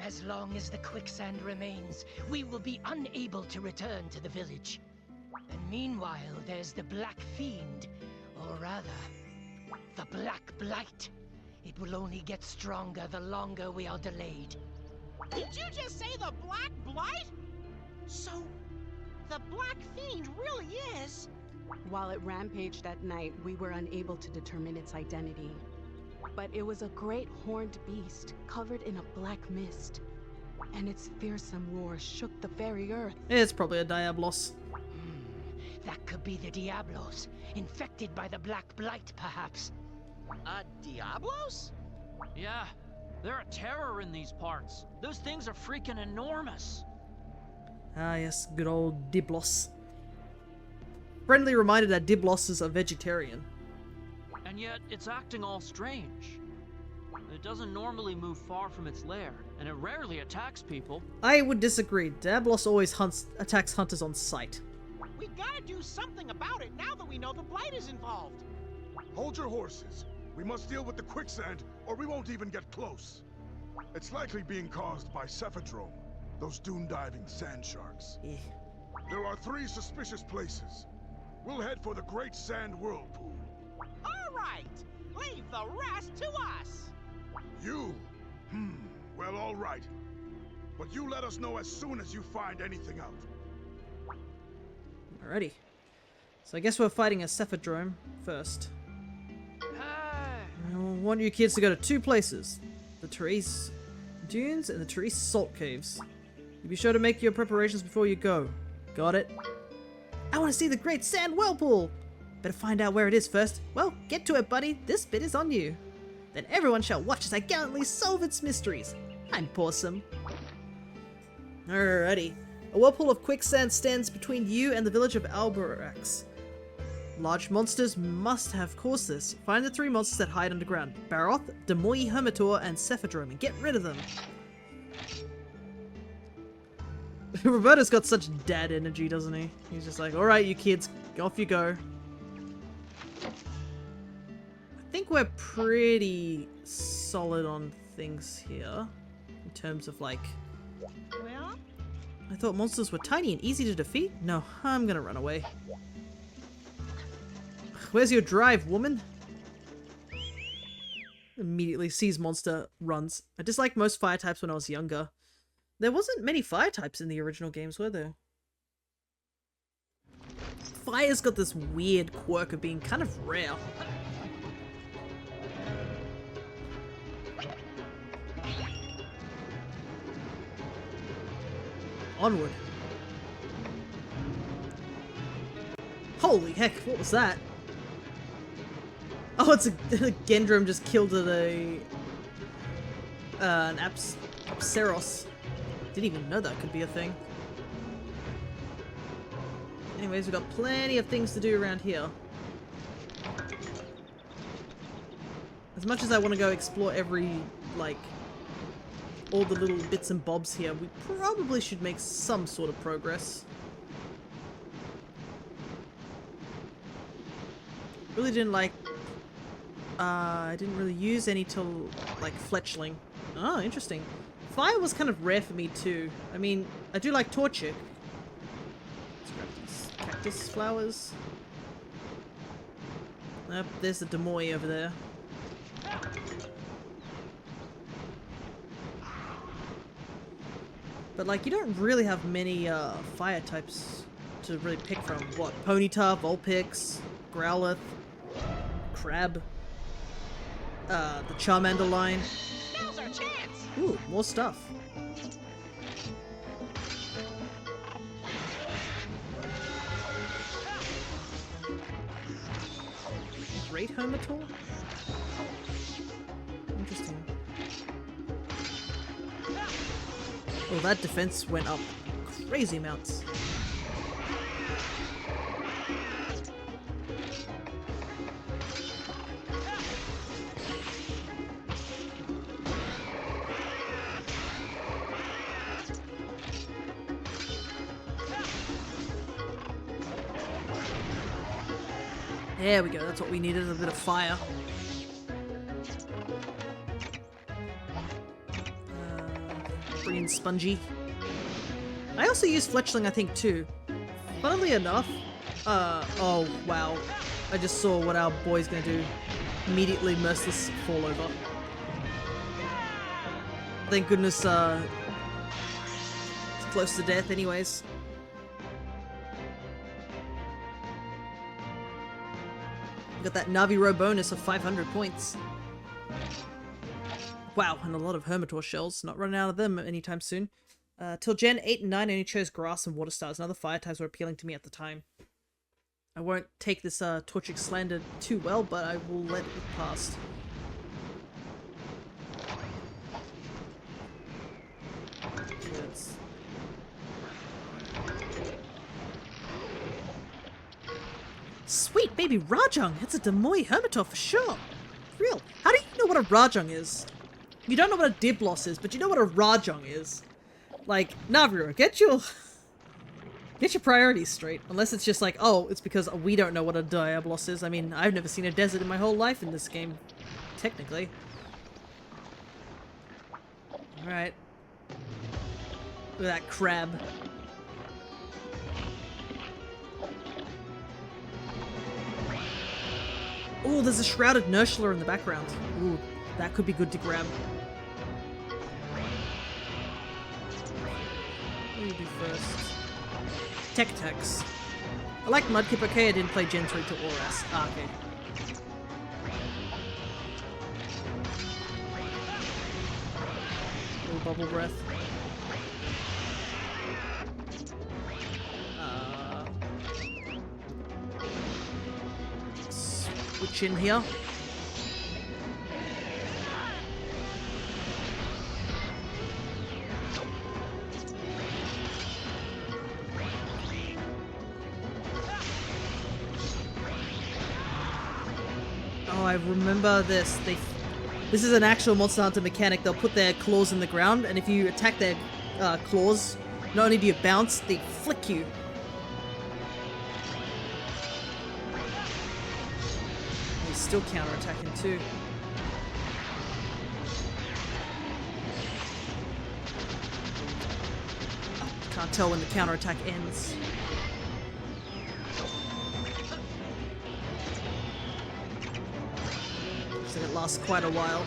As long as the quicksand remains, we will be unable to return to the village. And meanwhile, there's the Black Fiend, or rather, the Black Blight. It will only get stronger the longer we are delayed. Did you just say the Black Blight? So, the Black Fiend really is... While it rampaged at night, we were unable to determine its identity. But it was a great horned beast covered in a black mist. And its fearsome roar shook the very earth. It's probably a Diablos. That could be the Diablos, infected by the Black Blight, perhaps. Diablos? Yeah, they're a terror in these parts. Those things are freaking enormous. Ah yes, good old Diblos. Friendly reminder that Diblos is a vegetarian. And yet, it's acting all strange. It doesn't normally move far from its lair, and it rarely attacks people. I would disagree. Diablos always attacks hunters on sight. We gotta do something about it now that we know the Blight is involved. Hold your horses. We must deal with the quicksand, or we won't even get close. It's likely being caused by Cephadrome, those dune-diving sand sharks. Yeah. There are 3 suspicious places. We'll head for the Great Sand Whirlpool. All right, leave the rest to us. You? Well, all right. But you let us know as soon as you find anything out. Alrighty. So I guess we're fighting a Cephadrome first. I want you kids to go to 2 places. The Therese Dunes and the Therese Salt Caves. You be sure to make your preparations before you go. Got it? I want to see the Great Sand Whirlpool! Better find out where it is first. Well, get to it, buddy. This bit is on you. Then everyone shall watch as I gallantly solve its mysteries. I'm Possum. Alrighty. A whirlpool of quicksand stands between you and the village of Alberax. Large monsters must have caused this. Find the 3 monsters that hide underground. Barroth, Demoy Hermitor, and Cephadrome, and get rid of them. Roberto's got such dad energy, doesn't he? He's just like, alright you kids, off you go. I think we're pretty solid on things here. In terms of like... Well? I thought monsters were tiny and easy to defeat? No, I'm gonna run away. Where's your drive, woman? Immediately sees monster, runs. I disliked most fire types when I was younger. There wasn't many fire types in the original games, were there? Fire's got this weird quirk of being kind of rare. Onward. Holy heck, what was that? Oh, it's a Gendrum just killed an Apseros. Didn't even know that could be a thing. Anyways, we've got plenty of things to do around here. As much as I want to go explore every, like, all the little bits and bobs here, we probably should make some sort of progress. Really didn't like... I didn't really use any till, like, Fletchling. Oh, interesting. Fire was kind of rare for me too. I mean, I do like Torchic. Let's grab these cactus flowers. Yep, there's the Demoy over there. But like, you don't really have many fire types to really pick from. What? Ponyta, Vulpix, Growlithe, Crab, the Charmander line. Now's our chance. Ooh, more stuff. Great Hermitaur? Interesting. Oh, that defense went up crazy amounts. There we go, that's what we needed, a bit of fire. Bring in Spongy. I also use Fletchling, I think, too. Funnily enough, oh, wow. I just saw what our boy's gonna do. Immediately Merciless fall over. Thank goodness, it's close to death anyways. Got that Navi-Ro bonus of 500 points. Wow, and a lot of Hermitaur shells. Not running out of them anytime soon. Till Gen 8 and 9, I only chose Grass and Water Stars, and other fire types were appealing to me at the time. I won't take this Torchic slander too well, but I will let it pass. Sweet baby Rajang! It's a Demoy Hermitaur for sure! Real. How do you know what a Rajang is? You don't know what a Diblos is, but you know what a Rajang is. Like, Naviru, get your priorities straight. Unless it's just like, oh, it's because we don't know what a Diablos is. I mean, I've never seen a desert in my whole life in this game. Technically. Alright. Look at that crab. Oh, there's a Shrouded Nurshler in the background. Ooh, that could be good to grab. What do you do first? Tech Attacks. I like Mudkip, okay, I didn't play Gen 3 to Auras. Ah, okay. Little Bubble Breath. Switch in here. Oh, I remember this. This is an actual Monster Hunter mechanic. They'll put their claws in the ground, and if you attack their claws, not only do you bounce, they flick you. He's still counter-attacking too. Can't tell when the counter-attack ends. So it lasts quite a while.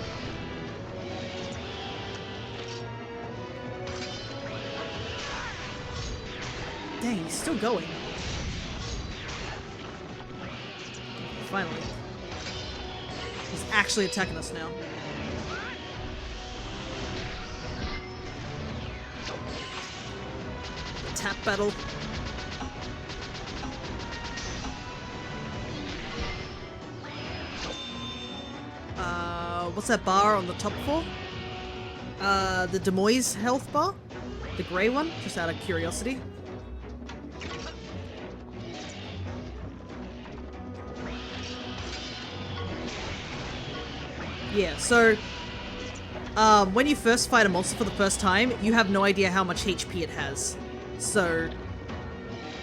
Dang, he's still going. Finally. He's actually attacking us now. tap battle. What's that bar on the top floor? The Des Moines health bar? The grey one? Just out of curiosity. Yeah, so when you first fight a monster for the first time, you have no idea how much HP it has. So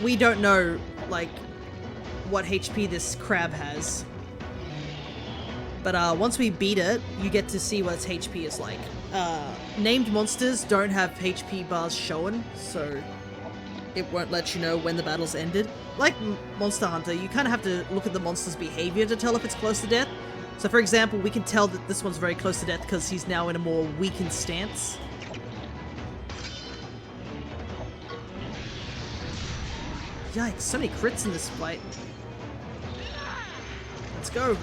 we don't know, like, what HP this crab has. But once we beat it, you get to see what its HP is like. Named monsters don't have HP bars shown, so it won't let you know when the battle's ended. Like Monster Hunter, you kind of have to look at the monster's behavior to tell if it's close to death. So for example, we can tell that this one's very close to death because he's now in a more weakened stance. Yikes, so many crits in this fight. Let's go.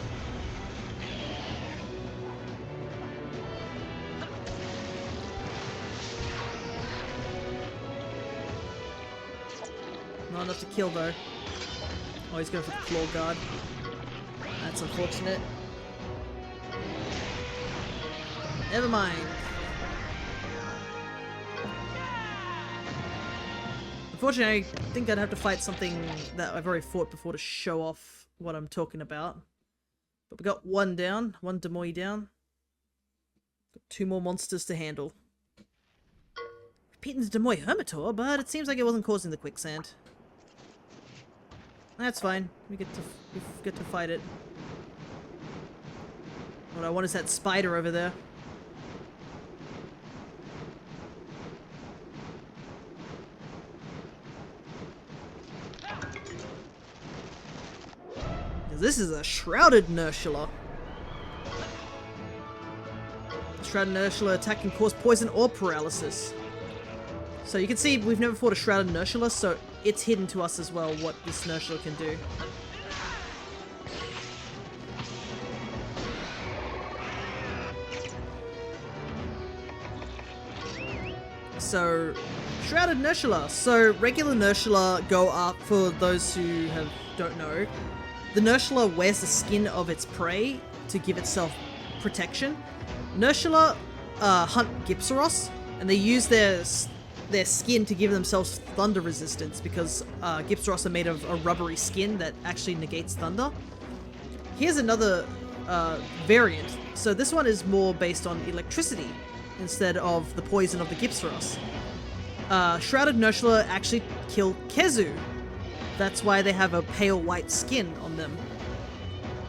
Not enough to kill though. Oh, he's going for the claw guard. That's unfortunate. Never mind. Unfortunately, I think I'd have to fight something that I've already fought before to show off what I'm talking about. But we got one down, one Des Moines down. Got 2 more monsters to handle. Beaten the Des Moines Hermitor, but it seems like it wasn't causing the quicksand. That's fine. We get to fight it. What I want is that spider over there. This is a Shrouded Nurshula. Shrouded Nurshula attack can cause poison or paralysis. So you can see we've never fought a Shrouded Nurshula, so it's hidden to us as well what this Nurshula can do. So, Shrouded Nurshula. So, regular Nurshula go up, for those who don't know. The Nurshula wears the skin of its prey to give itself protection. Nurshula hunt Gypsaros, and they use their skin to give themselves thunder resistance because Gypsaros are made of a rubbery skin that actually negates thunder. Here's another variant. So this one is more based on electricity instead of the poison of the Gypsaros. Shrouded Nurshula actually kill Kezu. That's why they have a pale white skin on them.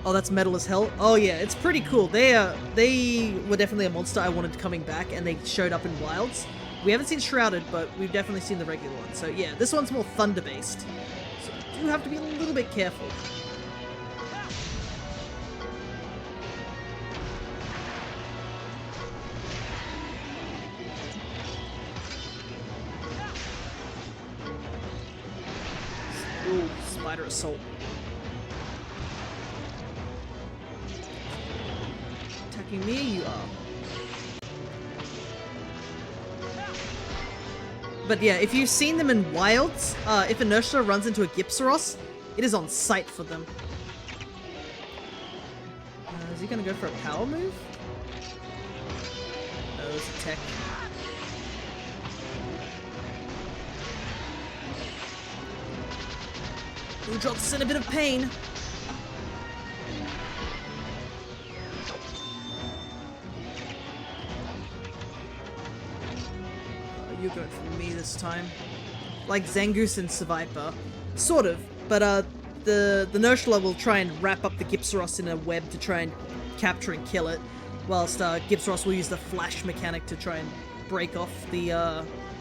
Oh, that's metal as hell. Oh yeah, it's pretty cool. They were definitely a monster I wanted coming back, and they showed up in Wilds. We haven't seen Shrouded, but we've definitely seen the regular one. So yeah, this one's more thunder-based. So you do have to be a little bit careful. Ooh, Spider Assault. Attacking me, you are. But yeah, if you've seen them in Wilds, if a Nurshula runs into a Gypsaros, it is on sight for them. Is he gonna go for a power move? No, it's a tech. Blue drops in a bit of pain. You're going for me this time. Like Zangoose and Seviper. Sort of, but the Nurshula will try and wrap up the Gypsaros in a web to try and capture and kill it, whilst Gypsaros will use the flash mechanic to try and break off the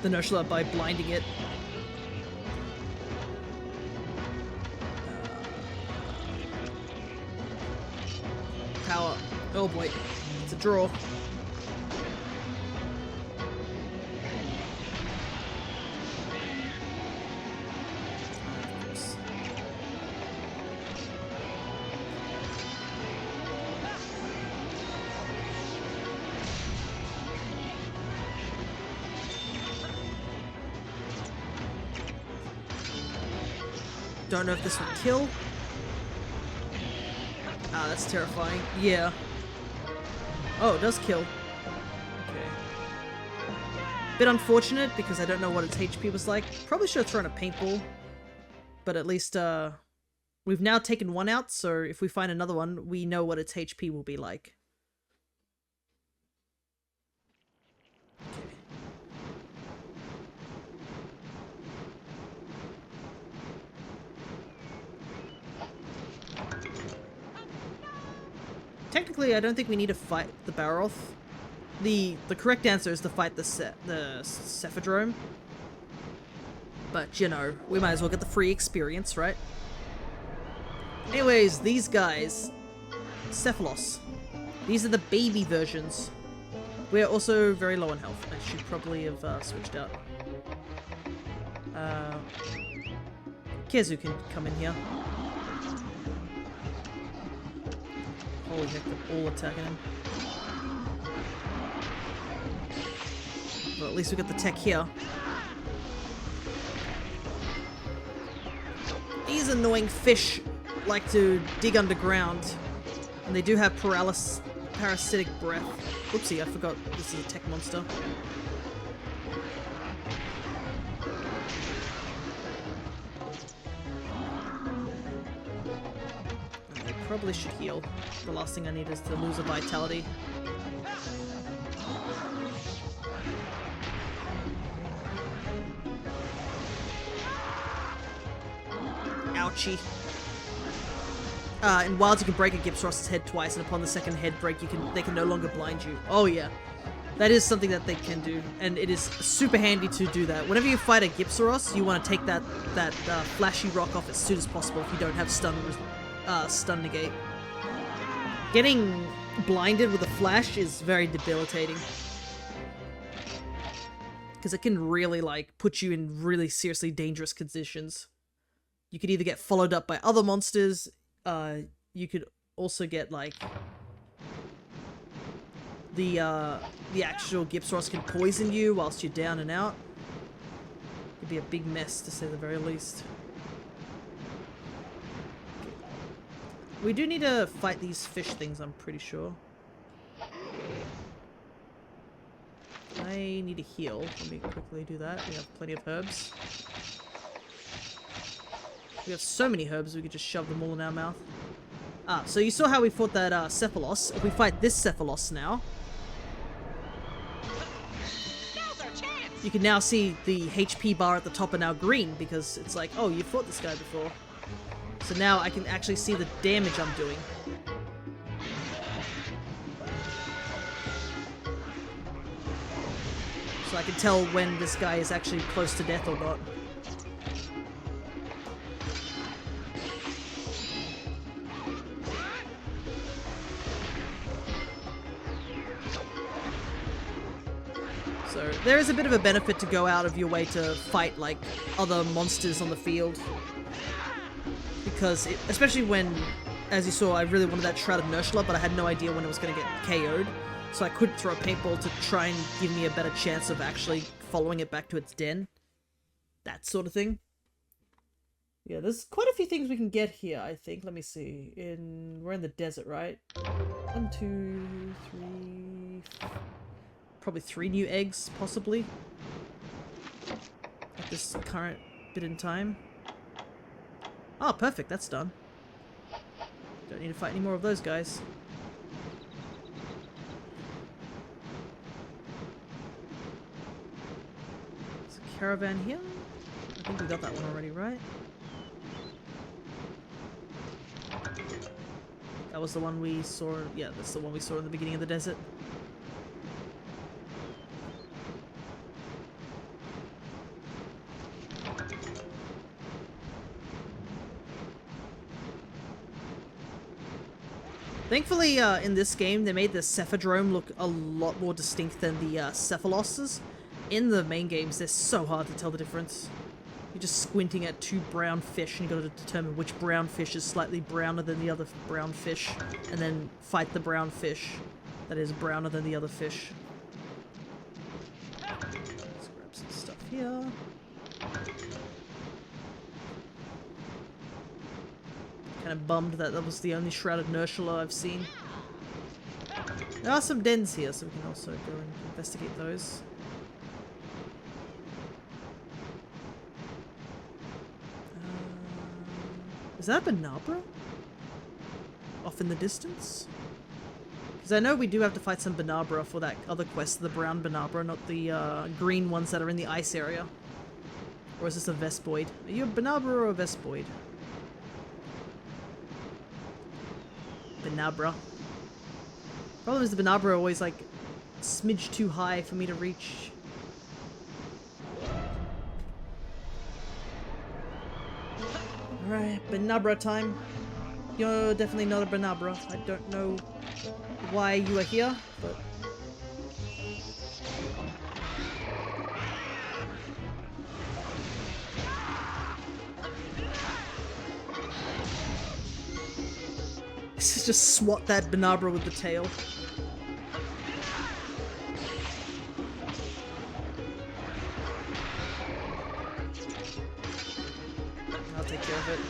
Nurshula by blinding it. Power. Oh boy, it's a draw. Don't know if this will kill. Ah, that's terrifying. Yeah. Oh, it does kill. Okay. Bit unfortunate because I don't know what its HP was like. Probably should have thrown a paintball. But at least, we've now taken one out, so if we find another one, we know what its HP will be like. Technically, I don't think we need to fight the Baroth. The correct answer is to fight the Cephadrome. But, you know, we might as well get the free experience, right? Anyways, these guys. Cephalos. These are the baby versions. We're also very low on health. I should probably have switched out. Kezu can come in here. Holy heck, they're all attacking him. Well, at least we got the tech here. These annoying fish like to dig underground. And they do have parasitic breath. Oopsie, I forgot this is a tech monster. Probably should heal. The last thing I need is to lose a vitality. Ouchie. In Wilds you can break a Gypsaros's head twice, and upon the second head break they can no longer blind you. Oh yeah. That is something that they can do, and it is super handy to do that. Whenever you fight a Gypsaros, you want to take that flashy rock off as soon as possible if you don't have stun negate. Getting blinded with a flash is very debilitating. Because it can really, like, put you in really seriously dangerous conditions. You could either get followed up by other monsters, you could also get, like, the actual Gypsaros can poison you whilst you're down and out. It'd be a big mess, to say the very least. We do need to fight these fish things, I'm pretty sure. I need to heal. Let me quickly do that. We have plenty of herbs. We have so many herbs, we could just shove them all in our mouth. Ah, so you saw how we fought that Cephalos. If we fight this Cephalos now, you can now see the HP bar at the top are now green, because it's like, oh, you fought this guy before. So now I can actually see the damage I'm doing. So I can tell when this guy is actually close to death or not. So there is a bit of a benefit to go out of your way to fight like other monsters on the field. Because, especially when, as you saw, I really wanted that Shrouded Nurshla, but I had no idea when it was going to get KO'd. So I could throw a paintball to try and give me a better chance of actually following it back to its den. That sort of thing. Yeah, there's quite a few things we can get here, I think. Let me see. We're in the desert, right? 1, 2, 3... Probably 3 new eggs, possibly. At this current bit in time. Oh, perfect, that's done. Don't need to fight any more of those guys. There's a caravan here. I think we got that one already, right? That was the one we saw, yeah, that's the one we saw in the beginning of the desert. Thankfully, in this game, they made the Cephadrome look a lot more distinct than the Cephaloses. In the main games, they're so hard to tell the difference. You're just squinting at 2 brown fish, and you've got to determine which brown fish is slightly browner than the other brown fish, and then fight the brown fish that is browner than the other fish. Let's grab some stuff here. Kind of bummed that that was the only Shrouded Nurshula I've seen. There are some dens here, so we can also go and investigate those. Is that a Banabra? Off in the distance? Because I know we do have to fight some Banabra for that other quest, the brown Banabra, not the green ones that are in the ice area. Or is this a Vespoid? Are you a Banabra or a Vespoid? Banabra. Problem is the Banabra are always like a smidge too high for me to reach. Alright, Banabra time. You're definitely not a Banabra. I don't know why you are here, but... Just swat that Banabra with the tail. I'll take care of it.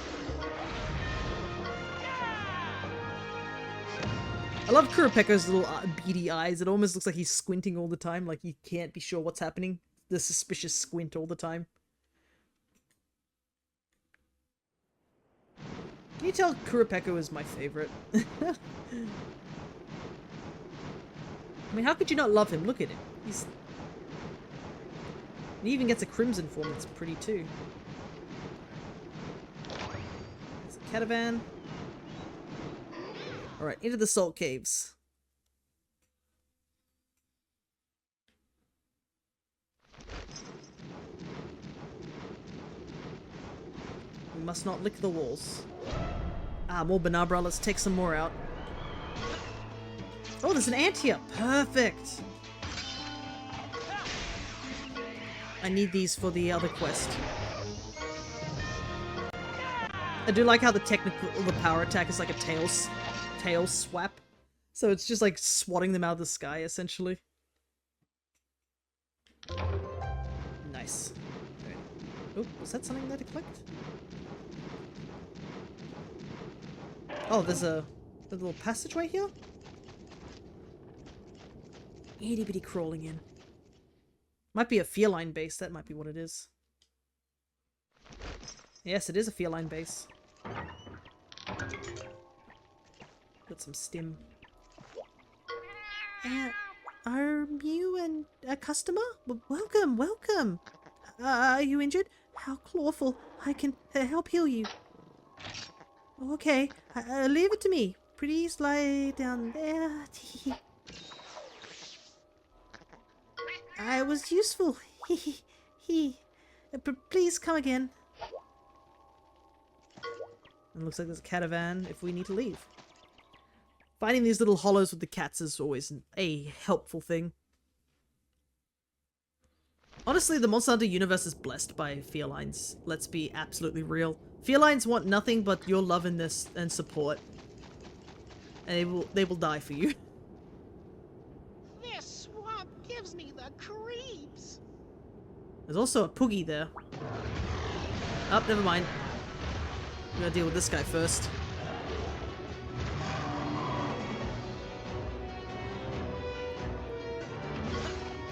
I love Kurapeka's little beady eyes. It almost looks like he's squinting all the time, like he can't be sure what's happening. The suspicious squint all the time. Can you tell Kurapeka is my favorite? I mean, how could you not love him? Look at him. He even gets a crimson form that's pretty too. There's a catavan. Alright, into the salt caves. We must not lick the walls. Ah, more Banabra. Let's take some more out. Oh, there's an ant here. Perfect. I need these for the other quest. I do like how the power attack is like a tail swap. So it's just like swatting them out of the sky, essentially. Nice. Okay. Oh, was that something that I clicked? Oh, there's a little passageway here? Itty bitty crawling in. Might be a feline base, that might be what it is. Yes, it is a feline base. Got some stim. Are you a customer? Welcome, welcome! Are you injured? How clawful. I can help heal you. Okay, leave it to me. Please lie down there. I was useful. Please come again. It looks like there's a catavan if we need to leave. Finding these little hollows with the cats is always a helpful thing. Honestly, the Monster Hunter universe is blessed by felines. Let's be absolutely real. Felines want nothing but your love and support. And they will die for you. This swamp gives me the creeps. There's also a Poogie there. Oh, never mind. I'm gonna deal with this guy first.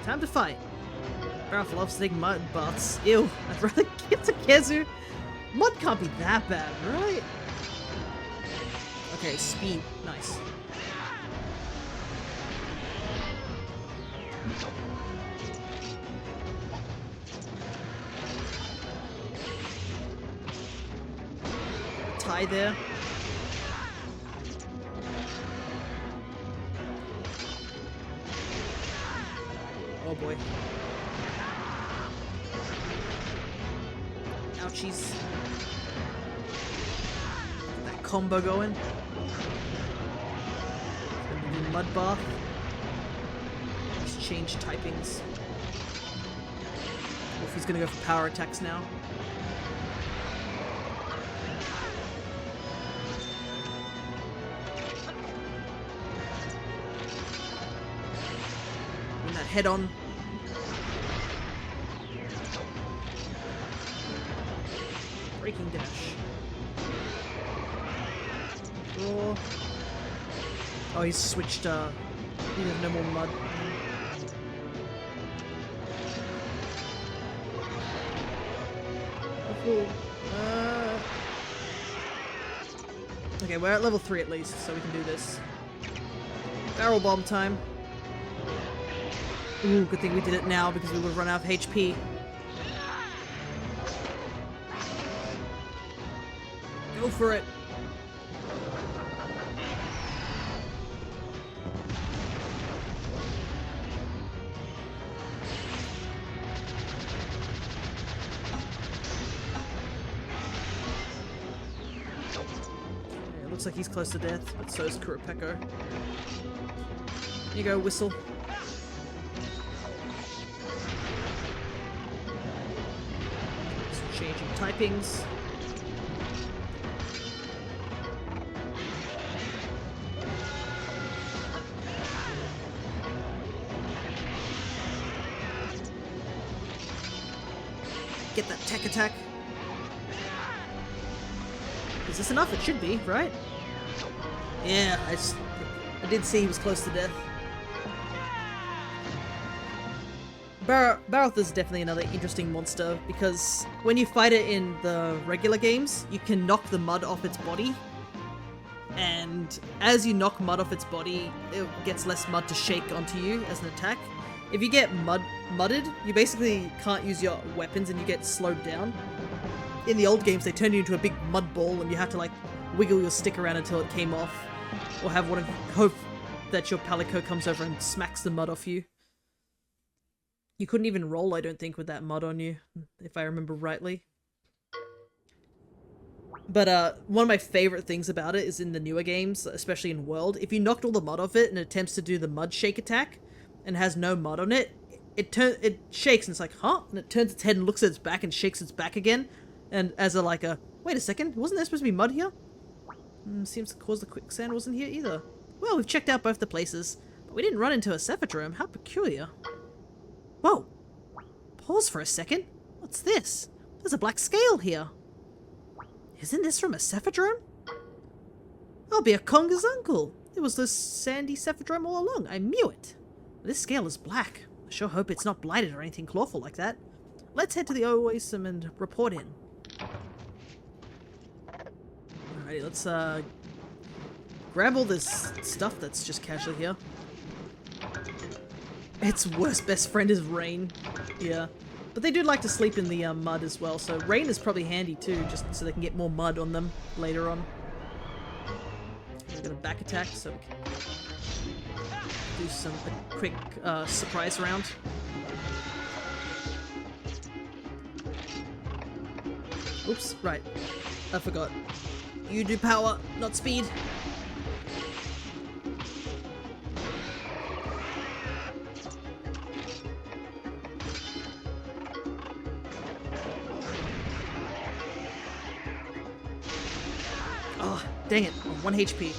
Time to fight. Ralph loves taking mud baths. Ew, I'd rather get to Kezu. Mud can't be that bad, right? Okay, speed. Nice. Tie there. Oh boy. Ouchies. That combo going. Gonna do mud bath. Let's change typings. If he's gonna go for power attacks now. Win that head on. Breaking dash. Raw. Oh, he's switched, he has no more mud. Okay, we're at level 3 at least, so we can do this. Barrel bomb time. Ooh, good thing we did it now because we would run out of HP. Go for it. Looks like he's close to death, but so is Kurapeko. Here you go, whistle. Just changing typings. Get that tech attack. Is this enough? It should be, right? Yeah, I did see he was close to death. Baroth is definitely another interesting monster because when you fight it in the regular games, you can knock the mud off its body. And as you knock mud off its body, it gets less mud to shake onto you as an attack. If you get mudded, you basically can't use your weapons and you get slowed down. In the old games, they turned you into a big mud ball and you had to like wiggle your stick around until it came off. Or have one of hope that your palico comes over and smacks the mud off you. You couldn't even roll, I don't think, with that mud on you, if I remember rightly. But one of my favorite things about it is in the newer games, especially in World, if you knocked all the mud off it and it attempts to do the mud shake attack and has no mud on it, it shakes and it's like, huh? And it turns its head and looks at its back and shakes its back again. And as a like a, wait a second, wasn't there supposed to be mud here? Seems to cause the quicksand wasn't here either. Well, we've checked out both the places, but we didn't run into a Cephadrome. How peculiar. Whoa! Pause for a second. What's this? There's a black scale here. Isn't this from a Cephadrome? I'll be a Conga's uncle. It was this sandy Cephadrome all along. I knew it. This scale is black. I sure hope it's not blighted or anything clawful like that. Let's head to the Oasis and report in. Alrighty, let's grab all this stuff that's just casually here. Its worst best friend is Rain. Yeah. But they do like to sleep in the mud as well, so Rain is probably handy too, just so they can get more mud on them later on. We're gonna back attack so we can do a quick surprise round. Oops, right. I forgot. You do power, not speed. Oh, dang it. 1 HP.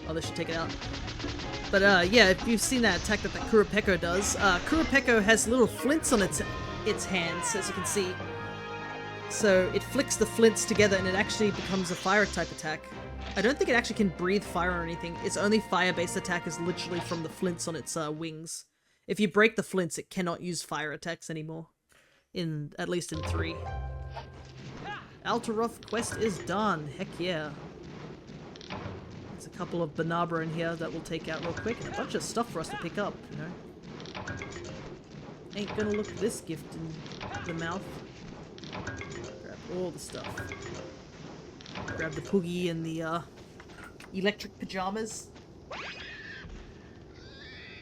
Oh, this should take it out. But, yeah, if you've seen that attack that the Kurapeko does, Kurapeko has little flints on its hands, as you can see. So it flicks the flints together and it actually becomes a fire type attack. I don't think it actually can breathe fire or anything. Its only fire-based attack is literally from the flints on its wings. If you break the flints, it cannot use fire attacks anymore. At least in 3. Altaroth quest is done. Heck yeah. There's a couple of Banabra in here that we'll take out real quick, and a bunch of stuff for us to pick up, you know. Ain't gonna look this gift in the mouth. Grab all the stuff. Grab the Poogie and the electric pajamas.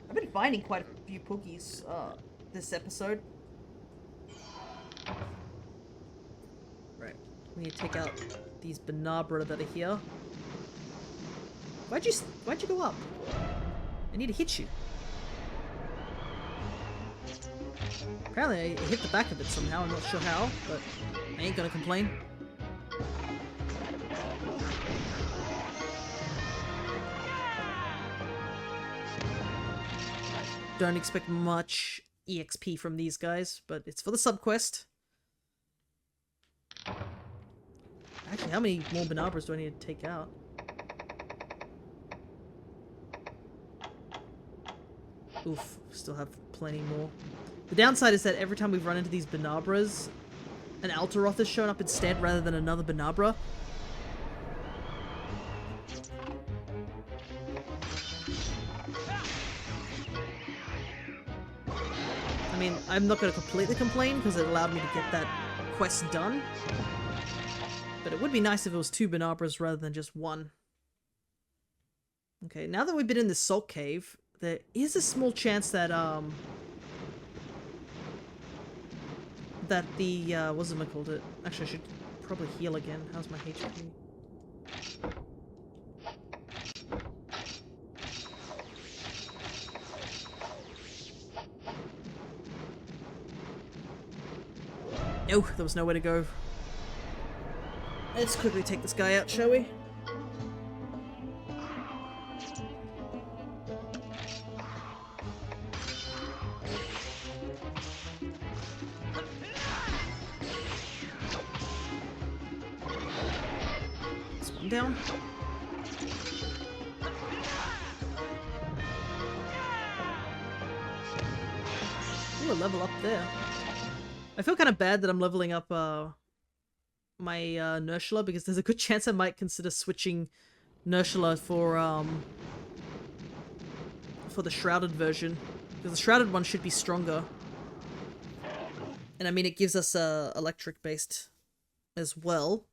I've been finding quite a few Poogies this episode. Right, we need to take out these Banabra that are here. Why'd you go up? I need to hit you. Apparently I hit the back of it somehow, I'm not sure how, but I ain't gonna complain. Don't expect much EXP from these guys, but it's for the subquest. Actually, how many more Banabras do I need to take out? Oof, still have plenty more. The downside is that every time we run into these Banabras, an Altaroth has shown up instead rather than another Banabra. I mean, I'm not going to completely complain because it allowed me to get that quest done. But it would be nice if it was 2 Banabras rather than just 1. Okay, now that we've been in this salt cave, there is a small chance that, what's it called it? Actually, I should probably heal again. How's my HP? No, there was nowhere to go. Let's quickly take this guy out, shall we? This one down. Ooh, a level up there. I feel kind of bad that I'm leveling up my Nursula because there's a good chance I might consider switching Nursula for the Shrouded version. Because the Shrouded one should be stronger. And I mean, it gives us electric based as well.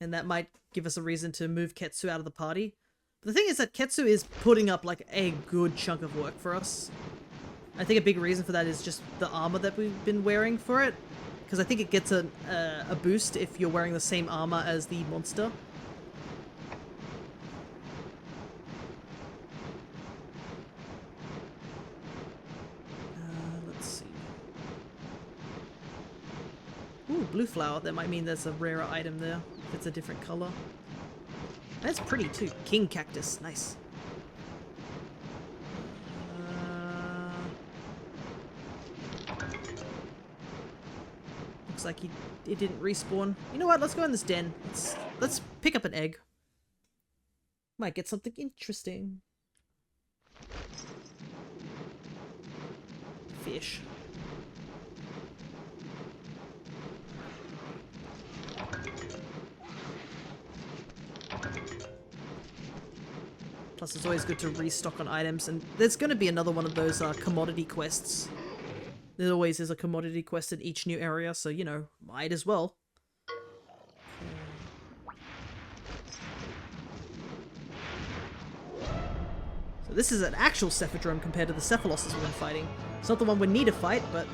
And that might give us a reason to move Ketsu out of the party. But the thing is that Ketsu is putting up like a good chunk of work for us. I think a big reason for that is just the armor that we've been wearing for it. Because I think it gets a boost if you're wearing the same armor as the monster. Let's see. Ooh, blue flower. That might mean there's a rarer item there. If it's a different color. That's pretty too. King cactus. Nice. Looks like it didn't respawn. You know what? Let's go in this den. Let's pick up an egg. Might get something interesting. Fish. Plus, it's always good to restock on items, and there's going to be another one of those commodity quests. There always is a commodity quest in each new area, so, you know, might as well. So this is an actual Cephadrome compared to the Cephalosses we've been fighting. It's not the one we need to fight, but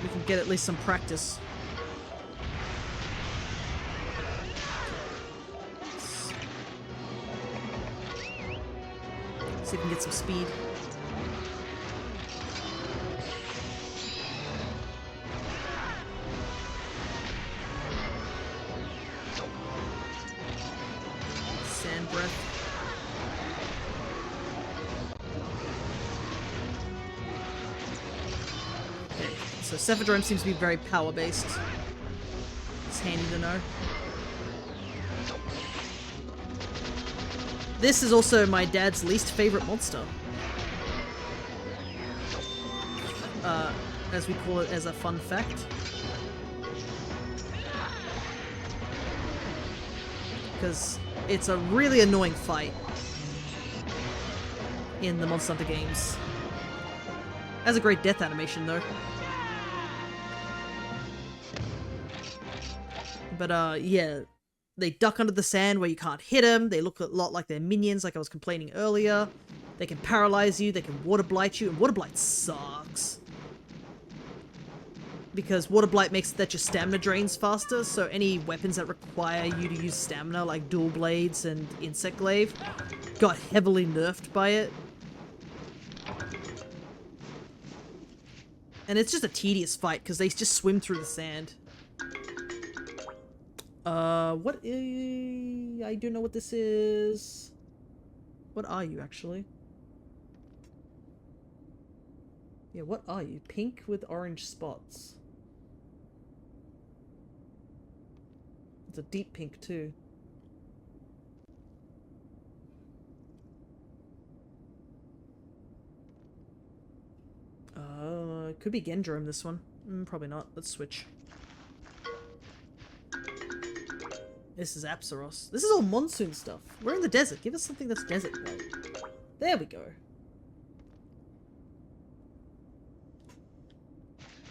we can get at least some practice. See if we can get some speed. Sand breath. Okay, so Cephadrome seems to be very power-based. It's handy to know. This is also my dad's least favorite monster. As we call it as a fun fact. Because it's a really annoying fight in the Monster Hunter games. Has a great death animation though. But yeah. They duck under the sand where you can't hit them. They look a lot like their minions, like I was complaining earlier. They can paralyze you. They can water blight you. And water blight sucks. Because water blight makes that your stamina drains faster. So any weapons that require you to use stamina, like dual blades and insect glaive, got heavily nerfed by it. And it's just a tedious fight because they just swim through the sand. What is... I do know what this is. What are you, actually? Yeah, what are you? Pink with orange spots. It's a deep pink, too. Could be Gendrome, this one. Probably not. Let's switch. This is Apsaros. This is all monsoon stuff. We're in the desert. Give us something that's desert-like. There we go.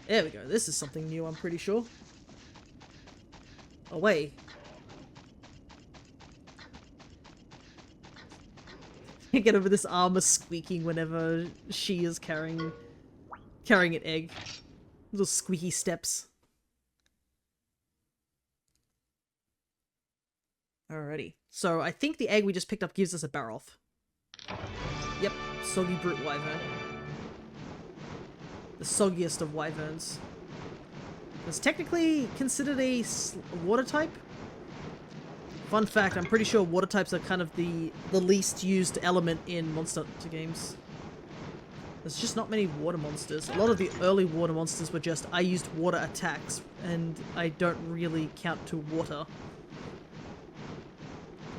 There we go. This is something new, I'm pretty sure. Oh, wait. Can't get over this armor squeaking whenever she is carrying an egg. Little squeaky steps. Alrighty. So I think the egg we just picked up gives us a Baroth. Yep. Soggy Brute Wyvern. The soggiest of wyverns. It's technically considered a water type. Fun fact, I'm pretty sure water types are kind of the least used element in Monster Hunter games. There's just not many water monsters. A lot of the early water monsters were just, I used water attacks, and I don't really count to water.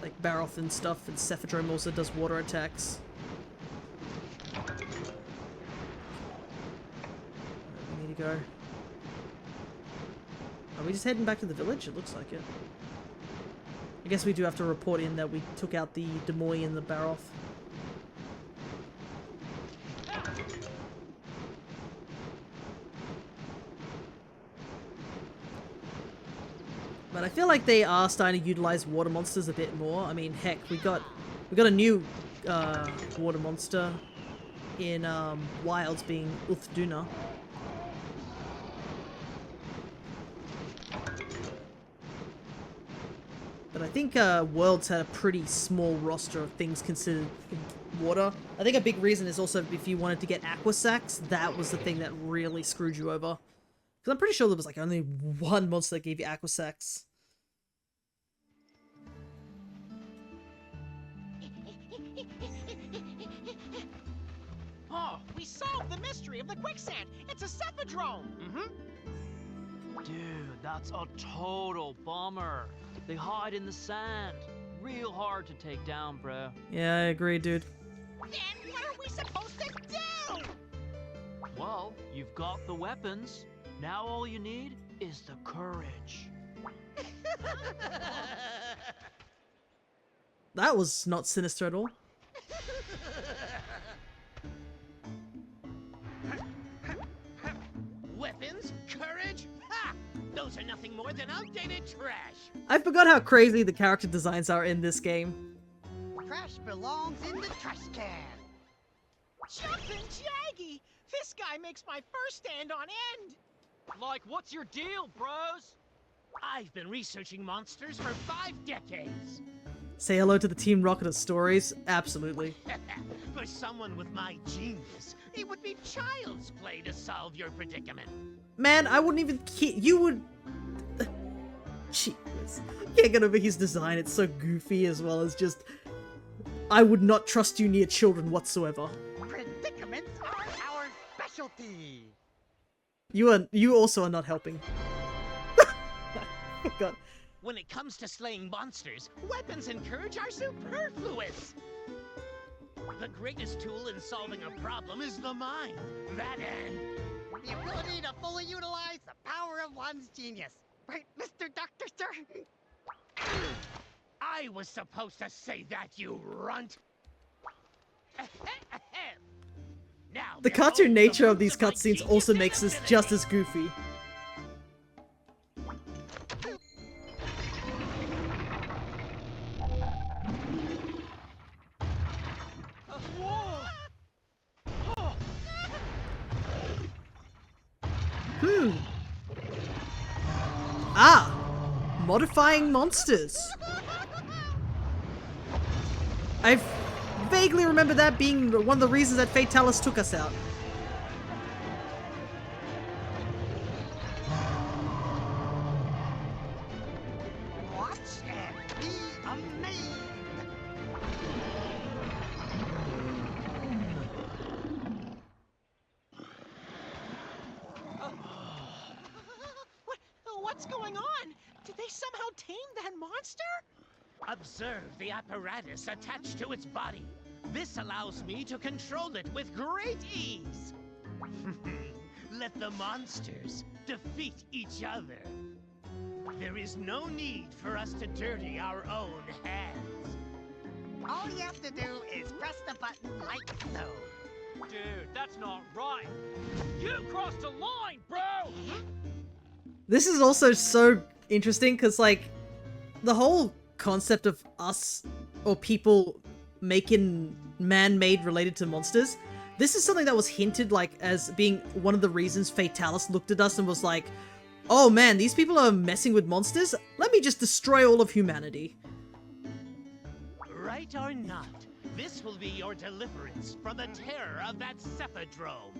Like Baroth and stuff, and Cephadrome also does water attacks. We need to go. Are we just heading back to the village? It looks like it. I guess we do have to report in that we took out the Demoy and the Baroth. But I feel like they are starting to utilize water monsters a bit more. I mean, heck, we got a new water monster in Wilds, being Ulthduna. But I think Worlds had a pretty small roster of things considered water. I think a big reason is also if you wanted to get Aqua Sacs, that was the thing that really screwed you over. Because I'm pretty sure there was like only one monster that gave you Aqua Sacs. Oh, we solved the mystery of the quicksand. It's a Cephadrome. Dude, that's a total bummer. They hide in the sand. Real hard to take down, bro. Yeah, I agree, dude. Then what are we supposed to do? Well, you've got the weapons. Now all you need is the courage. That was not sinister at all. Weapons? Courage? Ha! Those are nothing more than outdated trash. I forgot how crazy the character designs are in this game. Trash belongs in the trash can. Jumpin' Jaggy! This guy makes my first stand on end. Like, what's your deal, bros? I've been researching monsters for 5 decades. Say hello to the Team Rocket of stories? Absolutely. For someone with my genius, it would be child's play to solve your predicament. Man, I wouldn't even you would... Jeez. Can't get over his design, it's so goofy as well as just... I would not trust you near children whatsoever. Predicaments are our specialty. You also are not helping. Oh god. When it comes to slaying monsters, weapons and courage are superfluous. The greatest tool in solving a problem is the mind. That and The ability to fully utilize the power of one's genius. Right, Mr. Dr. Sir? I was supposed to say that, you runt. Now, The behold cartoon nature of fruits these my cutscenes genius also and makes this ability. just as goofy. Ah! Modifying monsters. I vaguely remember that being one of the reasons that Fatalis took us out. Watch and be amazed. What's going on? Did they somehow tame that monster? Observe the apparatus attached to its body. This allows me to control it with great ease. let the monsters defeat each other. There is no need for us to dirty our own hands. All you have to do is press the button like so. Dude, that's not right. You crossed a line, bro! This is also so interesting because, like, the whole concept of us or people making man-made related to monsters, this is something that was hinted, like, as being one of the reasons Fatalis looked at us and was like, oh man, these people are messing with monsters? Let me just destroy all of humanity. Right or not, this will be your deliverance from the terror of that Cephadrome.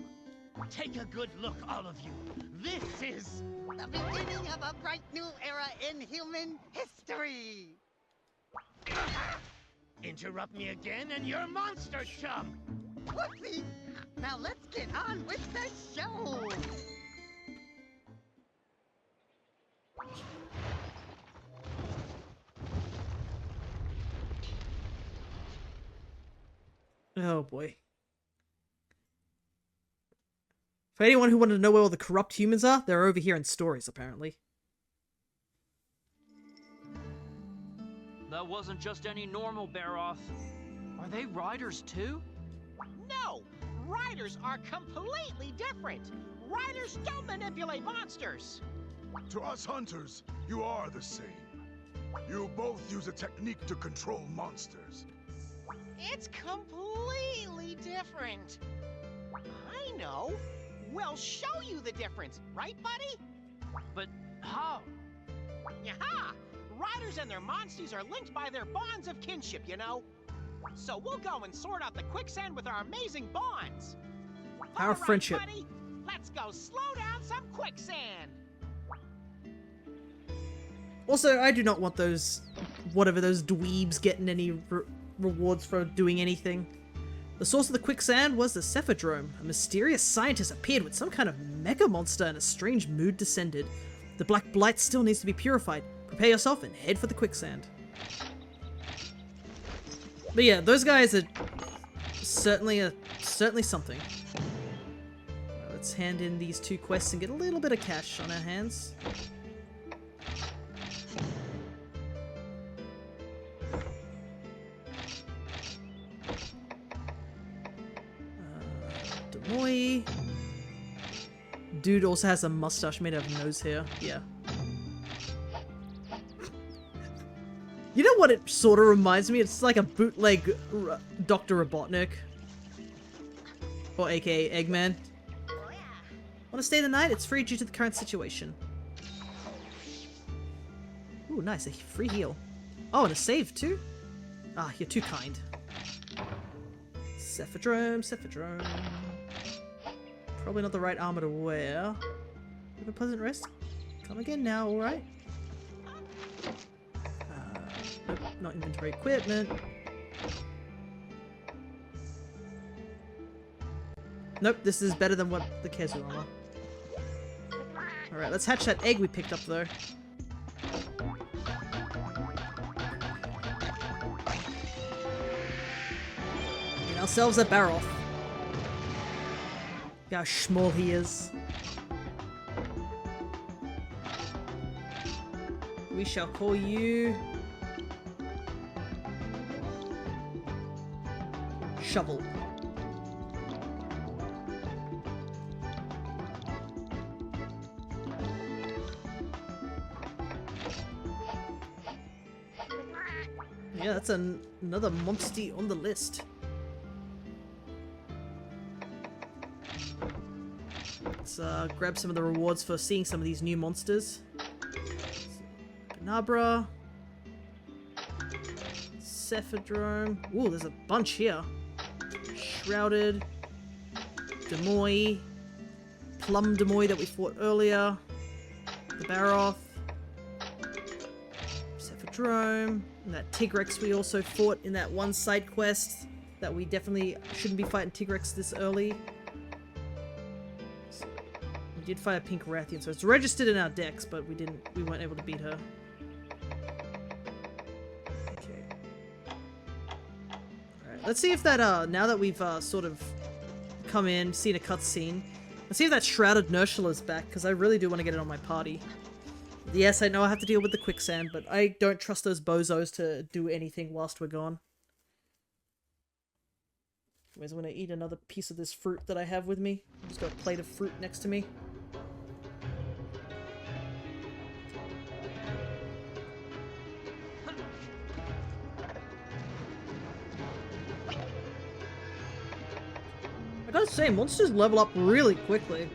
Take a good look, all of you. This is The beginning of a bright new era in human history. Interrupt me again and you're monster chump! Whoopsie! Now let's get on with the show. Oh boy. For anyone who wanted to know where all the corrupt humans are, they're over here in stories, apparently. That wasn't just any normal Baroth. Are they riders too? No! Riders are completely different! Riders don't manipulate monsters! To us hunters, you are the same. You both use a technique to control monsters. It's completely different! I know! We'll show you the difference, right, buddy? But how? Yaha! Riders and their monsties are linked by their bonds of kinship, you know? So we'll go and sort out the quicksand with our amazing bonds! Our All right, friendship. buddy, let's go slow down some quicksand! Also, I do not want those, whatever those dweebs getting any rewards for doing anything. The source of the quicksand was the Cephadrome. A mysterious scientist appeared with some kind of mega monster and a strange mood descended. The Black Blight still needs to be purified. Prepare yourself and head for the quicksand. But yeah, those guys are certainly something. Let's hand in these 2 quests and get a little bit of cash on our hands. Demoy. Dude also has a mustache made out of nose hair. Yeah. You know what it sort of reminds me? It's like a bootleg Dr. Robotnik. Or aka Eggman. Want to stay the night? It's free due to the current situation. Ooh, nice. A free heal. Oh, and a save too? Ah, you're too kind. Cephadrome, Cephadrome. Probably not the right armor to wear. Have a pleasant rest. Come again now, alright? Nope, not inventory equipment. Nope, this is better than what the Kezu armor. Alright, let's hatch that egg we picked up though. Get ourselves a Baroth. Look how small he is. We shall call you... Shovel. Yeah, that's another Monstie on the list. Let's grab some of the rewards for seeing some of these new monsters. Canabra. Cephadrome. Ooh, there's a bunch here. Shrouded. Demoy. Plum Demoy that we fought earlier. The Baroth. Cephadrome. And that Tigrex we also fought in that one side quest that we definitely shouldn't be fighting Tigrex this early. We did fight a pink Rathian, so it's registered in our decks, but we weren't able to beat her. Okay. Alright, let's see if that now that we've sort of come in, seen a cutscene, Let's see if that Shrouded Nursula's back, because I really do want to get it on my party. Yes, I know I have to deal with the quicksand, but I don't trust those bozos to do anything whilst we're gone. Anyways, I'm going to eat another piece of this fruit that I have with me. Just got a plate of fruit next to me. I gotta say, monsters level up really quickly.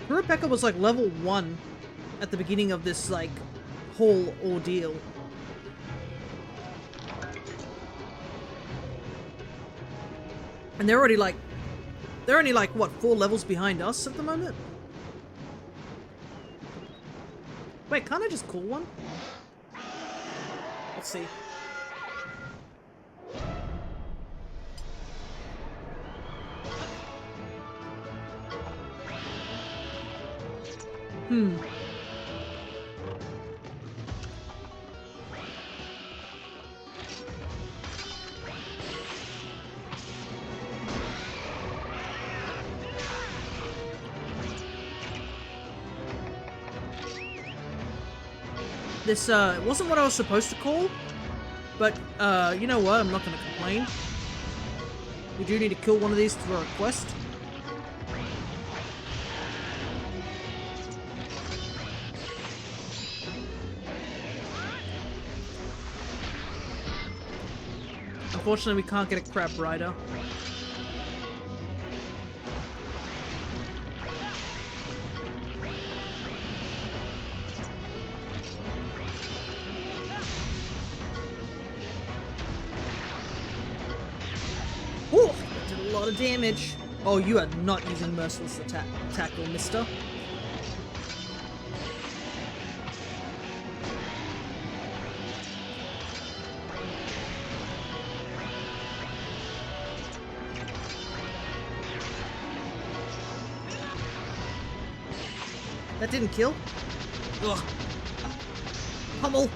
Kurapeka was like level 1 at the beginning of this, like, whole ordeal. And they're only like, what, 4 levels behind us at the moment? Wait, can't I just call one? Let's see. This, wasn't what I was supposed to call, but, you know what, I'm not gonna complain. We do need to kill one of these for a quest. Unfortunately, we can't get a crab rider. Oh, that did a lot of damage. Oh, you are not using merciless tackle, mister. That didn't kill. Ugh. Pummel.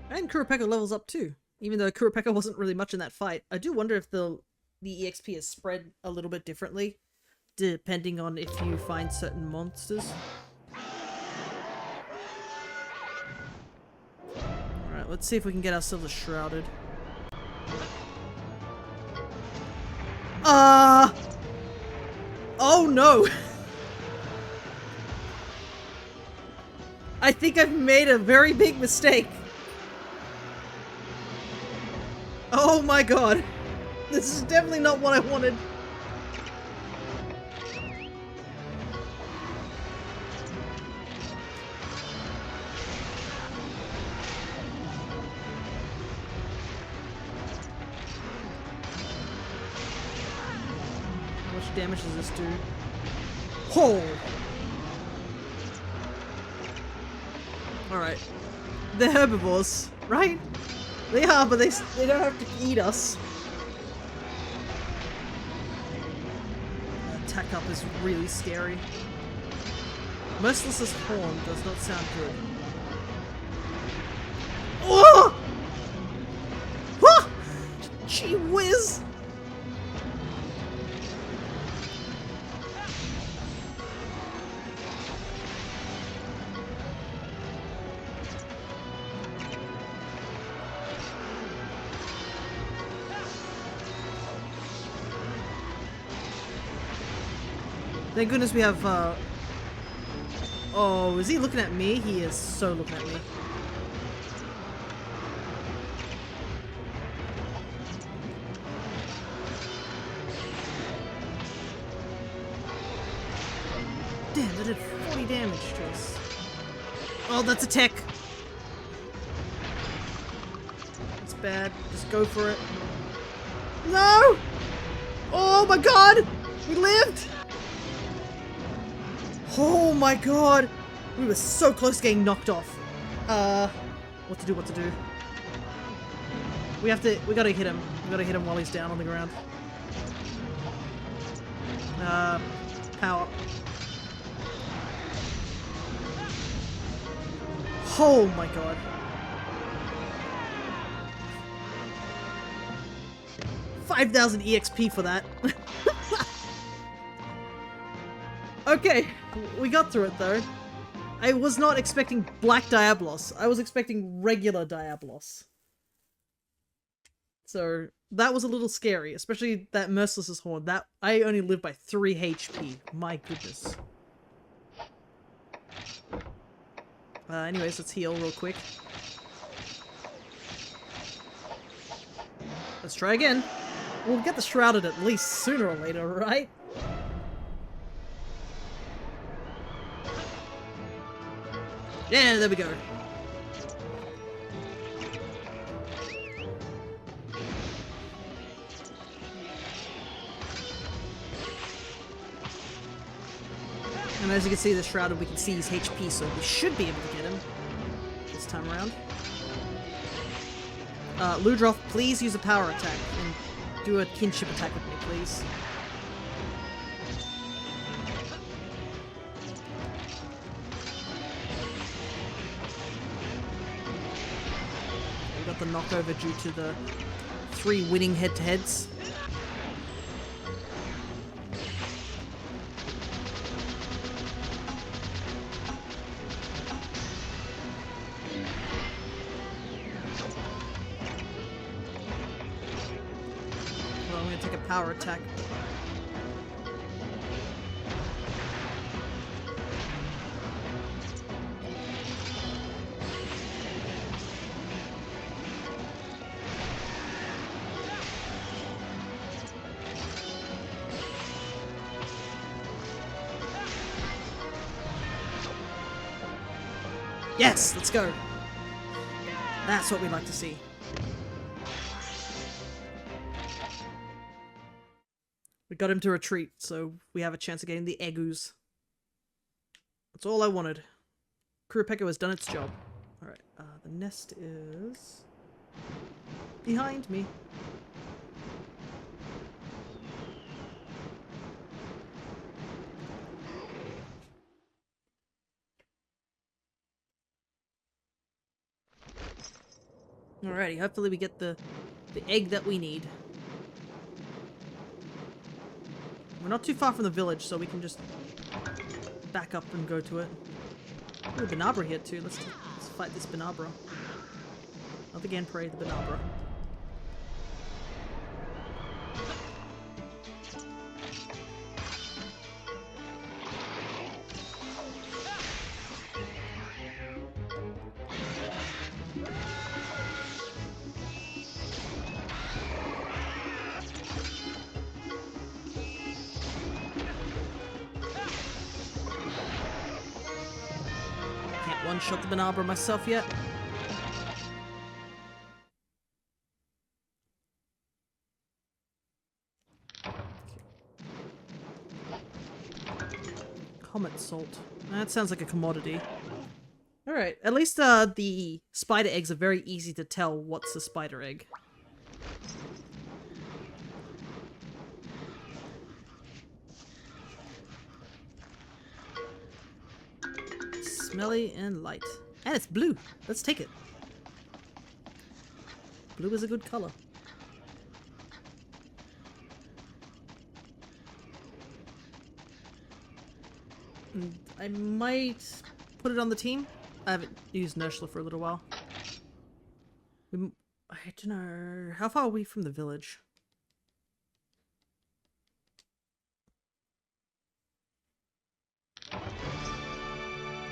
And Kurapeka levels up too. Even though Kurapeka wasn't really much in that fight. I do wonder if the EXP is spread a little bit differently, depending on if you find certain monsters. Alright, let's see if we can get ourselves a Shrouded. Oh no! I think I've made a very big mistake. Oh my god. This is definitely not what I wanted. How much damage does this do? Oh! Alright. They're herbivores, right? They are, but they don't have to eat us. Attack up is really scary. Merciless's horn does not sound good. Oh! Ah! Gee whiz! Thank goodness we have, Oh, is he looking at me? He is so looking at me. Damn, that did 40 damage to us. Oh, that's a tech. It's bad. Just go for it. No! Oh my god! We lived! Oh my god! We were so close to getting knocked off. What to do? We gotta hit him. We gotta hit him while he's down on the ground. Power. Oh my god. 5,000 EXP for that. Okay, we got through it though. I was not expecting Black Diablos. I was expecting regular Diablos. So that was a little scary, especially that Merciless's Horn. That I only live by 3 HP. My goodness. Anyways, let's heal real quick. Let's try again. We'll get the Shrouded at least sooner or later, right? Yeah, there we go. And as you can see, the Shrouded, we can see his HP, so we should be able to get him this time around. Ludroth, please use a power attack and do a kinship attack with me, please. We got the knockover due to the 3 winning head-to-heads. Power attack. Yes, let's go. That's what we'd like to see. We got him to retreat, so we have a chance of getting the Egus. That's all I wanted. Kurapeka has done its job. Alright, the nest is behind me. Alrighty, hopefully we get the egg that we need. We're not too far from the village, so we can just back up and go to it. Ooh, Banabra here too. Let's fight this Banabra. Not again, pray the Banabra. One-shot the Banabra myself yet. Comet salt. That sounds like a commodity. Alright, at least the spider eggs are very easy to tell what's a spider egg. Smelly and light. And it's blue. Let's take it. Blue is a good color. I might put it on the team. I haven't used Nursla for a little while. I don't know. How far are we from the village?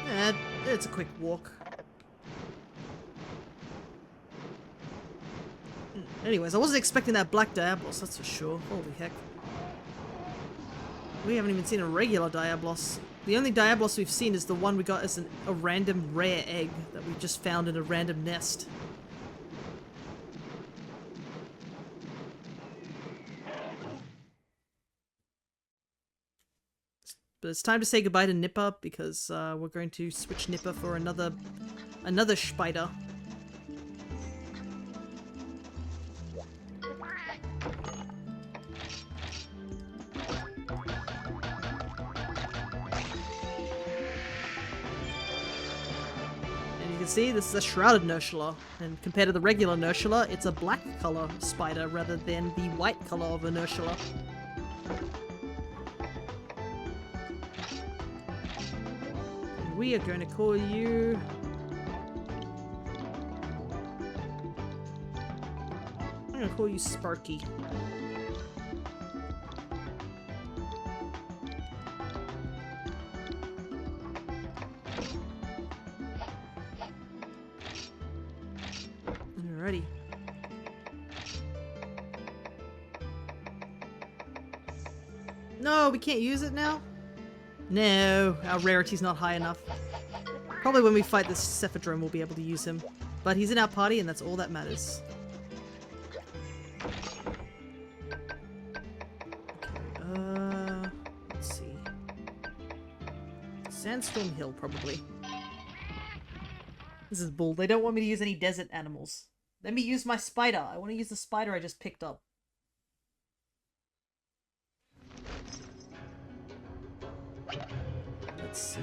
Yeah, it's a quick walk. Anyways, I wasn't expecting that Black Diablos, that's for sure. Holy heck. We haven't even seen a regular Diablos. The only Diablos we've seen is the one we got as a random rare egg that we just found in a random nest. But it's time to say goodbye to Nipper because we're going to switch Nipper for another spider. see, this is a shrouded Nursula, and compared to the regular Nursula, it's a black color spider rather than the white color of a Nursula. And we are going to call you... I'm going to call you Sparky. Alrighty. No, we can't use it now? No, our rarity's not high enough. Probably when we fight this Cephadrome we'll be able to use him. But he's in our party and that's all that matters. Okay, let's see. Sandstorm Hill, probably. This is bull. They don't want me to use any desert animals. Let me use my spider. I want to use the spider I just picked up. Let's see.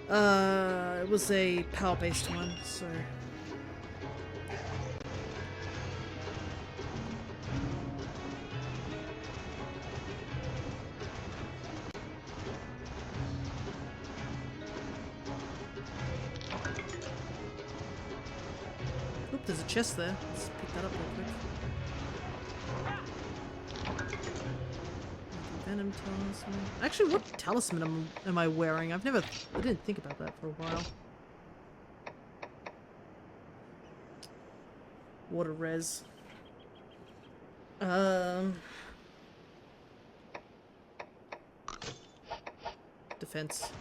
It was a power-based one, so... Oop, there's a chest there. Let's pick that up real quick. Venom talisman. Actually, what talisman am I wearing? I didn't think about that for a while. Water res. Defense.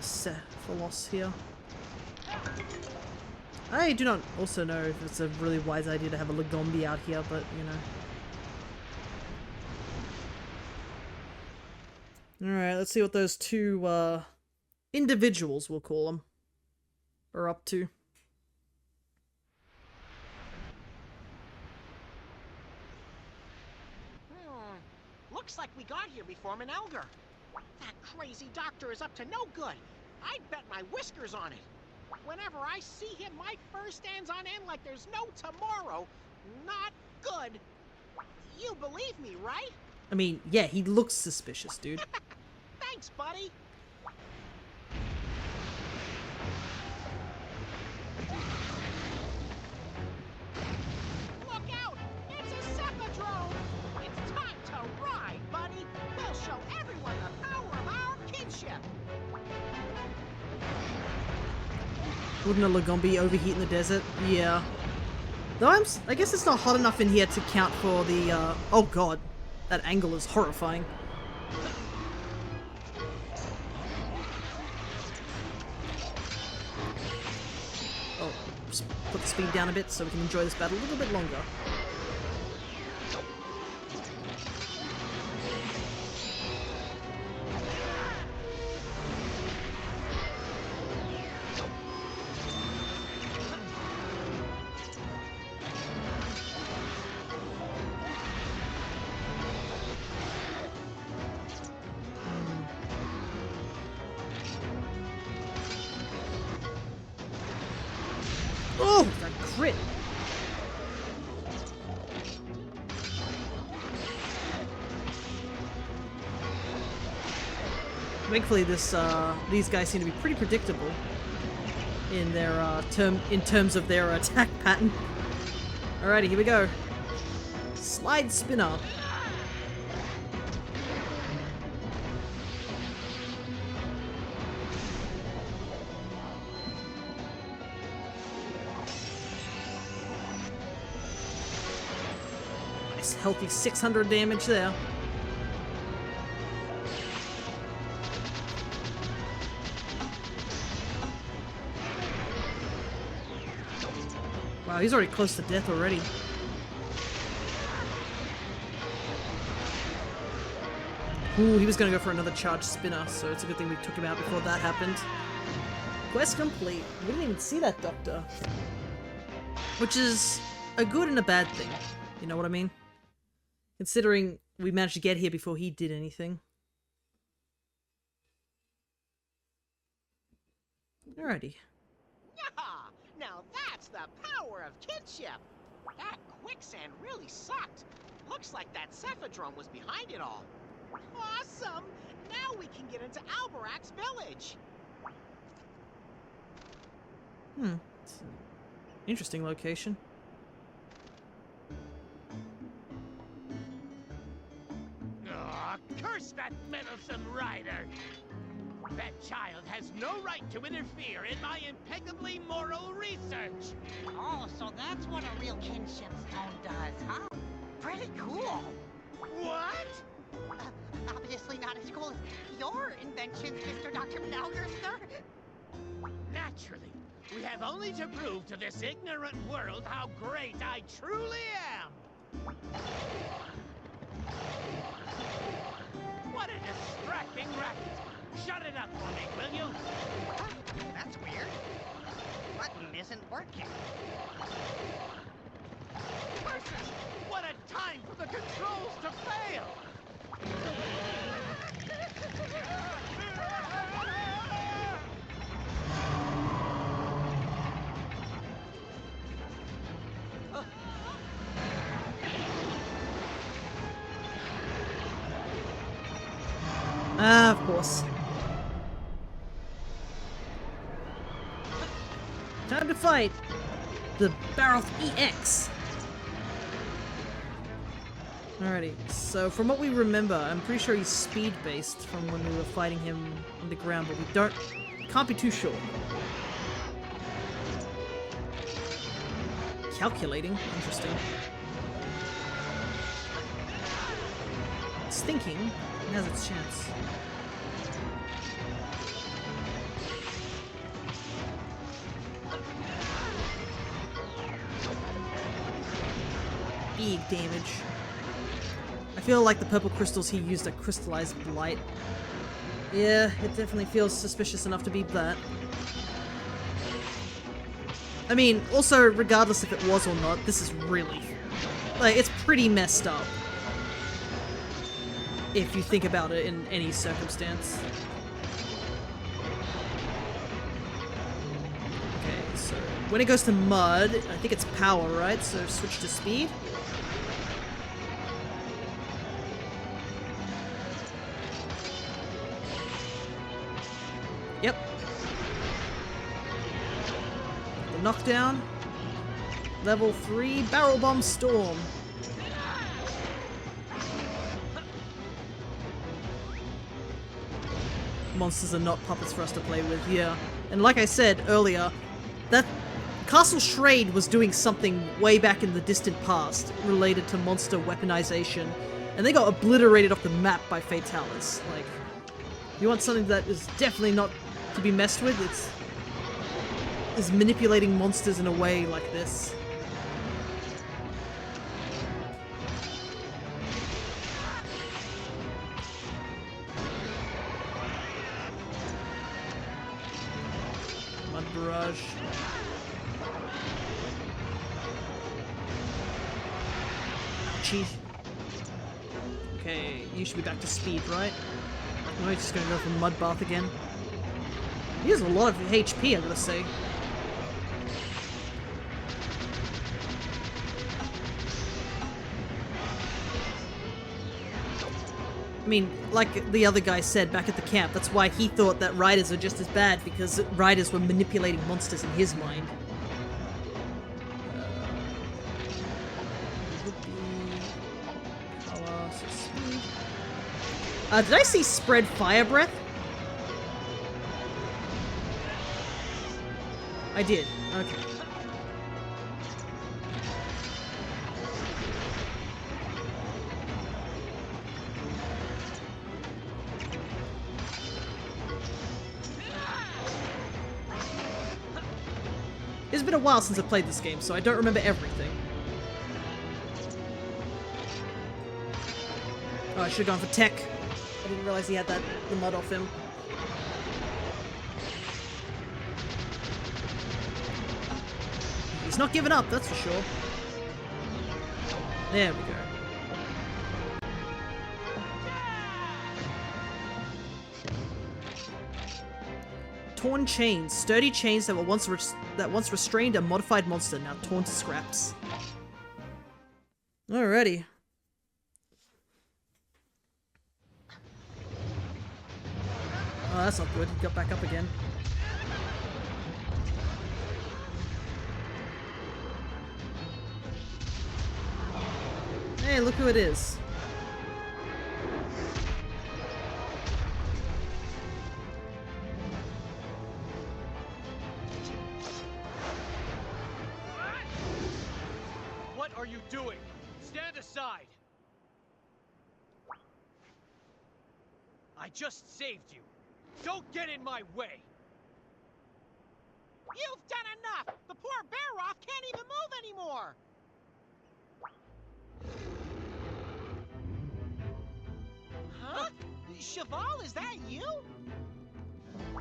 Cephalos here. I do not also know if it's a really wise idea to have a Lagombi out here, but you know. Alright, let's see what those two individuals, we'll call them, are up to. Looks like we got here before Menelger. That crazy doctor is up to no good. I'd bet my whiskers on it. Whenever I see him, my fur stands on end like there's no tomorrow. Not good. You believe me, right? I mean, yeah, he looks suspicious, dude. Thanks, buddy. Look out! It's a Cephadrome! It's time to ride, buddy! We'll show everyone the power of our kinship! Wouldn't a Lagombi overheat in the desert? Yeah. Though I guess it's not hot enough in here to count for the, oh god. That angle is horrifying. Oh, just put the speed down a bit so we can enjoy this battle a little bit longer. Oh, that crit! Thankfully, these guys seem to be pretty predictable in their terms of their attack pattern. Alrighty, here we go. Slide spinner. Nice healthy 600 damage there. Wow, he's already close to death already. Ooh, he was gonna go for another charge spinner, so it's a good thing we took him out before that happened. Quest complete. We didn't even see that doctor. Which is a good and a bad thing. You know what I mean? Considering we managed to get here before he did anything. Alrighty. Yeah, now that's the power of kinship. That quicksand really sucked. Looks like that Cephadrome was behind it all. Awesome! Now we can get into Albarak's village. It's an interesting location. Aw, curse that meddlesome rider! That child has no right to interfere in my impeccably moral research! Oh, so that's what a real kinship stone does, huh? Pretty cool. What? Obviously not as cool as your inventions, Mr. Dr. Menauger, sir. Naturally. We have only to prove to this ignorant world how great I truly am! What a distracting racket! Shut it up for me, will you? That's weird. Button isn't working. Curses! What a time for the controls to fail! Ah, of course. Time to fight! The Baroth EX! Alrighty, so from what we remember, I'm pretty sure he's speed-based from when we were fighting him underground, but we can't be too sure. Calculating, interesting. It's thinking, it has its chance. Big damage. I feel like the purple crystals he used are crystallized blight. Yeah, it definitely feels suspicious enough to be that. I mean, also, regardless if it was or not, this is really... like, it's pretty messed up. If you think about it in any circumstance. Okay, so... when it goes to mud, I think it's power, right? So switch to speed. Yep. The knockdown. Level 3, Barrel Bomb Storm. Monsters are not puppets for us to play with, yeah. And like I said earlier, that Castle Shrade was doing something way back in the distant past related to monster weaponization, and they got obliterated off the map by Fatalis. Like, you want something that is definitely not to be messed with, is manipulating monsters in a way like this. Mud barrage. Ouchie. Okay, you should be back to speed, right? No, he's just gonna go for Mud Bath again. He has a lot of HP, I gotta say. I mean, like the other guy said back at the camp, that's why he thought that riders are just as bad, because riders were manipulating monsters in his mind. Did I see spread fire breath? I did. Okay. It's been a while since I played this game, so I don't remember everything. Oh, I should have gone for tech. I didn't realize he had the mud off him. He's not giving up, that's for sure. There we go. torn chains. Sturdy chains that were once restrained a modified monster, now torn to scraps. Alrighty. Oh, that's not good. He got back up again. Hey, look who it is. What are you doing? Stand aside! I just saved you. Don't get in my way! You've done enough! The poor Baroth can't even move anymore! Huh? Cheval, is that you?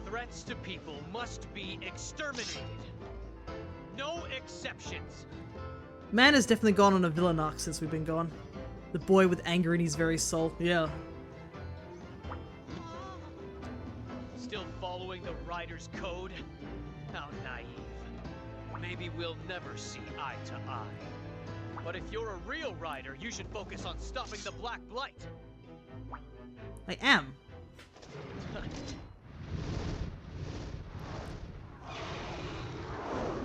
Threats to people must be exterminated. No exceptions. Man has definitely gone on a villain arc since we've been gone. The boy with anger in his very soul. Yeah. Still following the Rider's code? How naive. Maybe we'll never see eye to eye. But if you're a real Rider, you should focus on stopping the Black Blight. I am.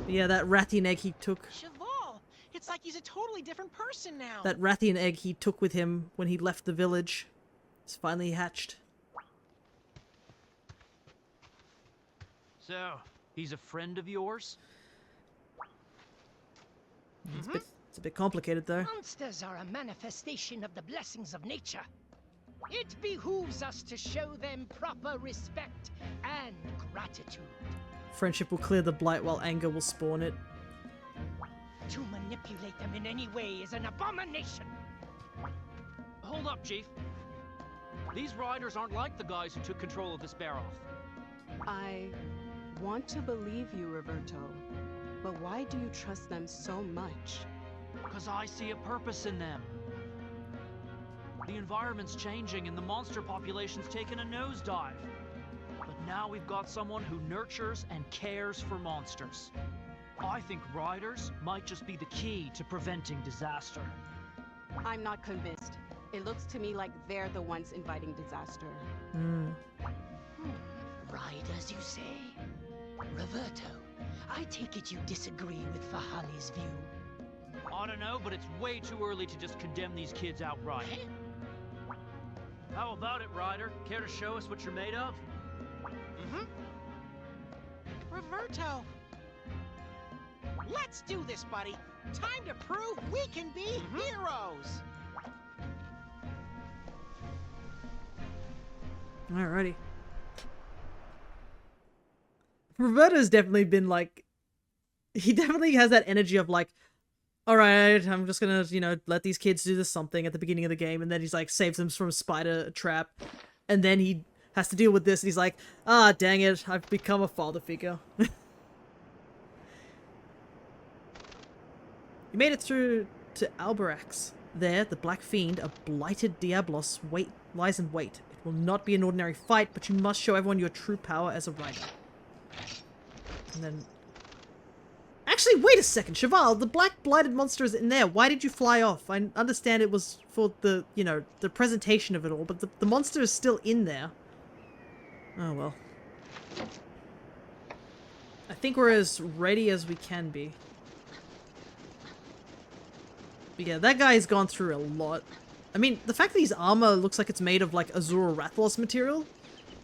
Yeah, that Rathian egg he took. Cheval! It's like he's a totally different person now. That Rathian egg he took with him when he left the village. It's finally hatched. So, he's a friend of yours? It's a bit complicated though. Monsters are a manifestation of the blessings of nature. It behooves us to show them proper respect and gratitude. Friendship will clear the blight while anger will spawn it. To manipulate them in any way is an abomination. Hold up, Chief. These riders aren't like the guys who took control of this Baroth. I want to believe you, Roberto. But why do you trust them so much? Because I see a purpose in them. The environment's changing and the monster population's taken a nosedive. But now we've got someone who nurtures and cares for monsters. I think riders might just be the key to preventing disaster. I'm not convinced. It looks to me like they're the ones inviting disaster. Riders, you say? Roberto, I take it you disagree with Fahali's view. I don't know, but it's way too early to just condemn these kids outright. How about it, Ryder? Care to show us what you're made of? Roberto! Let's do this, buddy! Time to prove we can be heroes! Alrighty. Roberto's definitely been like... He definitely has that energy of like, alright, I'm just gonna, you know, let these kids do this something at the beginning of the game, and then he's like, saves them from a spider trap, and then he has to deal with this, and he's like, ah, dang it, I've become a father figure. You made it through to Albarax. There, the Black Fiend, a blighted Diablos, lies in wait. It will not be an ordinary fight, but you must show everyone your true power as a rider. And then... Actually, wait a second, Cheval, the black blighted monster is in there. Why did you fly off? I understand it was for the, you know, the presentation of it all, but the monster is still in there. Oh well. I think we're as ready as we can be. But yeah, that guy's gone through a lot. I mean, the fact that his armor looks like it's made of like Azura Rathalos material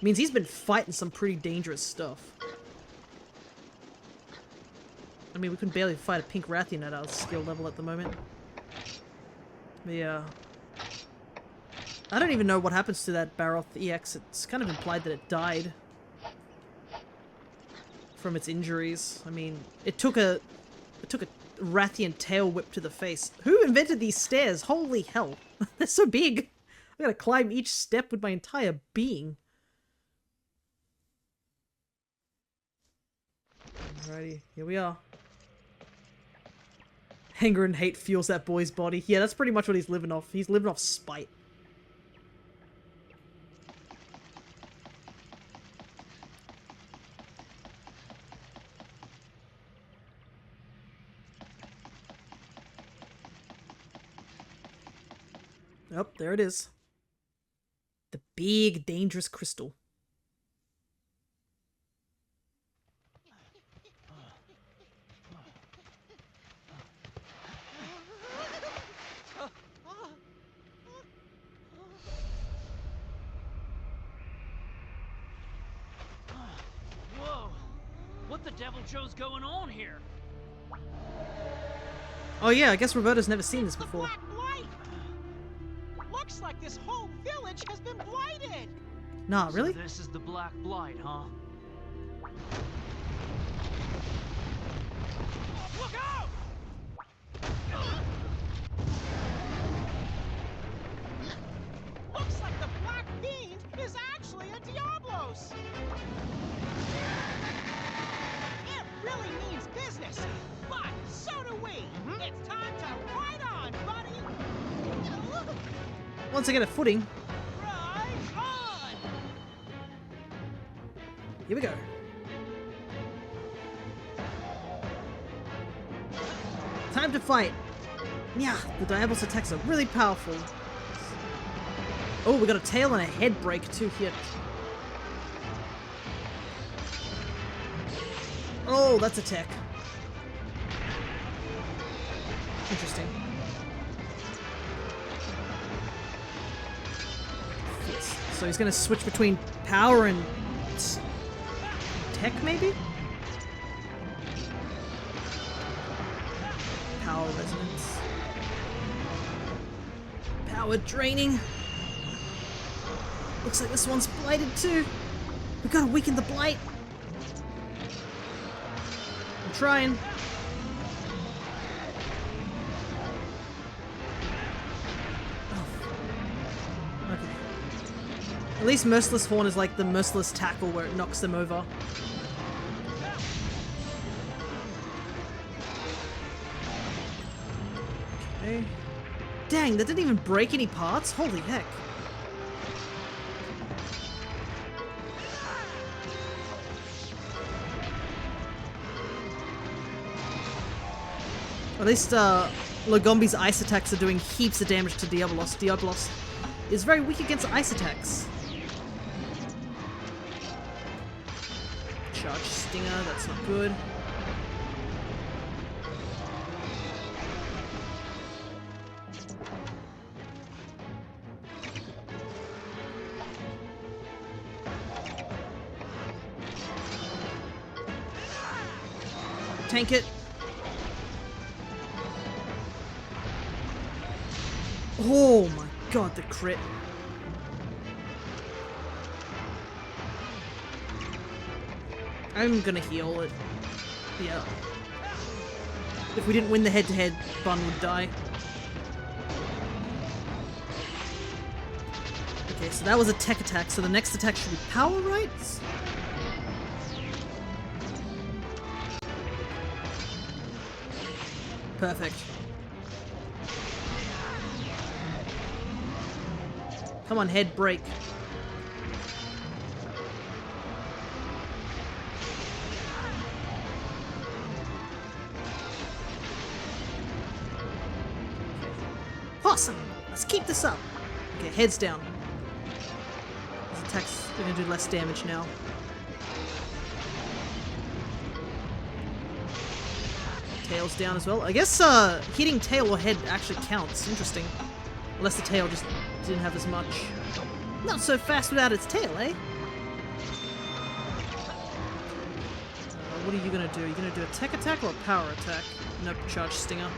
means he's been fighting some pretty dangerous stuff. I mean, we can barely fight a pink Rathian at our skill level at the moment. But yeah. I don't even know what happens to that Baroth EX. It's kind of implied that it died from its injuries. I mean, it took a Rathian tail whip to the face. Who invented these stairs? Holy hell. They're so big. I gotta climb each step with my entire being. Alrighty, here we are. Anger and hate fuels that boy's body. Yeah, that's pretty much what he's living off. He's living off spite. Oh, there it is. The big, dangerous crystal. Whoa! What the devil Joe's going on here? Oh yeah, I guess Roberta's never seen this The before. Black Blight! Looks like this whole village has been blighted! Nah, really? So this is the Black Blight, huh? Look out! Looks like the Black Fiend is actually a Diablos! It really means business, but so do we! It's time to ride on, buddy! Once I get a footing, Ride on! here we go. Time to fight. Yeah, the Diablos attacks are really powerful. Oh, we got a tail and a head break too here. Oh, that's a tech. Interesting. Yes. So he's gonna switch between power and tech, maybe? Power resonance. Power draining. Looks like this one's blighted too. We gotta weaken the blight. I'm trying. Oh. Okay. At least Merciless Horn is like the Merciless Tackle where it knocks them over. Okay. Dang, that didn't even break any parts? Holy heck. At least, Lagombi's ice attacks are doing heaps of damage to Diablos. Diablos is very weak against ice attacks. Charge Stinger, that's not good. Tank it. Oh my god, the crit. I'm gonna heal it. Yeah. If we didn't win the head-to-head, Bun would die. Okay, so that was a tech attack, so the next attack should be power, right? Perfect. Come on, head break. Awesome! Let's keep this up. Okay, heads down. This attack's gonna do less damage now. Tail's down as well. I guess hitting tail or head actually counts. Interesting. Unless the tail just didn't have as much. Not so fast without its tail, eh? What are you gonna do? Are you gonna do a tech attack or a power attack? Nope, charge Stinger.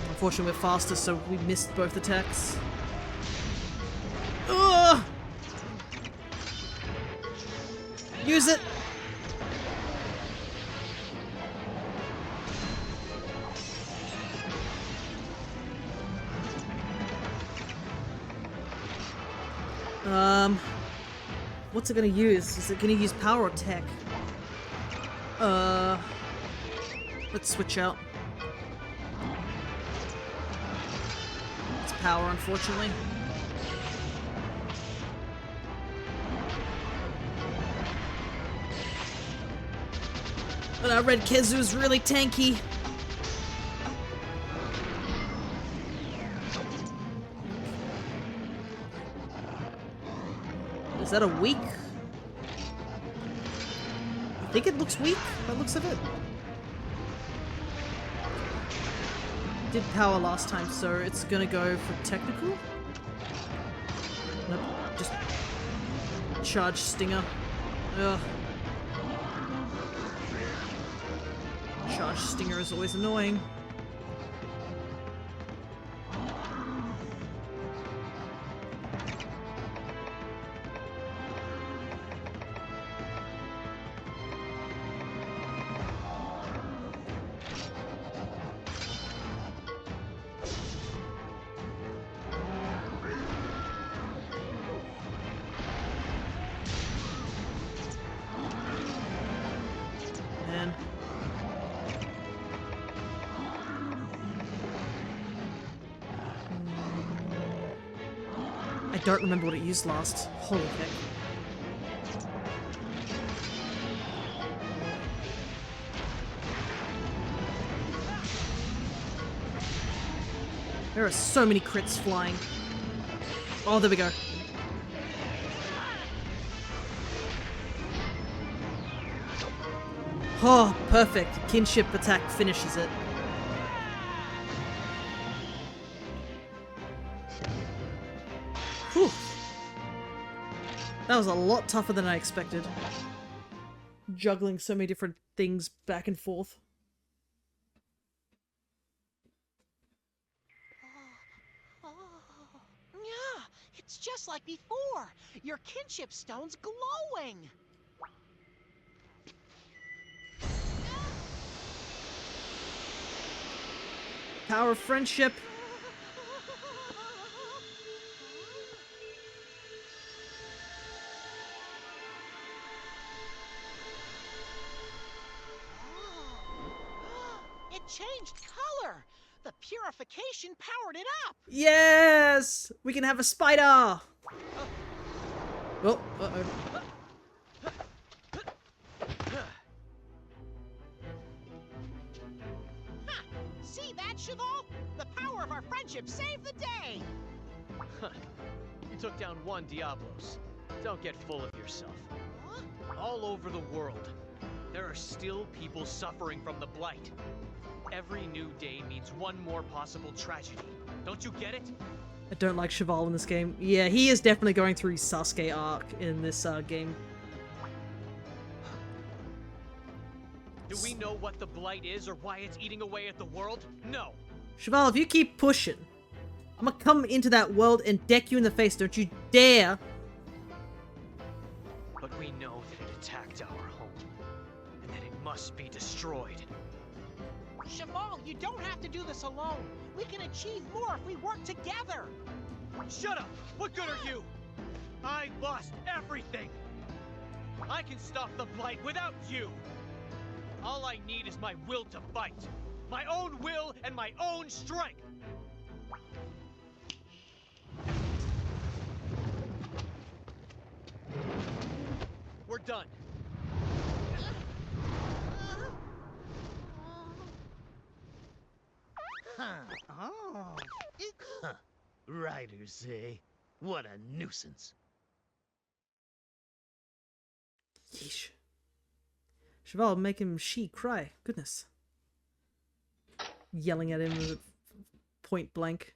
Unfortunately, we're faster, so we missed both attacks. Ugh! Use it! What's it gonna use? Is it gonna use power or tech? Let's switch out. It's power, unfortunately. But I read Kezu's really tanky. Is that a weak? I think it looks weak by the looks of it. Did power last time, so it's gonna go for technical. Nope, just charge stinger. Ugh. Charge stinger is always annoying. Man. I don't remember what it used last. Holy heck. There are so many crits flying. Oh, there we go. Oh, perfect. Kinship attack finishes it. Whew. That was a lot tougher than I expected. Juggling so many different things back and forth. Yeah, it's just like before. Your kinship stone's glowing. Power of friendship. It changed color. The purification powered it up. Yes! We can have a spider! Oh, uh-oh. Ha! See that, Cheval? The power of our friendship saved the day. You took down one Diablos. Don't get full of yourself. Huh? All over the world, there are still people suffering from the Blight. Every new day means one more possible tragedy. Don't you get it? I don't like Cheval in this game. Yeah, he is definitely going through Sasuke arc in this game. Do we know what the Blight is or why it's eating away at the world? No. Cheval, if you keep pushing, I'm gonna come into that world and deck you in the face. Don't you dare! But we know that it attacked our home, and that it must be destroyed. Cheval, you don't have to do this alone. We can achieve more if we work together. Shut up! What good are you? I lost everything! I can stop the Blight without you! All I need is my will to fight. My own will and my own strength! We're done. Oh. Riders, eh? What a nuisance. Yeesh. Cheval, make him cry. Goodness. Yelling at him at point blank.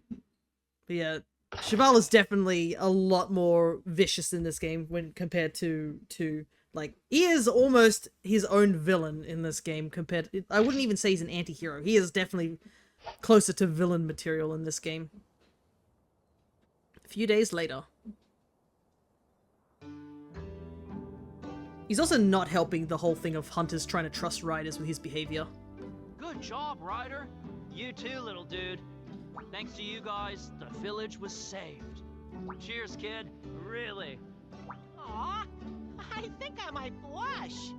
But yeah, Cheval is definitely a lot more vicious in this game when compared to like, he is almost his own villain in this game compared to, I wouldn't even say he's an anti-hero. He is definitely closer to villain material in this game. A few days later. He's also not helping the whole thing of hunters trying to trust riders with his behavior. Good job, Ryder. You too, little dude. Thanks to you guys, the village was saved. Cheers, kid. Really. Aw, I think I might blush.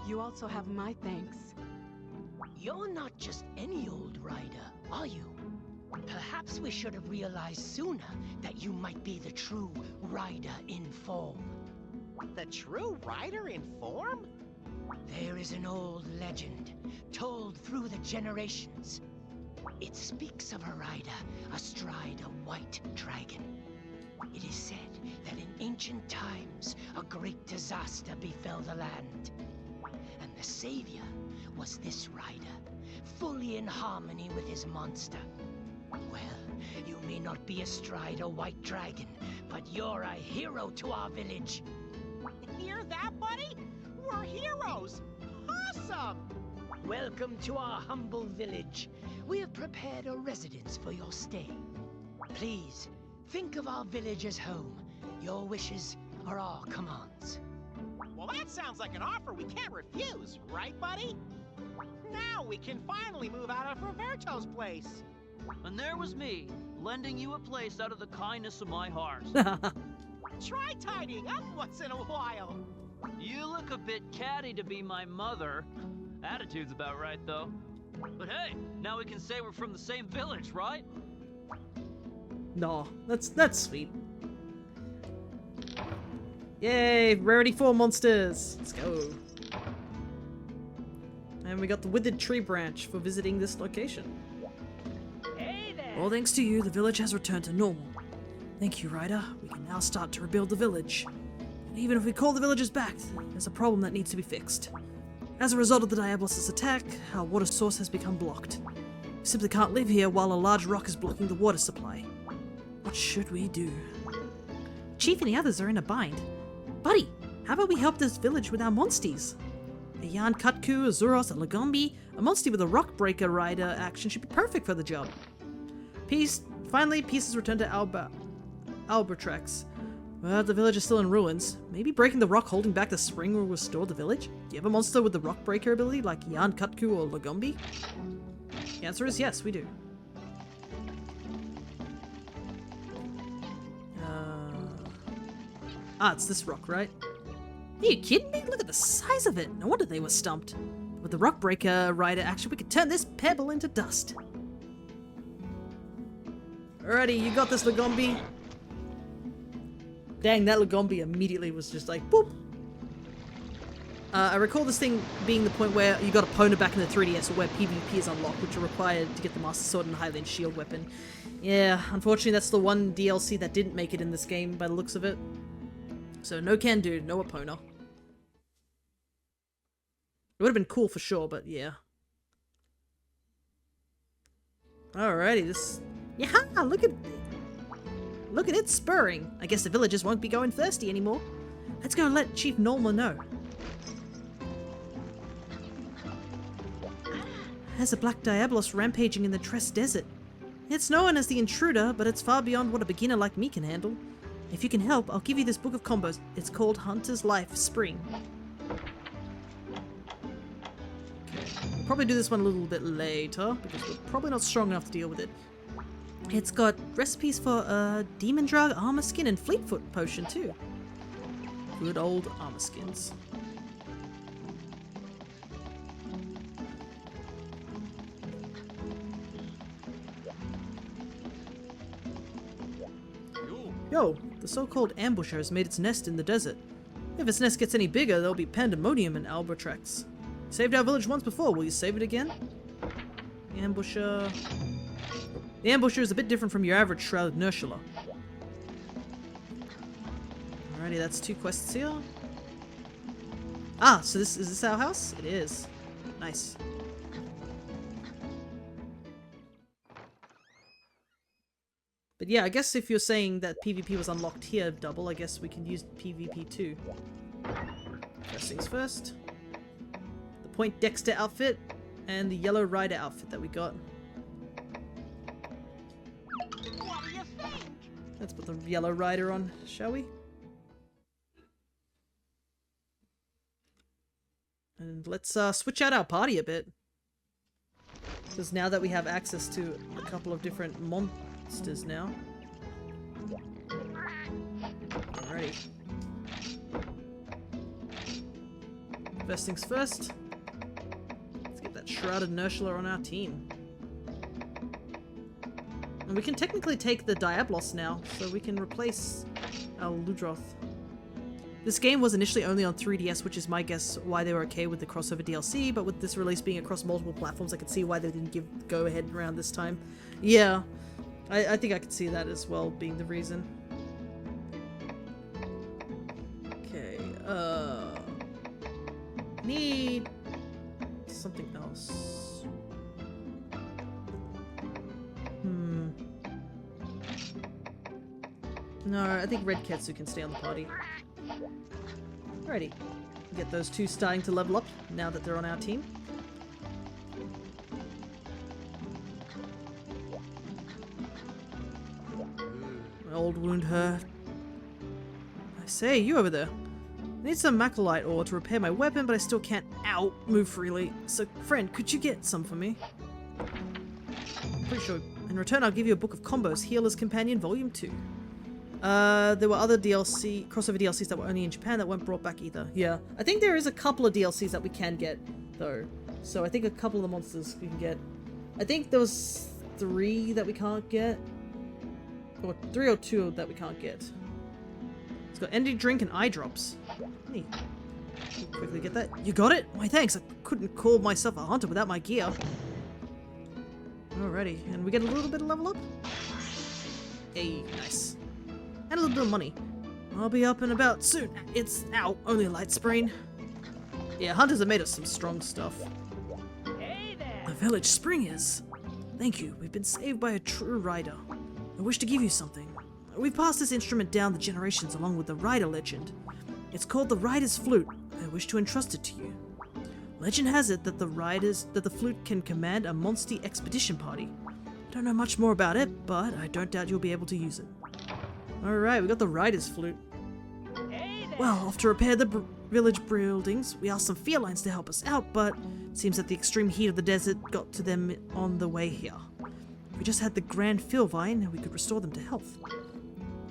You also have my thanks. You're not just any old rider, are you? Perhaps we should have realized sooner that you might be the true rider in form. The true rider in form? There is an old legend, told through the generations. It speaks of a rider astride a white dragon. It is said that in ancient times, a great disaster befell the land. And the savior was this rider, fully in harmony with his monster. Well, you may not be astride a white dragon, but you're a hero to our village. Hear that, buddy? We're heroes! Awesome! Welcome to our humble village. We have prepared a residence for your stay. Please, think of our village as home. Your wishes are our commands. Well, that sounds like an offer we can't refuse, right, buddy? Now we can finally move out of Roberto's place. And there was me, lending you a place out of the kindness of my heart. Try tidying up once in a while. You look a bit catty to be my mother. Attitude's about right, though. But hey, now we can say we're from the same village, right? No, that's sweet. Yay, rarity 4 monsters. Let's go. And we got the withered tree branch for visiting this location. Hey there! All thanks to you, the village has returned to normal. Thank you, Ryder. We can now start to rebuild the village. And even if we call the villagers back, there's a problem that needs to be fixed. As a result of the Diabolos' attack, our water source has become blocked. We simply can't live here while a large rock is blocking the water supply. What should we do? Chief and the others are in a bind. Buddy, how about we help this village with our Monsties? A Jan Kutku, a Zuros, a Lagombi, a Monstie with a Rock Breaker Rider action should be perfect for the job. Finally, peace has returned to Albertrax. But the village is still in ruins. Maybe breaking the rock holding back the spring will restore the village? Do you have a monster with the Rock Breaker ability like Jan Kutku or Lagombi? The answer is yes, we do. It's this rock, right? Are you kidding me? Look at the size of it. No wonder they were stumped. With the Rock Breaker Rider action, we could turn this pebble into dust. Alrighty, you got this, Lagombi. Dang, that Lagombi immediately was just like, boop. I recall this thing being the point where you got a Pona back in the 3DS, or where PvP is unlocked, which are required to get the Master Sword and Highland Shield weapon. Yeah, unfortunately that's the one DLC that didn't make it in this game, by the looks of it. So no can do, no Epona. It would have been cool for sure, but yeah. Alrighty, this... Yeah, look at it spurring. I guess the villagers won't be going thirsty anymore. Let's go and let Chief Nolma know. There's a black Diabolos rampaging in the Tress Desert. It's known as the Intruder, but it's far beyond what a beginner like me can handle. If you can help, I'll give you this book of combos. It's called Hunter's Life Spring. We'll probably do this one a little bit later, because we're probably not strong enough to deal with it. It's got recipes for Demon Drug, Armor Skin, and Fleetfoot Potion too. Good old Armor Skins. Yo, the so-called ambusher has made its nest in the desert. If its nest gets any bigger, there'll be pandemonium in Albertrax. Saved our village once before, will you save it again? The ambusher is a bit different from your average Shrouded Nursula. Alrighty, that's 2 quests here. Ah, so is this our house? It is. Nice. But yeah, I guess if you're saying that PvP was unlocked here, Double, I guess we can use PvP too. First things first. The Point Dexter outfit and the Yellow Rider outfit that we got. What do you think? Let's put the Yellow Rider on, shall we? And let's switch out our party a bit. Because now that we have access to a couple of different monsters now. Alrighty. First things first. Let's get that Shrouded Nursula on our team. And we can technically take the Diabolos now, so we can replace our Ludroth. This game was initially only on 3DS, which is my guess why they were okay with the crossover DLC, but with this release being across multiple platforms, I could see why they didn't give go-ahead around this time. Yeah, I think I could see that as well being the reason. Okay, need something else. No, I think Red Ketsu can stay on the party. Alrighty. Get those two starting to level up now that they're on our team. My old wound hurt. I say, you over there. I need some macrolite ore to repair my weapon, but I still can't, move freely. So, friend, could you get some for me? Pretty sure. In return, I'll give you a book of combos, Healer's Companion Volume 2. There were other crossover DLCs that were only in Japan that weren't brought back either. Yeah. I think there is a couple of DLCs that we can get, though. So I think a couple of the monsters we can get. I think there was 3 that we can't get. Or 3 or 2 that we can't get. It's got energy drink and eye drops. Neat. Quickly get that. You got it? Why thanks, I couldn't call myself a hunter without my gear. Alrighty, and we get a little bit of level up? Hey, nice. And a little bit of money. I'll be up and about soon. It's, only a light sprain. Yeah, hunters are made of some strong stuff. Hey there! The village spring is. Thank you, we've been saved by a true rider. I wish to give you something. We've passed this instrument down the generations along with the rider legend. It's called the Rider's Flute. I wish to entrust it to you. Legend has it that the flute can command a Monstie expedition party. I don't know much more about it, but I don't doubt you'll be able to use it. Alright, we got the Rider's Flute. Hey there! Well, off to repair the village buildings, we asked some felines to help us out, but it seems that the extreme heat of the desert got to them on the way here. If we just had the Grand Philvine, we could restore them to health.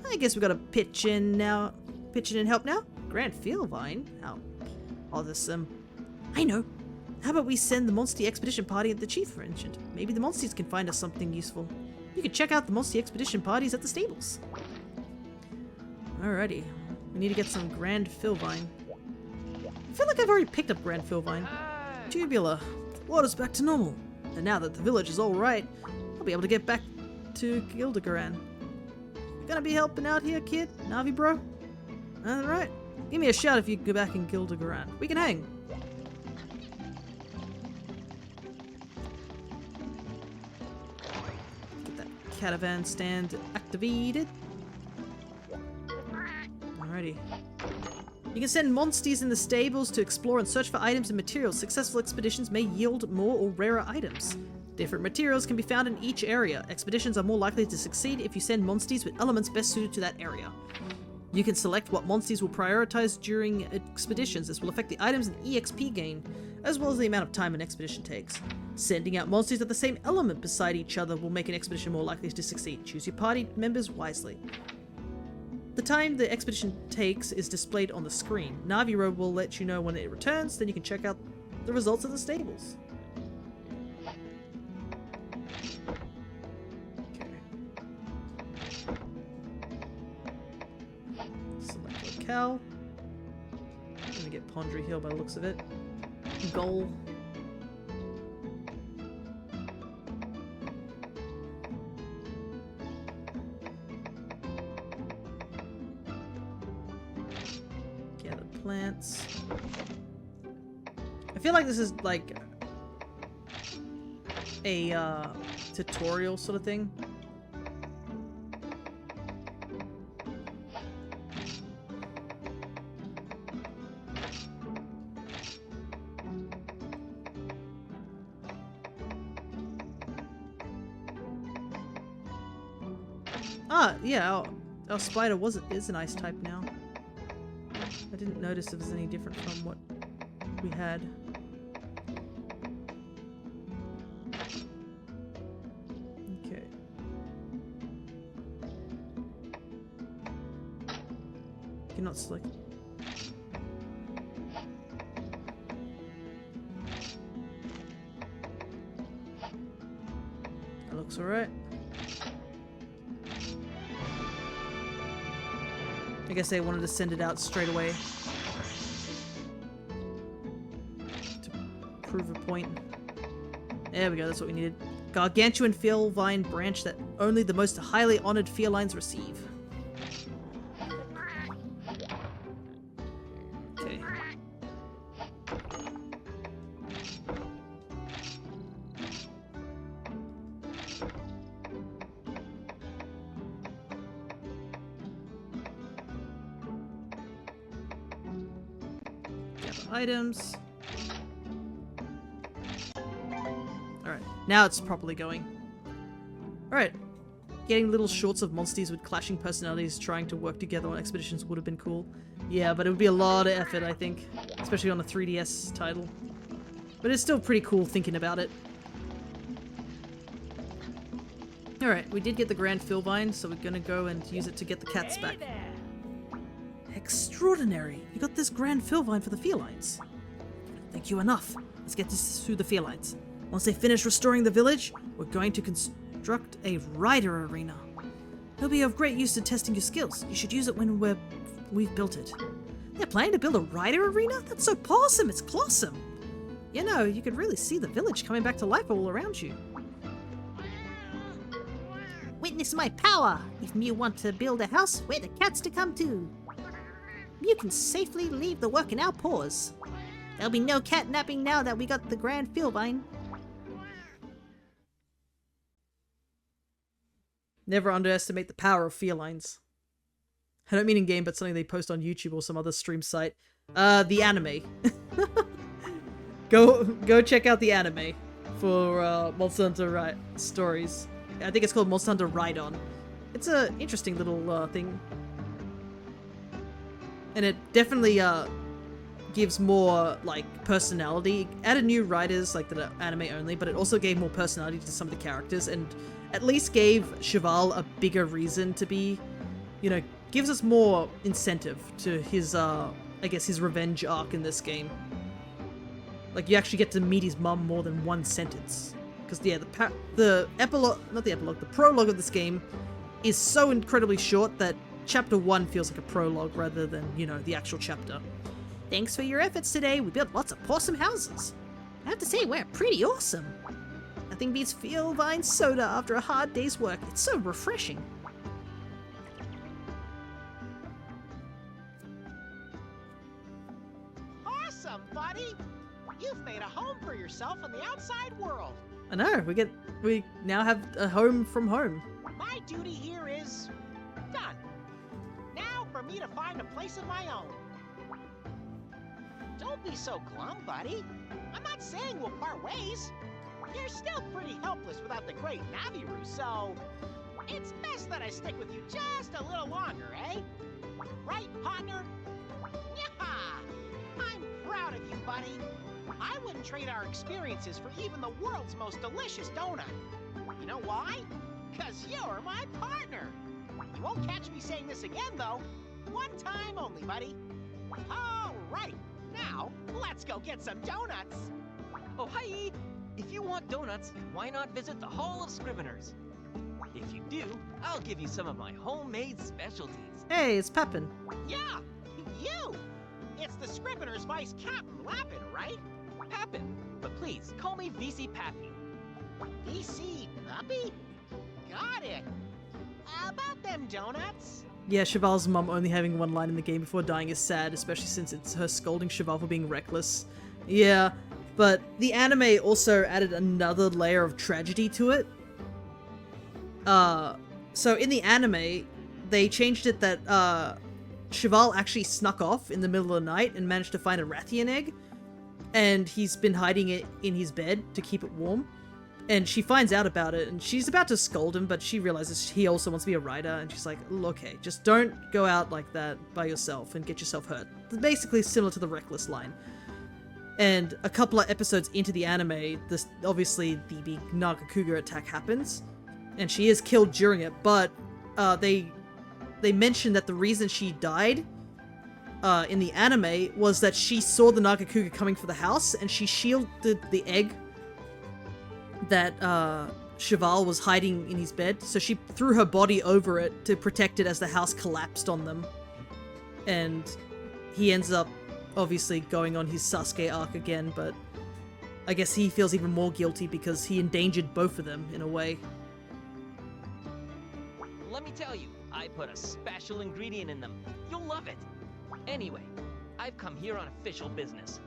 I guess we gotta pitch in and help now? Grand Philvine? Oh, this, I know. How about we send the Monstie expedition party that the chief mentioned? Maybe the Monsties can find us something useful. You can check out the Monstie expedition parties at the stables. Alrighty. We need to get some Grand Philvine. I feel like I've already picked up Grand Philvine. Tubular. Water's back to normal. And now that the village is alright, I'll be able to get back to Gildegaran. You gonna be helping out here, kid? Navi bro? Alright. Give me a shout if you go back in Gildegaran. We can hang. Get that caravan stand activated. Alrighty. You can send Monsties in the stables to explore and search for items and materials. Successful expeditions may yield more or rarer items. Different materials can be found in each area. Expeditions are more likely to succeed if you send Monsties with elements best suited to that area. You can select what Monsties will prioritize during expeditions. This will affect the items and EXP gain, as well as the amount of time an expedition takes. Sending out Monsties of the same element beside each other will make an expedition more likely to succeed. Choose your party members wisely. The time the expedition takes is displayed on the screen. Navi Road will let you know when it returns, then you can check out the results of the stables. Select locale. I'm gonna get Pondry Hill by the looks of it. Goal. Plants. I feel like this is like a tutorial sort of thing. Yeah, our spider is an ice type now. I didn't notice it was any different from what we had. Okay. Cannot select. That looks alright. I guess they wanted to send it out straight away. To prove a point. There we go, that's what we needed. Gargantuan feline branch that only the most highly honored felines receive. Okay. Gather items. Alright, now it's properly going. Alright. Getting little shorts of Monsties with clashing personalities trying to work together on expeditions would have been cool. Yeah, but it would be a lot of effort, I think. Especially on a 3DS title. But it's still pretty cool thinking about it. Alright, we did get the Grand Philvine, so we're gonna go and use it to get the cats back. Extraordinary! You got this Grand Philvine for the felines. Thank you enough. Let's get this through the felines. Once they finish restoring the village, we're going to construct a rider arena. It'll be of great use to testing your skills. You should use it when we've built it. They're planning to build a rider arena? That's so awesome! It's clossome! You know, you could really see the village coming back to life all around you. Witness my power! If Mew want to build a house, where the cats to come to. Mew can safely leave the work in our paws. There'll be no cat napping now that we got the Grand Philvine. Never underestimate the power of felines. I don't mean in game, but something they post on YouTube or some other stream site. The anime. Go check out the anime for Monster Hunter stories. I think it's called Monster Hunter Ride-On. It's a interesting little thing. And it definitely gives more like personality. It added new riders like the anime only, but it also gave more personality to some of the characters and at least gave Cheval a bigger reason to be, you know, gives us more incentive to his I guess his revenge arc in this game. Like you actually get to meet his mum more than one sentence. Because yeah, the epilogue, not the epilogue, the prologue of this game is so incredibly short that chapter 1 feels like a prologue rather than, you know, the actual chapter. Thanks for your efforts today. We built lots of awesome houses. I have to say, we're pretty awesome. Nothing beats Philvine soda after a hard day's work. It's so refreshing. Awesome, buddy! You've made a home for yourself in the outside world. I know, we now have a home from home. My duty here is done. Now for me to find a place of my own. Don't be so glum, buddy. I'm not saying we'll part ways. You're still pretty helpless without the great Naviru, so it's best that I stick with you just a little longer, eh? Right, partner? Yeah! I'm proud of you, buddy. I wouldn't trade our experiences for even the world's most delicious donut. You know why? 'Cause you're my partner. You won't catch me saying this again, though. One time only, buddy. All right, now let's go get some donuts. Oh, hi! If you want donuts, why not visit the Hall of Scriveners? If you do, I'll give you some of my homemade specialties. Hey, it's Pepin. Yeah, you! It's the Scrivener's Vice Captain Lappin, right? Pappin, but please, call me VC Pappy. VC Puppy? Got it. About them donuts? Yeah, Cheval's mum only having one line in the game before dying is sad, especially since it's her scolding Cheval for being reckless. Yeah, but the anime also added another layer of tragedy to it. So in the anime, they changed it that Cheval actually snuck off in the middle of the night and managed to find a Rathian egg, and he's been hiding it in his bed to keep it warm. And she finds out about it, and she's about to scold him, but she realizes he also wants to be a rider, and she's like, okay, just don't go out like that by yourself and get yourself hurt. Basically similar to the reckless line. And a couple of episodes into the anime, obviously the big Nagakuga attack happens, and she is killed during it, but they mention that the reason she died in the anime was that she saw the Nagakuga coming for the house, and she shielded the egg that Cheval was hiding in his bed, so she threw her body over it to protect it as the house collapsed on them. And he ends up obviously going on his Sasuke arc again, but I guess he feels even more guilty because he endangered both of them in a way. Let me tell you, I put a special ingredient in them. You'll love it. Anyway, I've come here on official business.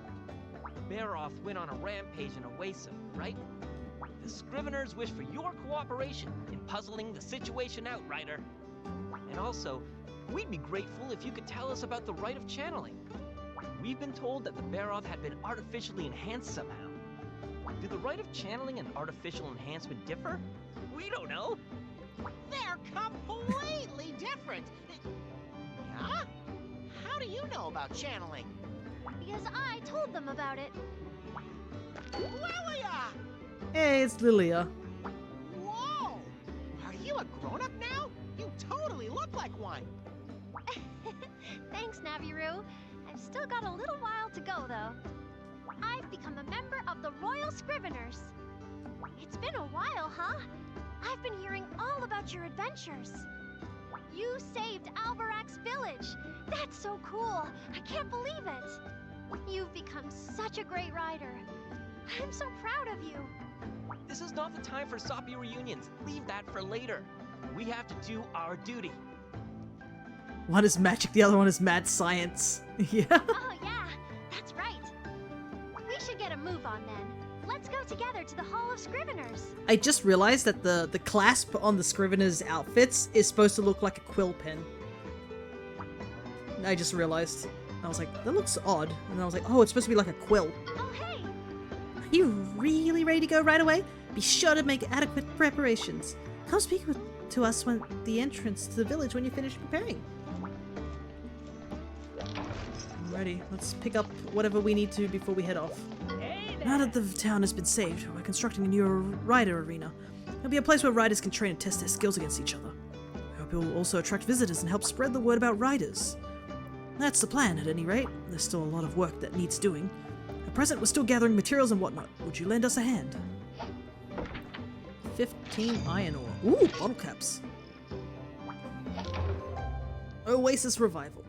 Baroth went on a rampage in Oasis, right? The Scriveners wish for your cooperation in puzzling the situation out, Ryder. And also, we'd be grateful if you could tell us about the rite of channeling. We've been told that the Baroth had been artificially enhanced somehow. Do the rite of channeling and artificial enhancement differ? We don't know. They're completely different. Yeah? How do you know about channeling? Because I told them about it. Lilia! Hey, it's Lilia. Whoa! Are you a grown-up now? You totally look like one. Thanks, Naviru. I've still got a little while to go, though. I've become a member of the Royal Scriveners. It's been a while, huh? I've been hearing all about your adventures. You saved Albarak's village. That's so cool. I can't believe it. You've become such a great rider. I'm so proud of you. This is not the time for soppy reunions. Leave that for later. We have to do our duty. One is magic, the other one is mad science. Yeah. Oh, yeah. That's right. We should get a move on then. Let's go together to the Hall of Scriveners. I just realized that the clasp on the Scriveners' outfits is supposed to look like a quill pen. I just realized. I was like, that looks odd. And I was like, oh, it's supposed to be like a quill. Oh, hey. Are you really ready to go right away? Be sure to make adequate preparations. Come speak to us when the entrance to the village when you finish preparing. I'm ready. Let's pick up whatever we need to before we head off. Now that the town has been saved, we're constructing a new rider arena. It'll be a place where riders can train and test their skills against each other. I hope it will also attract visitors and help spread the word about riders. That's the plan, at any rate. There's still a lot of work that needs doing. At present, we're still gathering materials and whatnot. Would you lend us a hand? 15 iron ore. Ooh, bottle caps. Oasis Revival.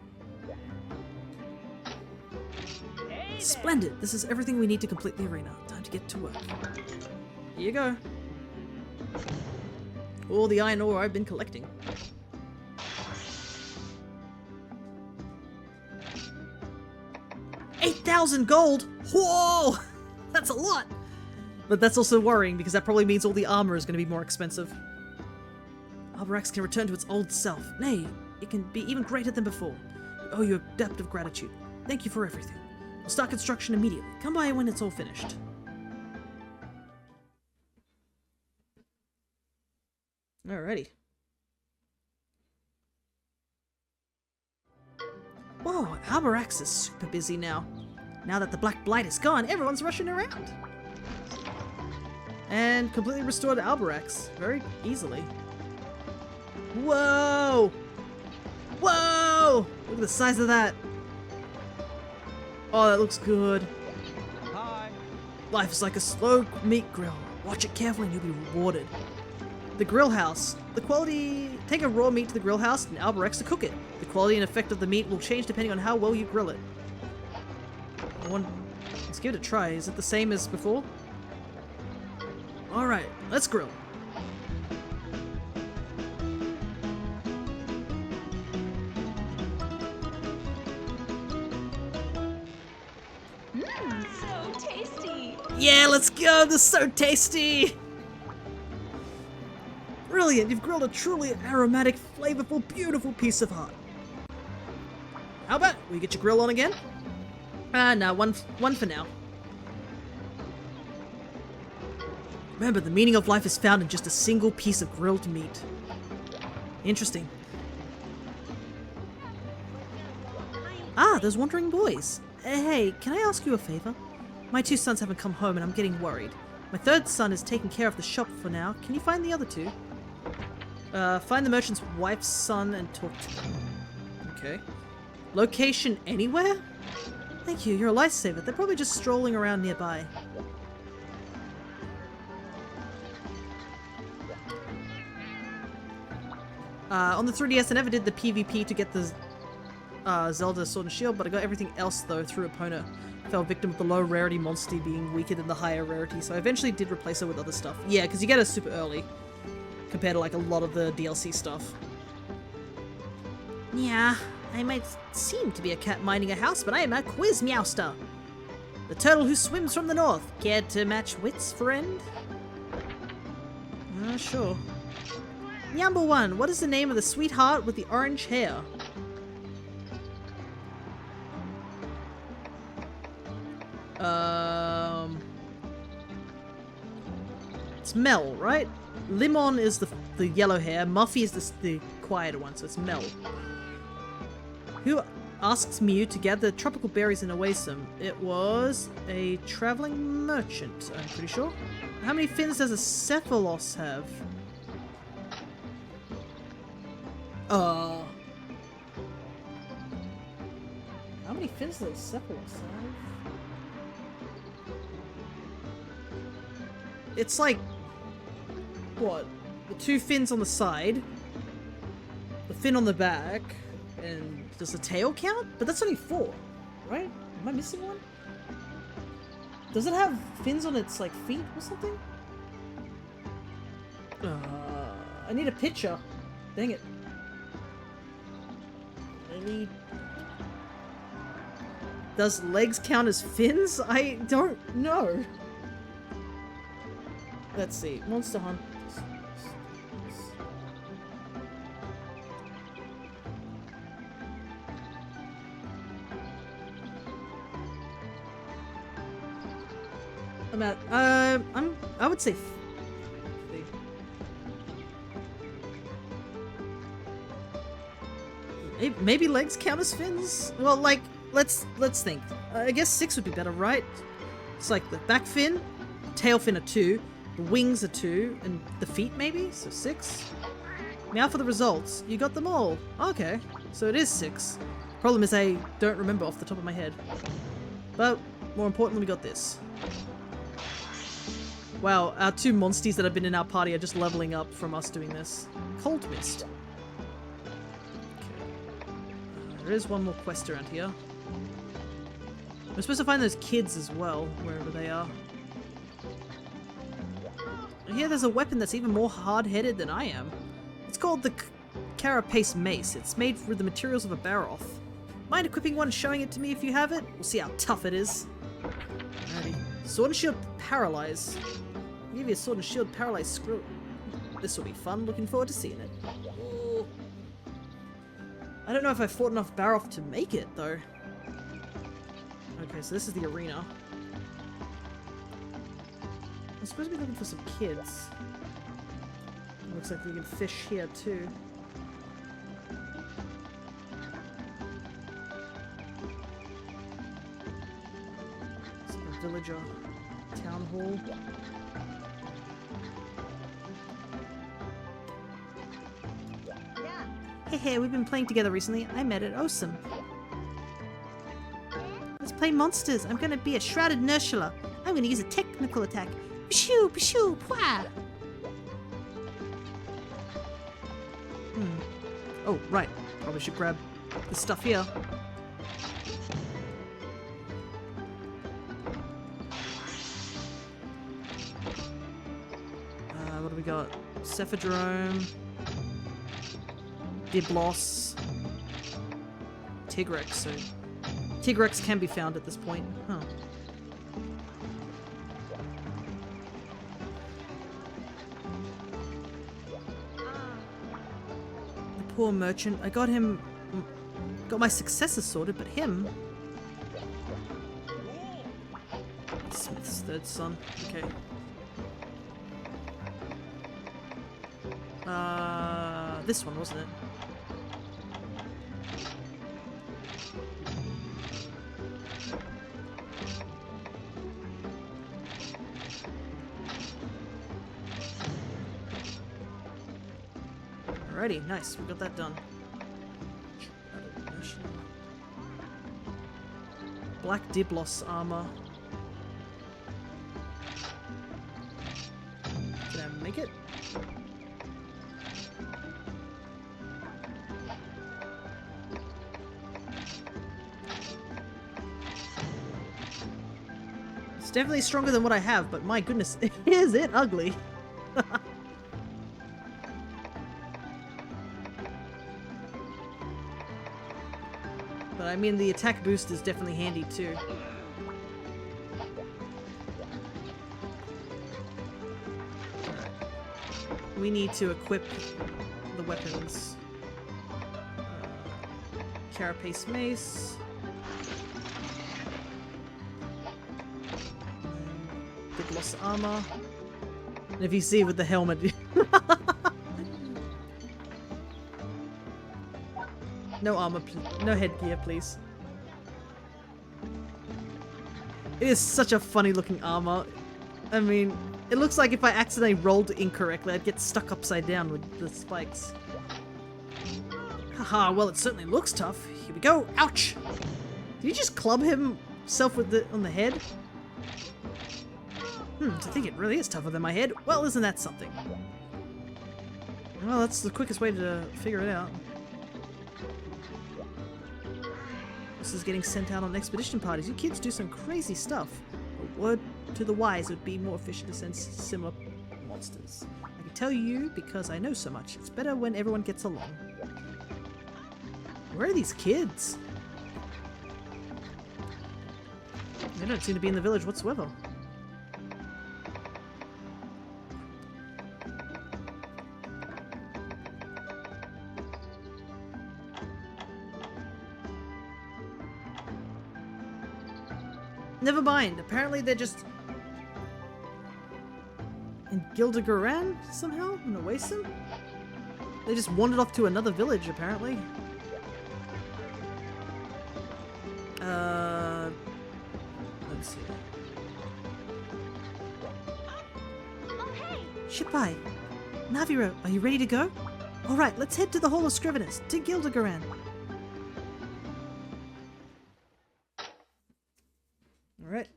Splendid! This is everything we need to complete the arena. Time to get to work. Here you go. All the iron ore I've been collecting. $8,000 gold! Whoa! That's a lot! But that's also worrying because that probably means all the armor is going to be more expensive. Albarax can return to its old self. Nay, it can be even greater than before. We owe you a debt of gratitude. Thank you for everything. We'll start construction immediately. Come by when it's all finished. Alrighty. Whoa, Albarax is super busy now. Now that the Black Blight is gone, everyone's rushing around. And completely restored Albarax very easily. Whoa! Whoa! Look at the size of that. Oh, that looks good. Hi. Life is like a slow meat grill. Watch it carefully and you'll be rewarded. The grill house. The quality... Take a raw meat to the grill house and Albarax to cook it. The quality and effect of the meat will change depending on how well you grill it. Let's give it a try. Is it the same as before? Alright, let's grill. So tasty! Yeah, let's go! This is so tasty! Brilliant! You've grilled a truly aromatic, flavorful, beautiful piece of heart. How about we get your grill on again? No, one for now. Remember, the meaning of life is found in just a single piece of grilled meat. Interesting. Ah, those wandering boys. Hey, can I ask you a favor? My 2 sons haven't come home and I'm getting worried. My 3rd son is taking care of the shop for now. Can you find the other 2? Find the merchant's wife's son and talk to them. Okay. Location anywhere? Thank you, you're a lifesaver. They're probably just strolling around nearby. On the 3DS, I never did the PvP to get the Zelda Sword and Shield, but I got everything else though through Epona. Fell victim of the low rarity Monstie being weaker than the higher rarity, so I eventually did replace her with other stuff. Yeah, because you get her super early compared to like a lot of the DLC stuff. Yeah, I might seem to be a cat minding a house, but I am a quiz meowster. The turtle who swims from the north. Care to match wits, friend? Sure. Number 1, what is the name of the sweetheart with the orange hair? It's Mel, right? Limon is the yellow hair, Muffy is the quieter one, so it's Mel. Who asks Mew to gather tropical berries in Oasis? It was a traveling merchant, I'm pretty sure. How many fins does a Cephalos have? How many fins does a Cephalos have? It's like, what? The 2 fins on the side, the fin on the back, and does the tail count? But that's only 4, right? Am I missing one? Does it have fins on its, like, feet or something? I need a picture. Dang it. Does legs count as fins? I don't know. Let's see. Monster Hunt. I'm at, I would say maybe legs count as fins? Well, like, let's think. I guess 6 would be better, right? It's like the back fin, tail fin are 2, the wings are 2, and the feet maybe? So 6? Now for the results. You got them all. Okay, so it is 6. Problem is I don't remember off the top of my head. But, more importantly, we got this. Wow, our 2 Monsties that have been in our party are just leveling up from us doing this. Cold Mist. There is one more quest around here. We're supposed to find those kids as well, wherever they are. And here there's a weapon that's even more hard-headed than I am. It's called the Carapace Mace. It's made with the materials of a Baroth. Mind equipping one and showing it to me if you have it? We'll see how tough it is. Alrighty. Sword and Shield Paralyze. Give you a Sword and Shield Paralyze screw. This will be fun. Looking forward to seeing it. Oh. I don't know if I fought enough Baroth to make it, though. Okay, so this is the arena. I'm supposed to be looking for some kids. Looks like we can fish here, too. It's like a villager town hall. Hey, we've been playing together recently. I met at Osum. Let's play monsters. I'm gonna be a shrouded Nursula. I'm gonna use a technical attack. Pshoo, pshoo, pwah! Oh, right. Probably should grab this stuff here. What do we got? Cephadrome. Diblos, Tigrex, so Tigrex can be found at this point. Huh. The poor merchant. I got him... got my successor sorted, but him... Smith's third son. Okay. This one, wasn't it? Alrighty, nice. We got that done. Black Diblos armor. Can I make it? It's definitely stronger than what I have, but my goodness, is it ugly? But I mean, the attack boost is definitely handy too. We need to equip the weapons. Carapace mace. The gloss armor. And if you see with the helmet. No armor, no headgear, please. It is such a funny looking armor. I mean, it looks like if I accidentally rolled incorrectly, I'd get stuck upside down with the spikes. Haha, well, it certainly looks tough. Here we go. Ouch! Did you just club himself with on the head? To think it really is tougher than my head. Well, isn't that something? Well, that's the quickest way to figure it out. This is getting sent out on expedition parties. You kids do some crazy stuff. A word to the wise would be more efficient to send similar monsters. I can tell you because I know so much. It's better when everyone gets along. Where are these kids? They don't seem to be in the village whatsoever. Never mind. Apparently they're just in Gildigaran somehow? In Oasim? They just wandered off to another village, apparently. Let's see. Oh, hey! Shipai! Naviro, are you ready to go? Alright, let's head to the Hall of Scriveners, to Gildigaran. Alright.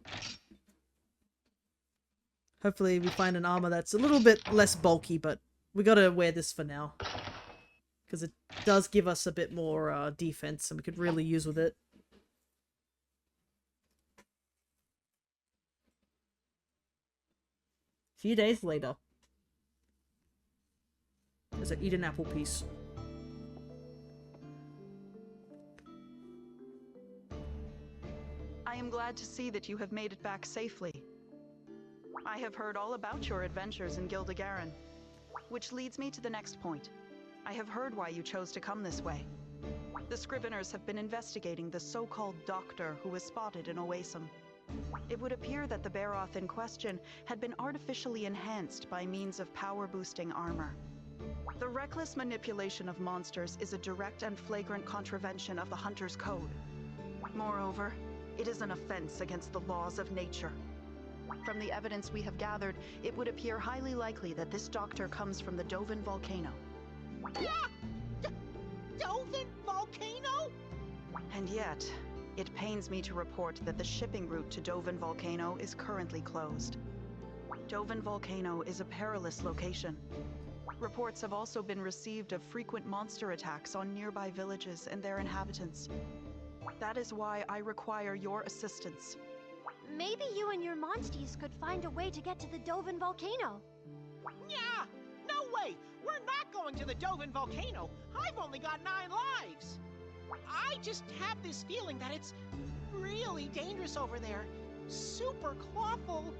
Hopefully we find an armor that's a little bit less bulky, but we gotta wear this for now. Because it does give us a bit more defense, and we could really use with it. A few days later. As I eat an apple piece. I am glad to see that you have made it back safely. I have heard all about your adventures in Gildigaran, which leads me to the next point. I have heard why you chose to come this way. The Scriveners have been investigating the so-called doctor who was spotted in Oasim. It would appear that the Baroth in question had been artificially enhanced by means of power-boosting armor. The reckless manipulation of monsters is a direct and flagrant contravention of the Hunter's Code. Moreover, it is an offense against the laws of nature. From the evidence we have gathered, it would appear highly likely that this doctor comes from the Dovin volcano. Dovin volcano? And yet, it pains me to report that the shipping route to Dovin volcano is currently closed. Dovin volcano is a perilous location. Reports have also been received of frequent monster attacks on nearby villages and their inhabitants. That is why I require your assistance. Maybe you and your Monsties could find a way to get to the Dovin volcano. Yeah! No way! We're not going to the Dovin volcano! I've only got 9 lives! I just have this feeling that it's really dangerous over there. Super clawful.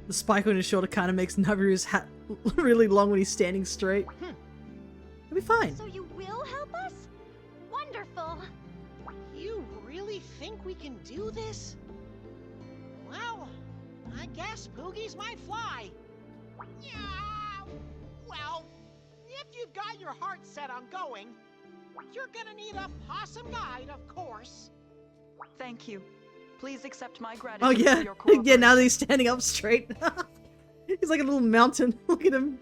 The spike on his shoulder kind of makes Naviru's hat really long when he's standing straight. It'll be fine. So you will help us? Wonderful! You really think we can do this? Well, I guess Poogies might fly. Yeah. Well, if you've got your heart set on going, you're gonna need a possum guide, of course. Thank you. Please accept my gratitude Oh yeah, for your cooperation. yeah. Now that he's standing up straight, he's like a little mountain. Look at him.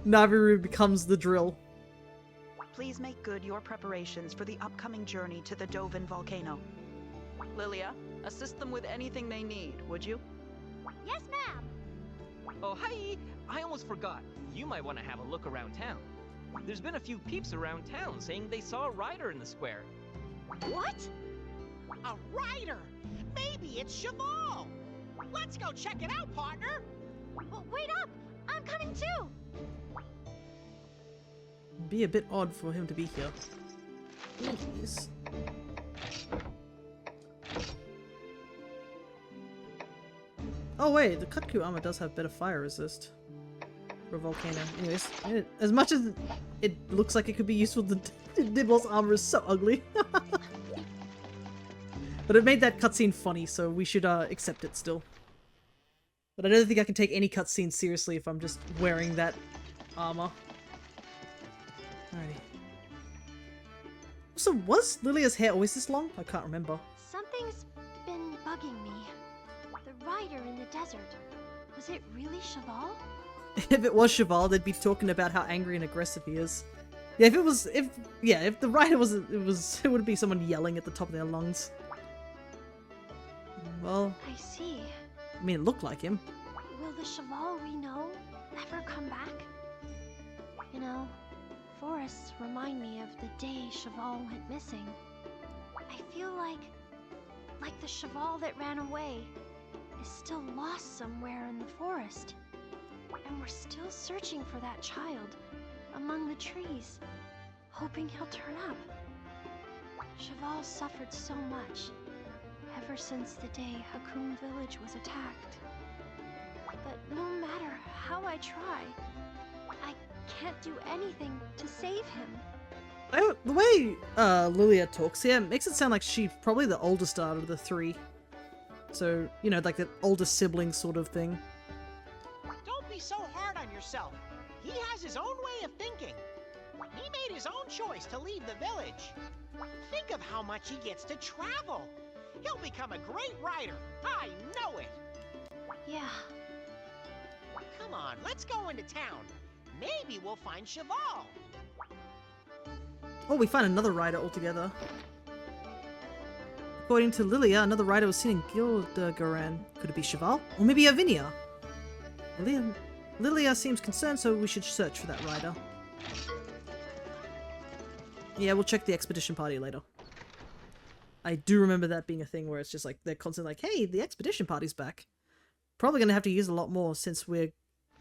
Naviru becomes the drill. Please make good your preparations for the upcoming journey to the Dovin volcano. Lilia, assist them with anything they need, would you? Yes, ma'am! Oh, hi! I almost forgot. You might want to have a look around town. There's been a few peeps around town saying they saw a rider in the square. What? A rider! Maybe it's Cheval! Let's go check it out, partner! Well, wait up! I'm coming too! Be a bit odd for him to be here. Please. Oh wait, the Kutku armor does have better fire resist for a volcano. Anyways, as much as it looks like it could be useful, the Nibel's armor is so ugly. But it made that cutscene funny, so we should accept it still. But I don't think I can take any cutscene seriously if I'm just wearing that armor. Alrighty. So was Lilia's hair always this long? I can't remember. Something's been bugging me. The rider in the desert. Was it really Cheval? If it was Cheval, they'd be talking about how angry and aggressive he is. Yeah, if the rider was, it would be someone yelling at the top of their lungs. Well, I see. I mean, it looked like him. Will the Cheval we know ever come back? You know, forests remind me of the day Cheval went missing. I feel like the Cheval that ran away is still lost somewhere in the forest. And we're still searching for that child among the trees, hoping he'll turn up. Cheval suffered so much ever since the day Hakun village was attacked. But no matter how I try, I can't do anything to save him. The way Lilia talks here makes it sound like she's probably the oldest out of the three. So, you know, like the oldest sibling sort of thing. Don't be so hard on yourself. He has his own way of thinking. He made his own choice to leave the village. Think of how much he gets to travel. He'll become a great rider. I know it. Yeah. Come on, let's go into town. Maybe we'll find Cheval. Oh, we find another rider altogether. According to Lilia, another rider was seen in Gildergaran. Could it be Cheval? Or maybe Avinia? Lilia seems concerned, so we should search for that rider. Yeah, we'll check the expedition party later. I do remember that being a thing where it's just like, they're constantly like, hey, the expedition party's back. Probably gonna have to use a lot more since we're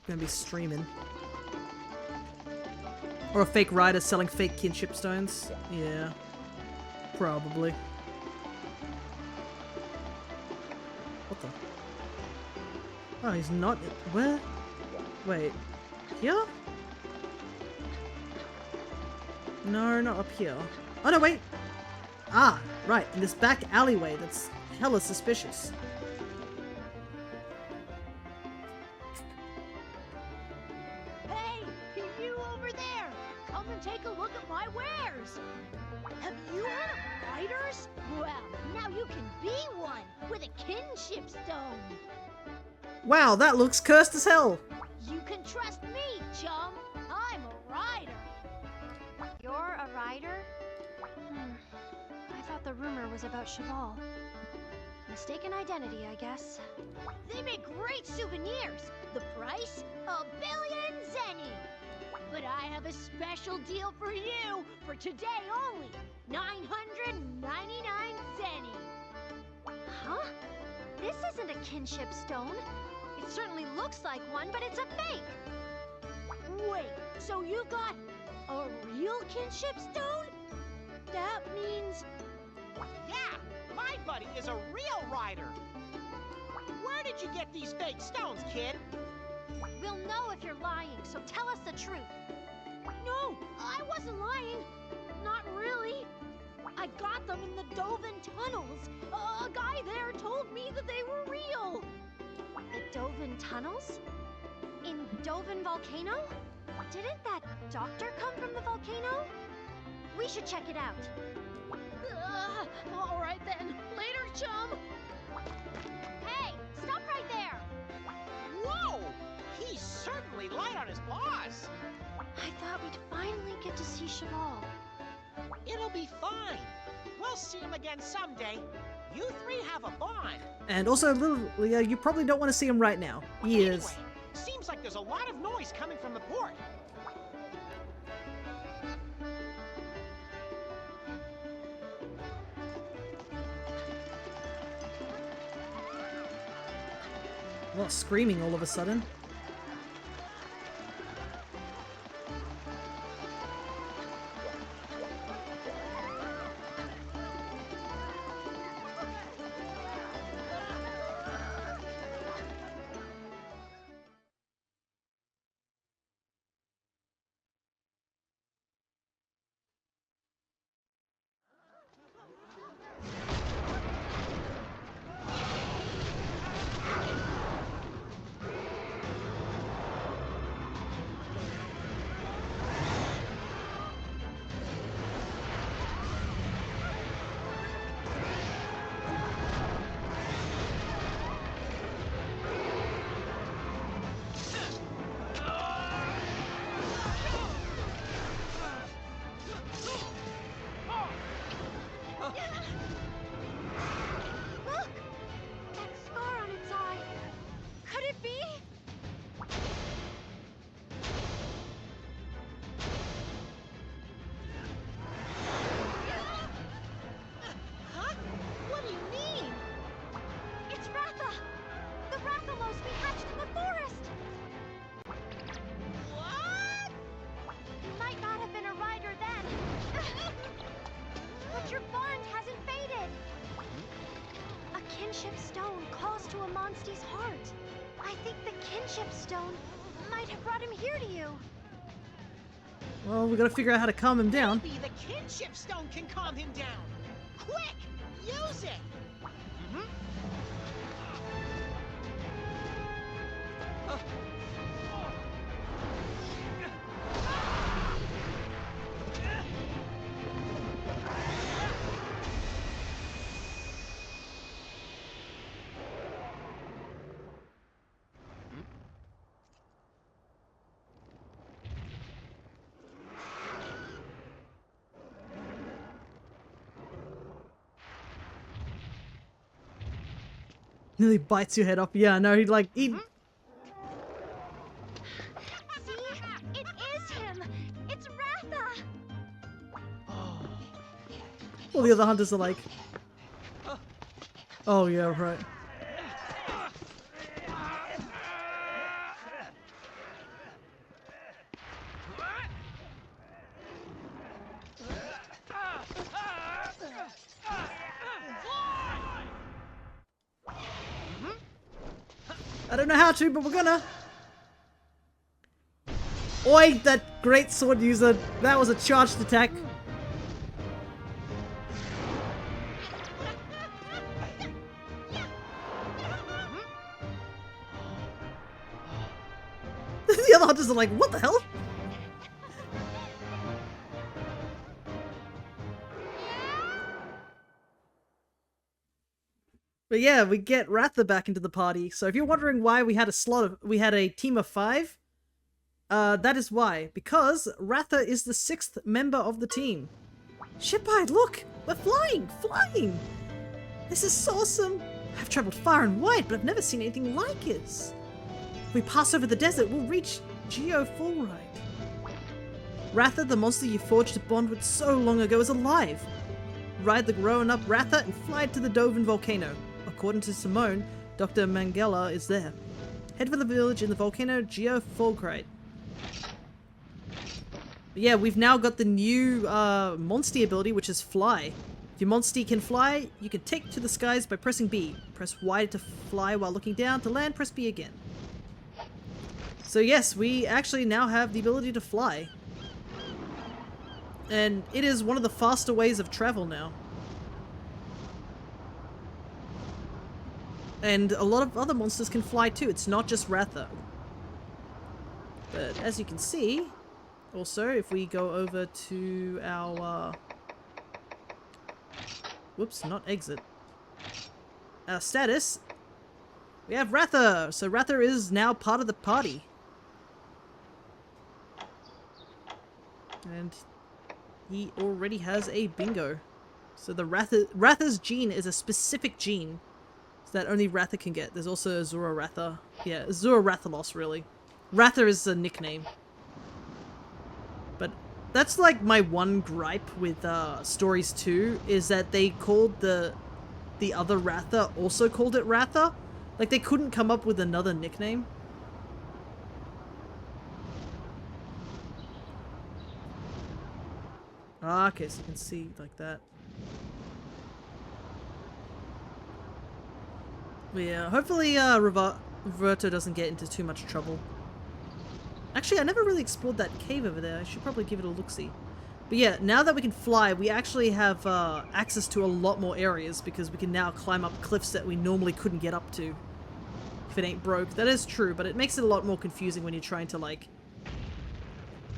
gonna be streaming. Or a fake rider selling fake kinship stones. Yeah. Probably. What the? Oh, he's not. Where? Wait. Here? No, not up here. Oh no, wait! Ah, right, in this back alleyway that's hella suspicious. Hey, you over there! Come and take a look at my wares! Have you heard of riders? Well, now you can be one with a kinship stone. Wow, that looks cursed as hell! You can trust me, chum. I'm a rider. You're a rider? I thought the rumor was about Cheval. Mistaken identity, I guess. They make great souvenirs. The price? 1,000,000,000 zenny. But I have a special deal for you for today only. 999 zenny. Huh? This isn't a kinship stone. It certainly looks like one, but it's a fake. Wait, so you got a real kinship stone? That means... Yeah, my buddy is a real rider. Where did you get these fake stones, kid? We'll know if you're lying, so tell us the truth. No, I wasn't lying. Not really. I got them in the Dovin tunnels. A guy there told me that they were real. The Dovin tunnels? In Dovin Volcano? Didn't that doctor come from the volcano? We should check it out. All right then. Later, chum. Hey, stop right there. Whoa! He's certainly light on his paws. I thought we'd finally get to see Cheval. It'll be fine. We'll see him again someday. You three have a bond. And also, Lilia, you probably don't want to see him right now. He is. Anyway, seems like there's a lot of noise coming from the port. A lot of screaming all of a sudden. kinship stone calls to a Monstie's heart. I think the kinship stone might have brought him here to you. Well, we gotta figure out how to calm him down. Maybe the kinship stone can calm him down. Quick, use it. Nearly bites your head off. Yeah, no, he like he. See? It is him! It's Ratha! All the other hunters are like, oh yeah, right. I don't know how to, but we're gonna. Oi, that great sword user. That was a charged attack. The other hunters are like, what the hell? But yeah, we get Ratha back into the party. So if you're wondering why we had a team of 5, that is why. Because Ratha is the 6th member of the team. Shipeye, look! We're flying! This is so awesome! I've traveled far and wide, but I've never seen anything like this. If we pass over the desert, we'll reach Geo Fulride. Ratha, the monster you forged a bond with so long ago, is alive. Ride the grown-up Ratha and fly to the Dovan volcano. According to Simone, Dr. Mangala is there. Head for the village in the volcano Geo Fulcrate. Yeah, we've now got the new Monstie ability, which is fly. If your Monstie can fly, you can take to the skies by pressing B. Press Y to fly while looking down. To land, press B again. So yes, we actually now have the ability to fly. And it is one of the faster ways of travel now. And a lot of other monsters can fly too. It's not just Ratha. But as you can see, also if we go over to our whoops, not exit. Our status, we have Ratha. So Ratha is now part of the party. And he already has a bingo. So the Ratha's gene is a specific gene that only Ratha can get. There's also Azura Ratha. Yeah, Azura Rathalos, really. Ratha is a nickname. But that's like my one gripe with Stories 2, is that they called the other Ratha, also called it Ratha. Like, they couldn't come up with another nickname. Ah, okay, so you can see like that. But yeah, hopefully Roberto doesn't get into too much trouble. Actually, I never really explored that cave over there. I should probably give it a look-see. But yeah, now that we can fly, we actually have access to a lot more areas because we can now climb up cliffs that we normally couldn't get up to if it ain't broke. That is true, but it makes it a lot more confusing when you're trying to, like,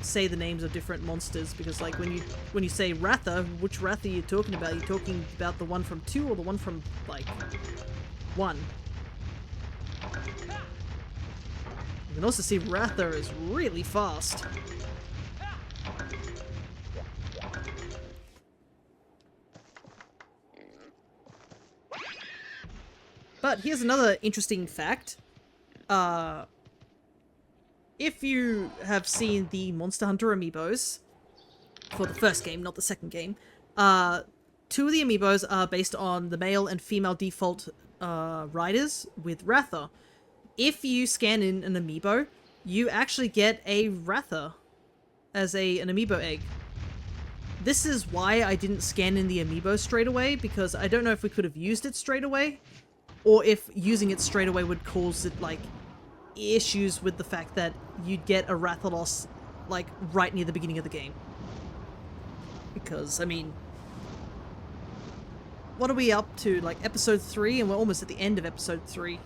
say the names of different monsters, because, like, when you say Ratha, which Ratha are you talking about? Are you talking about the one from 2 or the one from, like, 1? You can also see Ratha is really fast. But here's another interesting fact. If you have seen the Monster Hunter amiibos, for the first game, not the second game, 2 of the amiibos are based on the male and female default riders with Ratha. If you scan in an amiibo, you actually get a Ratha as an amiibo egg. This is why I didn't scan in the amiibo straight away, because I don't know if we could have used it straight away, or if using it straight away would cause it, like, issues with the fact that you'd get a Rathalos, like, right near the beginning of the game. Because, I mean, what are we up to? Like, episode 3, and we're almost at the end of episode 3.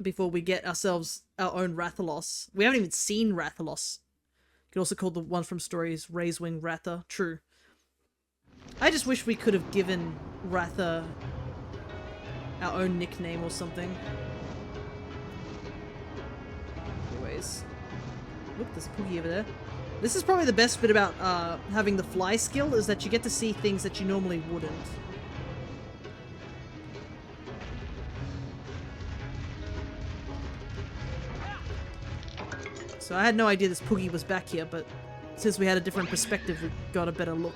Before we get ourselves our own Rathalos. We haven't even seen Rathalos. You could also call the one from stories Raisewing Ratha. True. I just wish we could have given Ratha our own nickname or something. Anyways. Look, there's Poogie over there. This is probably the best bit about having the fly skill, is that you get to see things that you normally wouldn't. So I had no idea this Poogie was back here, but since we had a different perspective, we got a better look.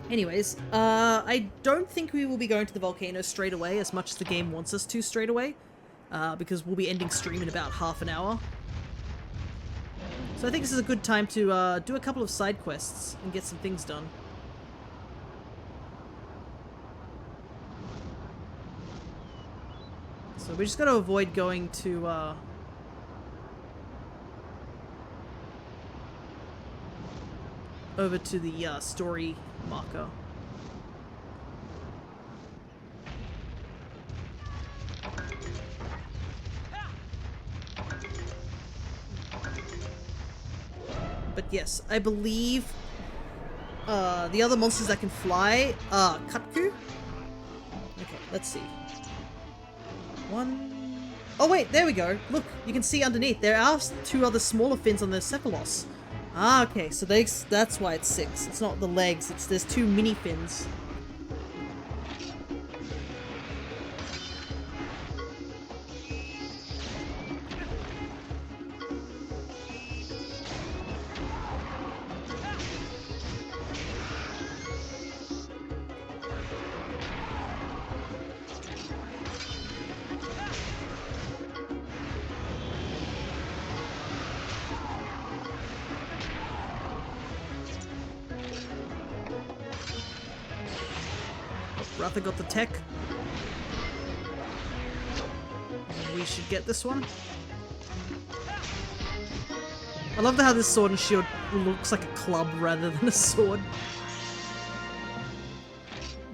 Anyways, I don't think we will be going to the volcano straight away as much as the game wants us to straight away, because we'll be ending stream in about half an hour. So I think this is a good time to do a couple of side quests and get some things done. So we just gotta avoid going to, over to the story marker. But yes, I believe the other monsters that can fly are Katku. Okay, let's see. One... Oh wait, there we go. Look, you can see underneath. There are 2 other smaller fins on the Cephalos. Ah, okay, so that's why it's 6. It's not the legs, there's 2 mini fins. Ratha got the tech. We should get this one. I love how this sword and shield looks like a club rather than a sword.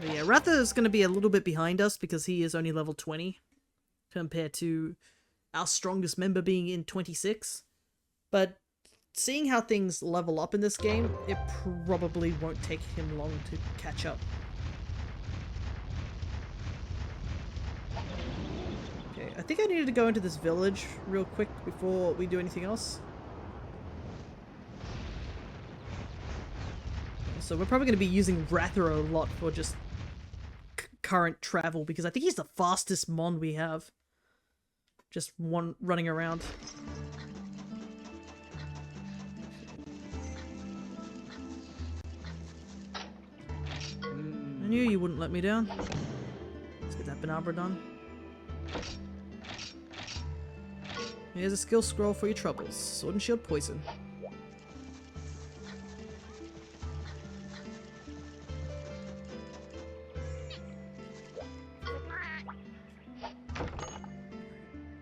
But yeah, Ratha is going to be a little bit behind us because he is only level 20 compared to our strongest member being in 26. But seeing how things level up in this game, it probably won't take him long to catch up. Okay, I think I needed to go into this village real quick before we do anything else. So we're probably going to be using Ratha a lot for just current travel, because I think he's the fastest mon we have. Just one running around. I knew you wouldn't let me down. Let's Get that Banabra done. Here's a skill scroll for your troubles. Sword and Shield Poison.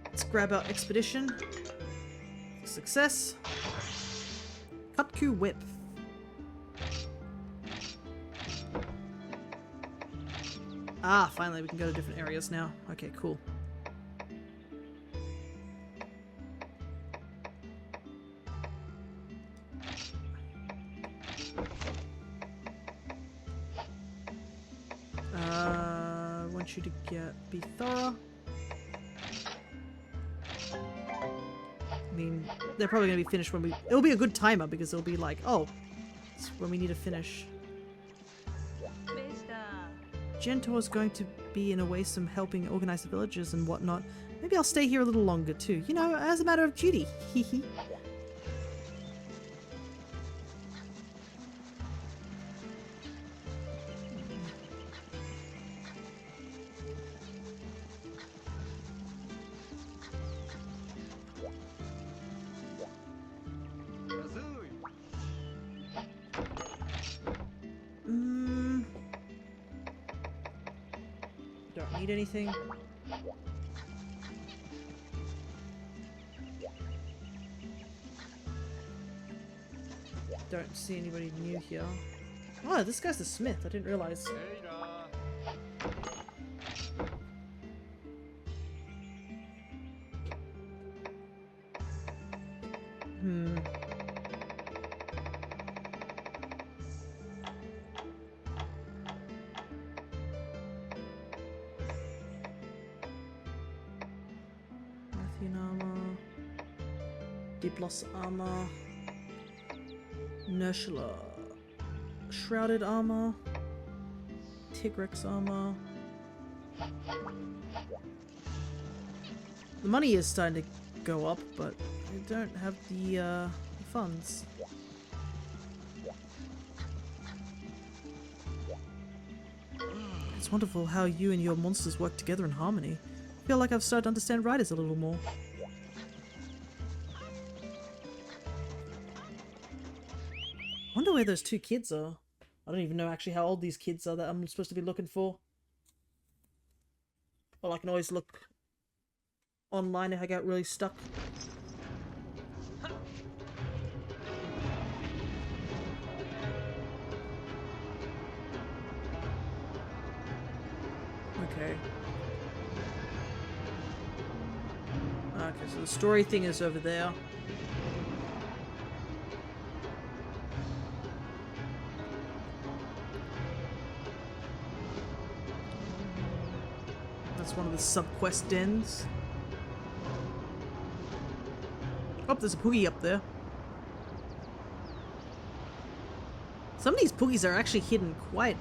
Let's grab our Expedition. Success. Kutku Whip. Ah, finally we can go to different areas now. Okay, cool. I want you to be thorough. I mean, they're probably going to be finished when we... It'll be a good timer because it'll be like, oh, it's when we need to finish. Gentor's going to be in Oasis helping organize the villages and whatnot. Maybe I'll stay here a little longer too. You know, as a matter of duty. Hehe. Don't need anything. Don't see anybody new here. Oh, this guy's the smith. I didn't realize. Armor, Diplos armor, Nershula, Shrouded armor, Tigrex armor. The money is starting to go up, but I don't have the funds. It's wonderful how you and your monsters work together in harmony. I feel like I've started to understand riders a little more. I wonder where those two kids are. I don't even know actually how old these kids are that I'm supposed to be looking for. Well, I can always look online if I get really stuck. Okay. Okay, so the story thing is over there. That's one of the sub-quest dens. Oh, there's a Poogie up there. Some of these Poogies are actually hidden quite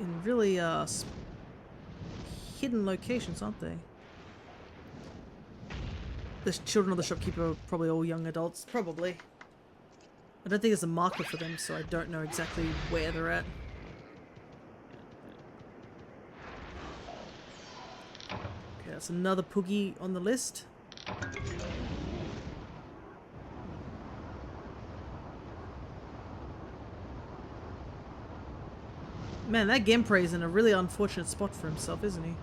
in really hidden locations, aren't they? The children of the shopkeeper are probably all young adults. Probably. I don't think there's a marker for them, so I don't know exactly where they're at. Okay, that's another Poogie on the list. Man, that Gemprey's in a really unfortunate spot for himself, isn't he?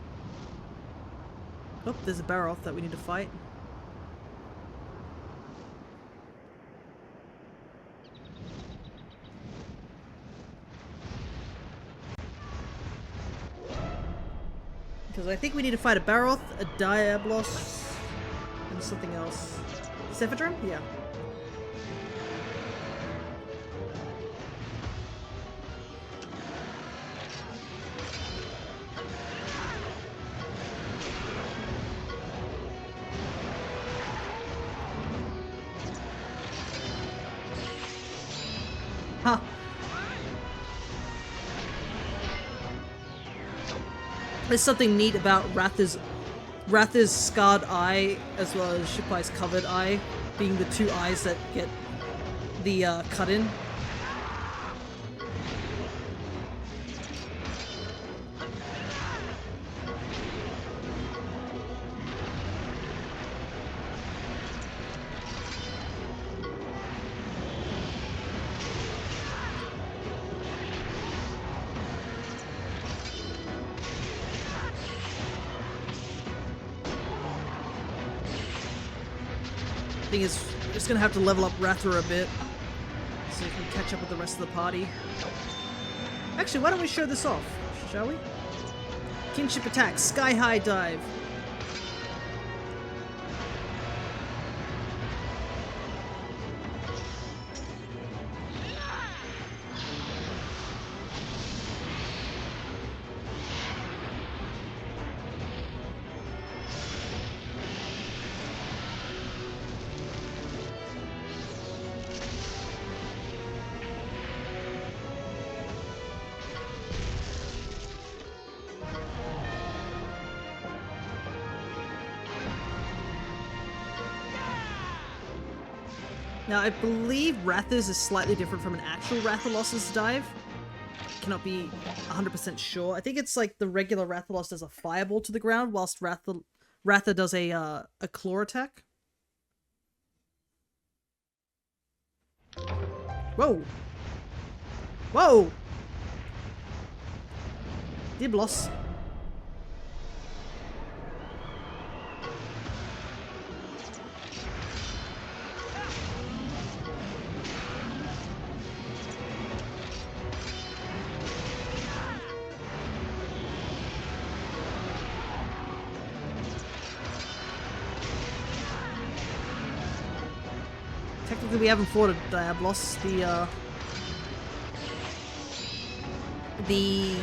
Oh, there's a Baroth that we need to fight. Because I think we need to fight a Baroth, a Diablos, and something else. Cephadrum? Yeah. Huh. There's something neat about Ratha's scarred eye as well as Shippai's covered eye being the two eyes that get the cut in. Thing is, we're just gonna have to level up Ratha a bit so we can catch up with the rest of the party. Actually, why don't we show this off, shall we? Kinship attack, sky high dive. Now, I believe Ratha's is slightly different from an actual Rathalos's dive. Cannot be 100% sure. I think it's like the regular Rathalos does a fireball to the ground, whilst Ratha does a claw attack. Whoa! Whoa! Diblos. Technically, we haven't fought a Diablos. The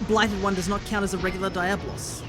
Blighted one does not count as a regular Diablos.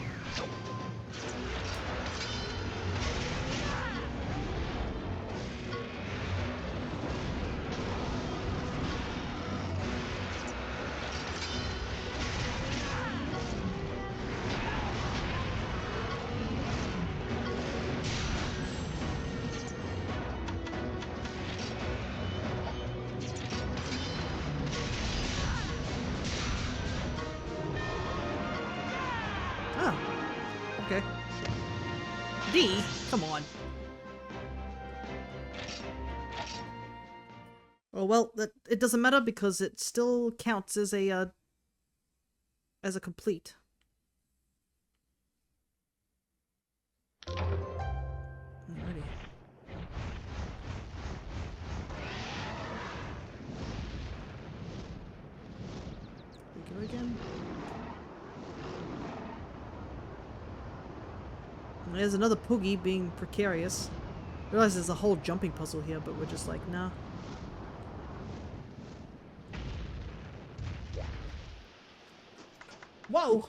Okay. D? Come on. Oh well, it doesn't matter because it still counts as a complete. Alrighty. We go again. There's another Poogie being precarious. I realize there's a whole jumping puzzle here, but we're just like, nah. Whoa!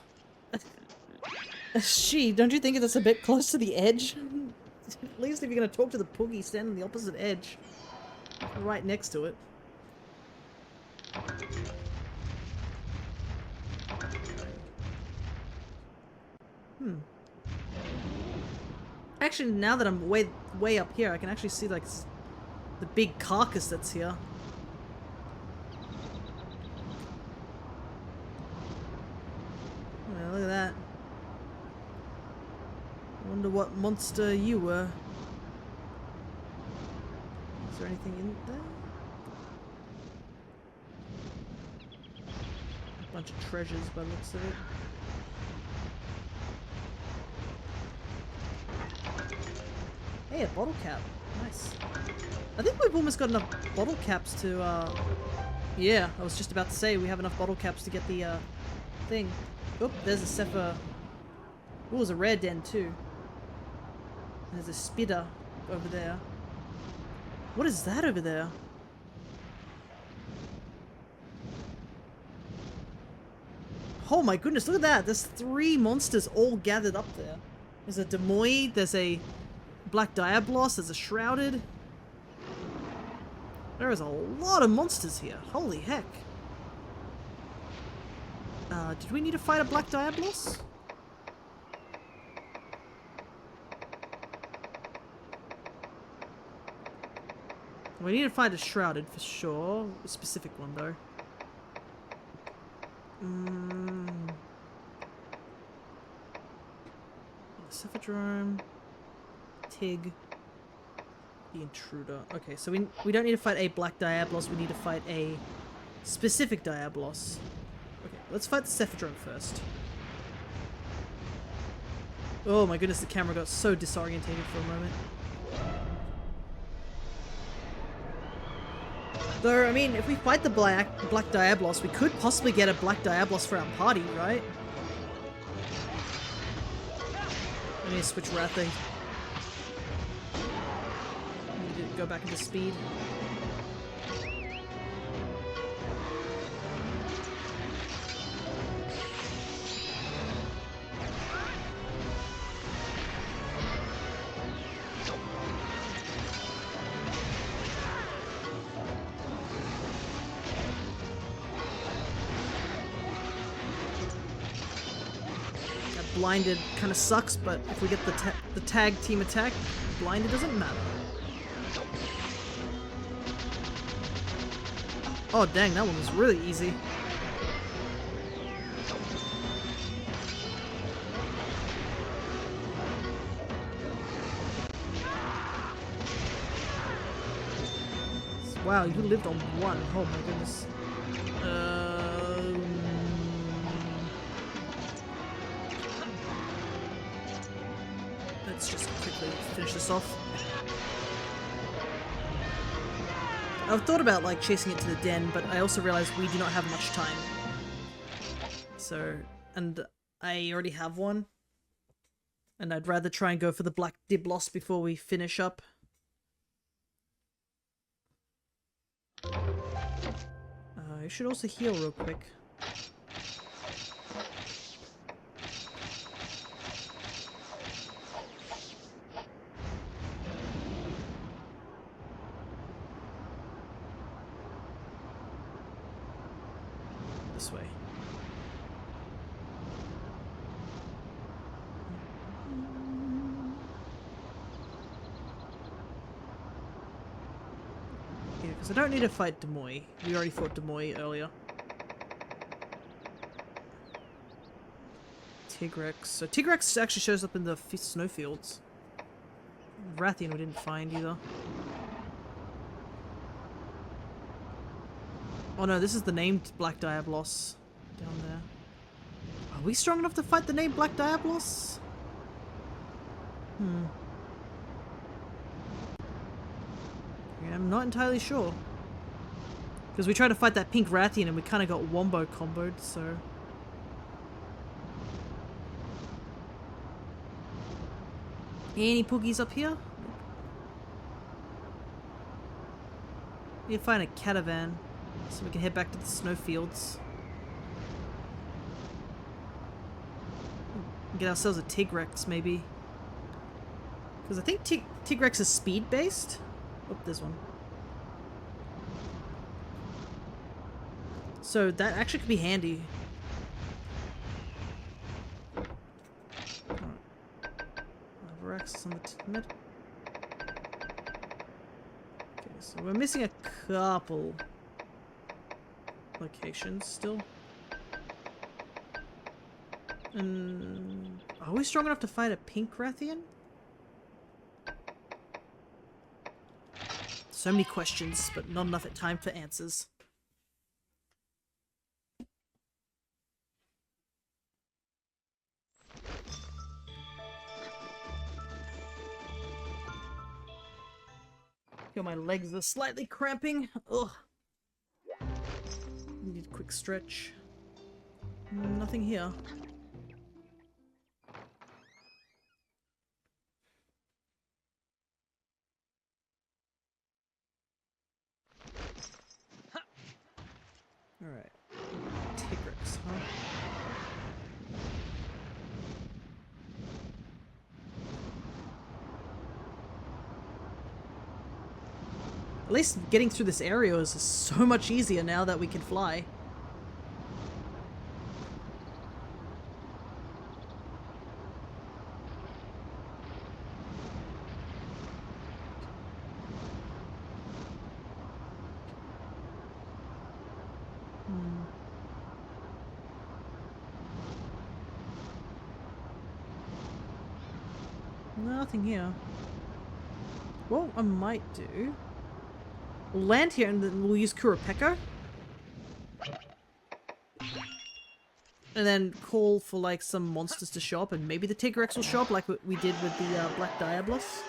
Gee, don't you think that's a bit close to the edge? At least if you're gonna talk to the Poogie, stand on the opposite edge. Right next to it. Actually, now that I'm way up here, I can actually see like the big carcass that's here. Well, look at that. I wonder what monster you were. Is there anything in there? A bunch of treasures by the looks of it. Hey, a bottle cap. Nice. I think we've almost got enough bottle caps to, yeah, I was just about to say we have enough bottle caps to get the, thing. Oop, there's a Sepher. Oh, there's a rare den, too. And there's a spitter over there. What is that over there? Oh my goodness, look at that! There's 3 monsters all gathered up there. There's a Demoid, there's a Black Diablos, there's a Shrouded. There is a lot of monsters here. Holy heck. Did we need to fight a Black Diablos? We need to find a Shrouded for sure. A specific one though. Cephadrome. Tig. The Intruder. Okay, so we don't need to fight a Black Diablos, we need to fight a specific Diablos. Okay, let's fight the Cephadrome first. Oh my goodness, the camera got so disorientated for a moment. Though, I mean, if we fight the Black Diablos, we could possibly get a Black Diablos for our party, right? I need to switch Wrathing. I need to go back into speed. Blinded kind of sucks, but if we get the tag team attack, blinded doesn't matter. Oh dang, that one was really easy. Wow, you lived on one. Oh my goodness. Let's just quickly finish this off. I've thought about like chasing it to the den, but I also realized we do not have much time. So, and I already have one. And I'd rather try and go for the Black Diblos before we finish up. I should also heal real quick. This way. Yeah, because I don't need to fight Demoy. We already fought Demoy earlier. Tigrex. So Tigrex actually shows up in the snowfields. Rathian we didn't find either. Oh no, this is the named Black Diablos down there. Are we strong enough to fight the named Black Diablos? Yeah, I'm not entirely sure. Because we tried to fight that pink Rathian and we kind of got wombo comboed, so... Any poogies up here? Need to find a catavan so we can head back to the snowfields. Get ourselves a Tigrex, maybe. Because I think Tigrex is speed-based. Oh, there's one. So that actually could be handy. Alright. On the mid. Okay, so we're missing a couple locations still. And are we strong enough to fight a pink Rathian? So many questions, but not enough time for answers. Feel my legs are slightly cramping. Ugh. Need a quick stretch. Nothing here. Alright. Tigrex, huh? At least getting through this area is so much easier now that we can fly. Nothing here. What I might do... We'll land here and then we'll use Kurapeko. And then call for like some monsters to show up and maybe the Tigrex will show up like we did with the Black Diablos.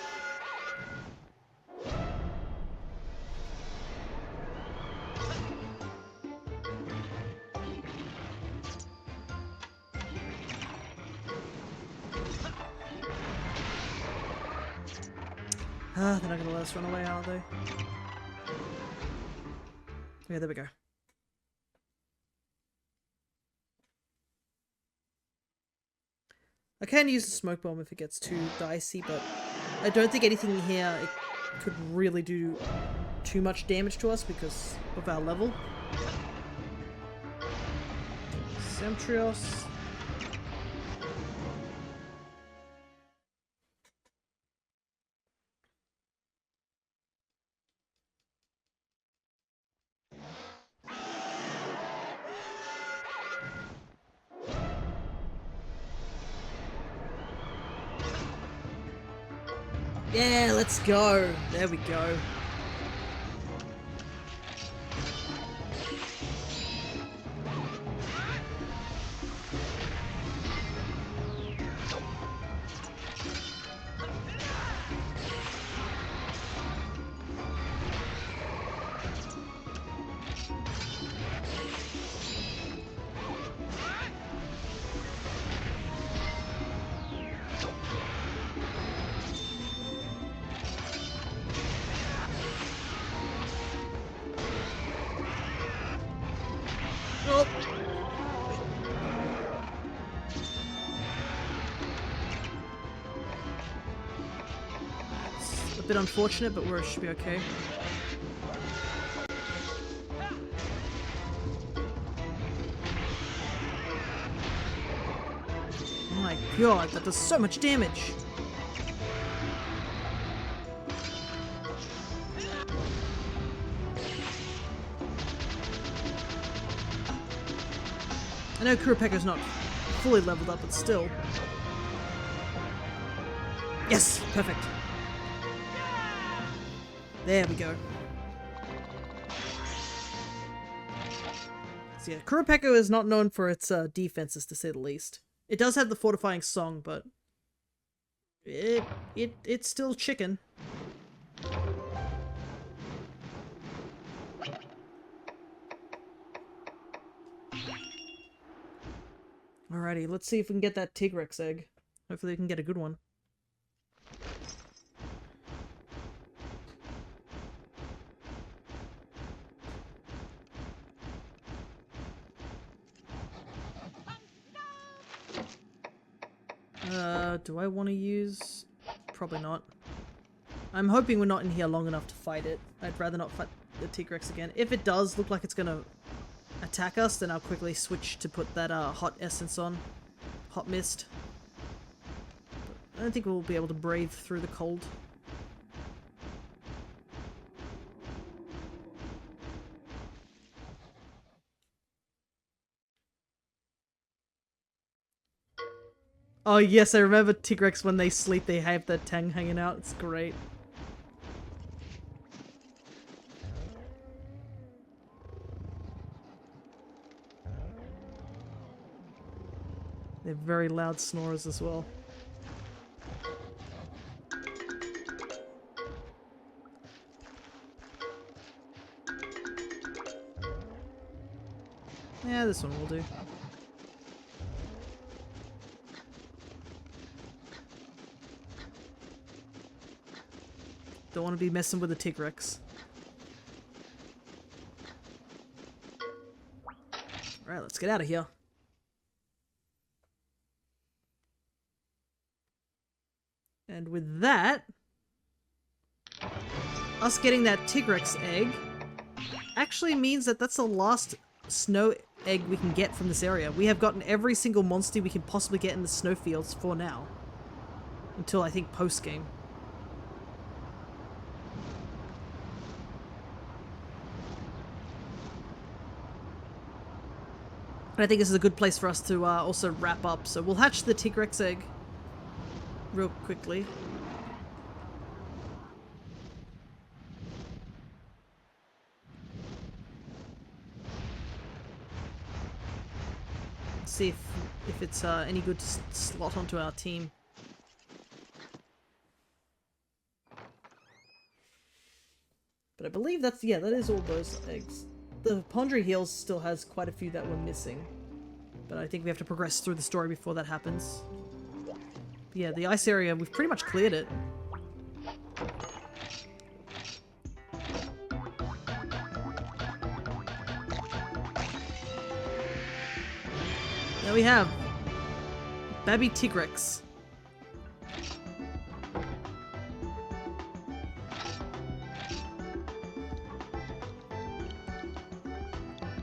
Ah, they're not gonna let us run away, are they? Yeah, there we go. I can use the smoke bomb if it gets too dicey, but I don't think anything here it could really do too much damage to us because of our level. Semtrios. Yeah, let's go. There we go. Oh. It's a bit unfortunate, but we should be okay. Oh my god, that does so much damage! I know Kurapeka's not fully leveled up, but still. Yes! Perfect. There we go. So yeah, Kurapeka is not known for its defenses, to say the least. It does have the fortifying song, but it's still chicken. Alrighty, let's see if we can get that Tigrex egg. Hopefully we can get a good one. Do I want to use... Probably not. I'm hoping we're not in here long enough to fight it. I'd rather not fight the Tigrex again. If it does look like it's gonna attack us, then I'll quickly switch to put that hot essence on. Hot mist. But I don't think we'll be able to brave through the cold. Oh yes, I remember Tigrex when they sleep, they have their tongue hanging out. It's great. They're very loud snorers as well. Yeah, this one will do. Don't want to be messing with the Tigrex. Alright, let's get out of here. And with that, us getting that Tigrex egg actually means that that's the last snow egg we can get from this area. We have gotten every single Monstie we can possibly get in the snowfields for now. Until I think post-game. And I think this is a good place for us to also wrap up. So we'll hatch the Tigrex egg real quickly. See if it's any good to slot onto our team. But I believe that's, yeah, that is all those eggs. The Pondry Hills still has quite a few that we're missing. But I think we have to progress through the story before that happens. But yeah, the ice area, we've pretty much cleared it. There we have Baby Tigrex.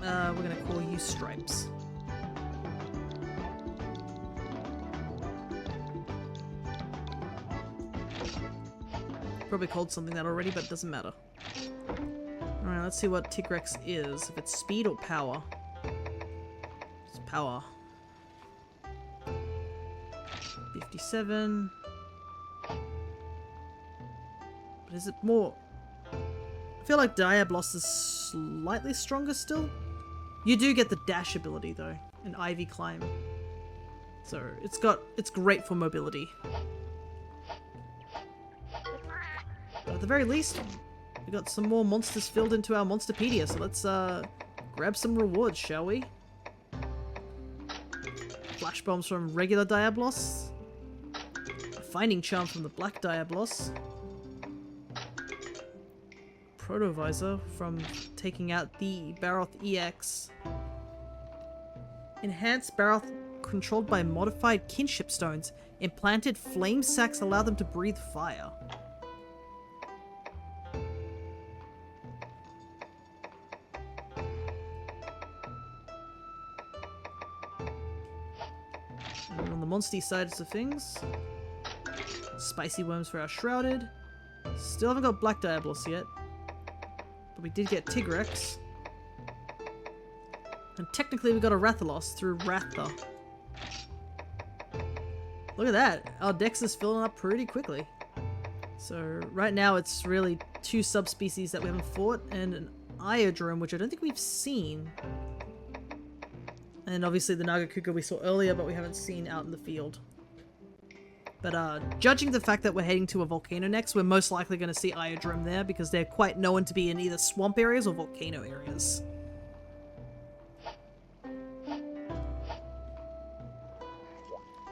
We're gonna call you Stripes. Probably called something that already, but it doesn't matter. Alright, let's see what Tigrex is. If it's speed or power. It's power. 57. But is it more... I feel like Diablos is slightly stronger still. You do get the dash ability though, and Ivy Climb. So it's great for mobility. But at the very least, we got some more monsters filled into our Monsterpedia, so let's grab some rewards, shall we? Flash bombs from regular Diablos. A finding charm from the black Diablos. Protovisor from taking out the Baroth EX. Enhanced Baroth controlled by modified kinship stones. Implanted flame sacks allow them to breathe fire. And on the Monstie side of things, spicy worms for our Shrouded. Still haven't got Black Diablos yet. But we did get Tigrex. And technically we got a Rathalos through Ratha. Look at that! Our dex is filling up pretty quickly. So right now it's really 2 subspecies that we haven't fought and an Iodrome, which I don't think we've seen. And obviously the Nagakuga we saw earlier, but we haven't seen out in the field. But judging the fact that we're heading to a volcano next, we're most likely going to see Iodrome there because they're quite known to be in either swamp areas or volcano areas.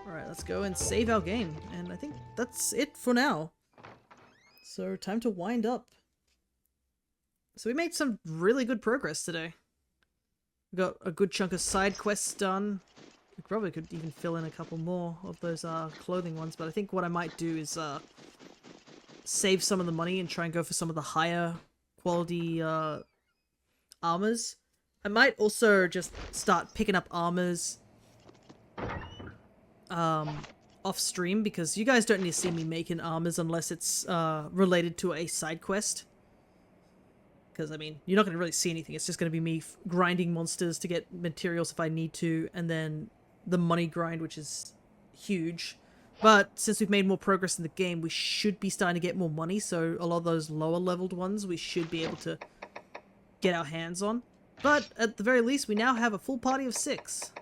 Alright, let's go and save our game. And I think that's it for now. So time to wind up. So we made some really good progress today. We got a good chunk of side quests done. We probably could even fill in a couple more of those clothing ones, but I think what I might do is save some of the money and try and go for some of the higher quality armors. I might also just start picking up armors off stream, because you guys don't need to see me making armors unless it's related to a side quest. Because, I mean, you're not going to really see anything. It's just going to be me grinding monsters to get materials if I need to, and then the money grind, which is huge. But since we've made more progress in the game, we should be starting to get more money, so a lot of those lower leveled ones we should be able to get our hands on. But at the very least, we now have a full party of 6.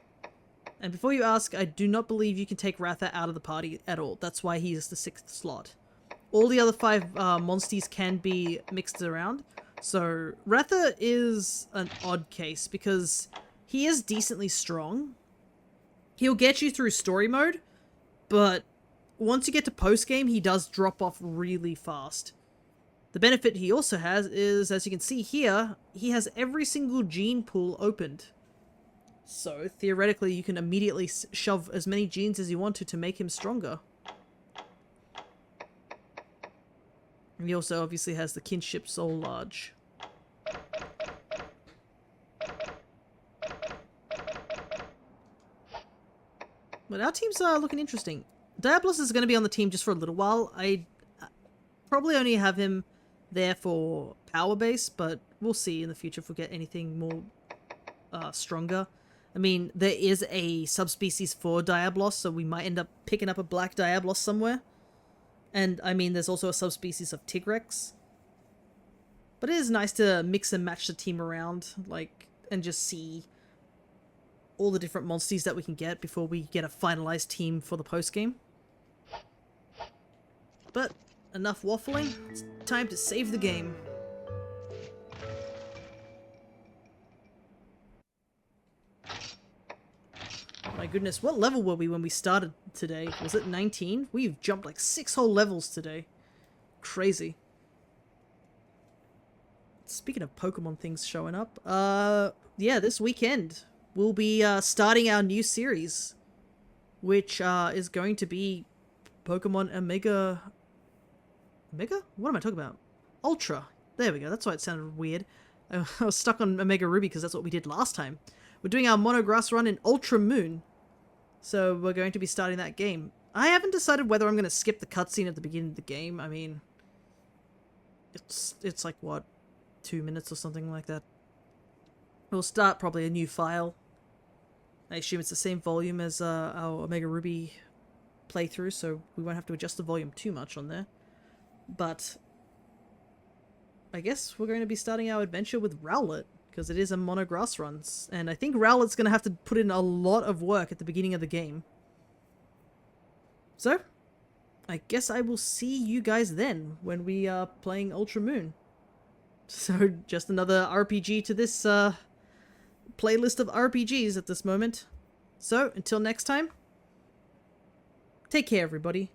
And before you ask, I do not believe you can take Ratha out of the party at all. That's why he is the 6th slot. All the other 5 Monsties can be mixed around. So Ratha is an odd case because he is decently strong. He'll get you through story mode, but once you get to post-game, he does drop off really fast. The benefit he also has is, as you can see here, he has every single gene pool opened. So theoretically, you can immediately shove as many genes as you want to make him stronger. And he also obviously has the kinship Soul Large. But our teams are looking interesting. Diablos is going to be on the team just for a little while. I probably only have him there for power base, but we'll see in the future if we get anything more stronger. I mean, there is a subspecies for Diablos, so we might end up picking up a black Diablos somewhere. And, I mean, there's also a subspecies of Tigrex. But it is nice to mix and match the team around, like, and just see all the different Monsties that we can get before we get a finalized team for the post-game. But, enough waffling, it's time to save the game. My goodness, what level were we when we started today? Was it 19? We've jumped like 6 whole levels today. Crazy. Speaking of Pokemon things showing up, yeah, this weekend we'll be starting our new series, which is going to be Pokemon Omega... Omega? What am I talking about? Ultra. There we go. That's why it sounded weird. I was stuck on Omega Ruby because that's what we did last time. We're doing our Monograss run in Ultra Moon. So we're going to be starting that game. I haven't decided whether I'm going to skip the cutscene at the beginning of the game. I mean, it's like, what, 2 minutes or something like that. We'll start probably a new file. I assume it's the same volume as our Omega Ruby playthrough, so we won't have to adjust the volume too much on there. But I guess we're going to be starting our adventure with Rowlet, because it is a Monograss run, and I think Rowlet's going to have to put in a lot of work at the beginning of the game. So, I guess I will see you guys then, when we are playing Ultra Moon. So, just another RPG to this playlist of RPGs at this moment. So, until next time, take care everybody.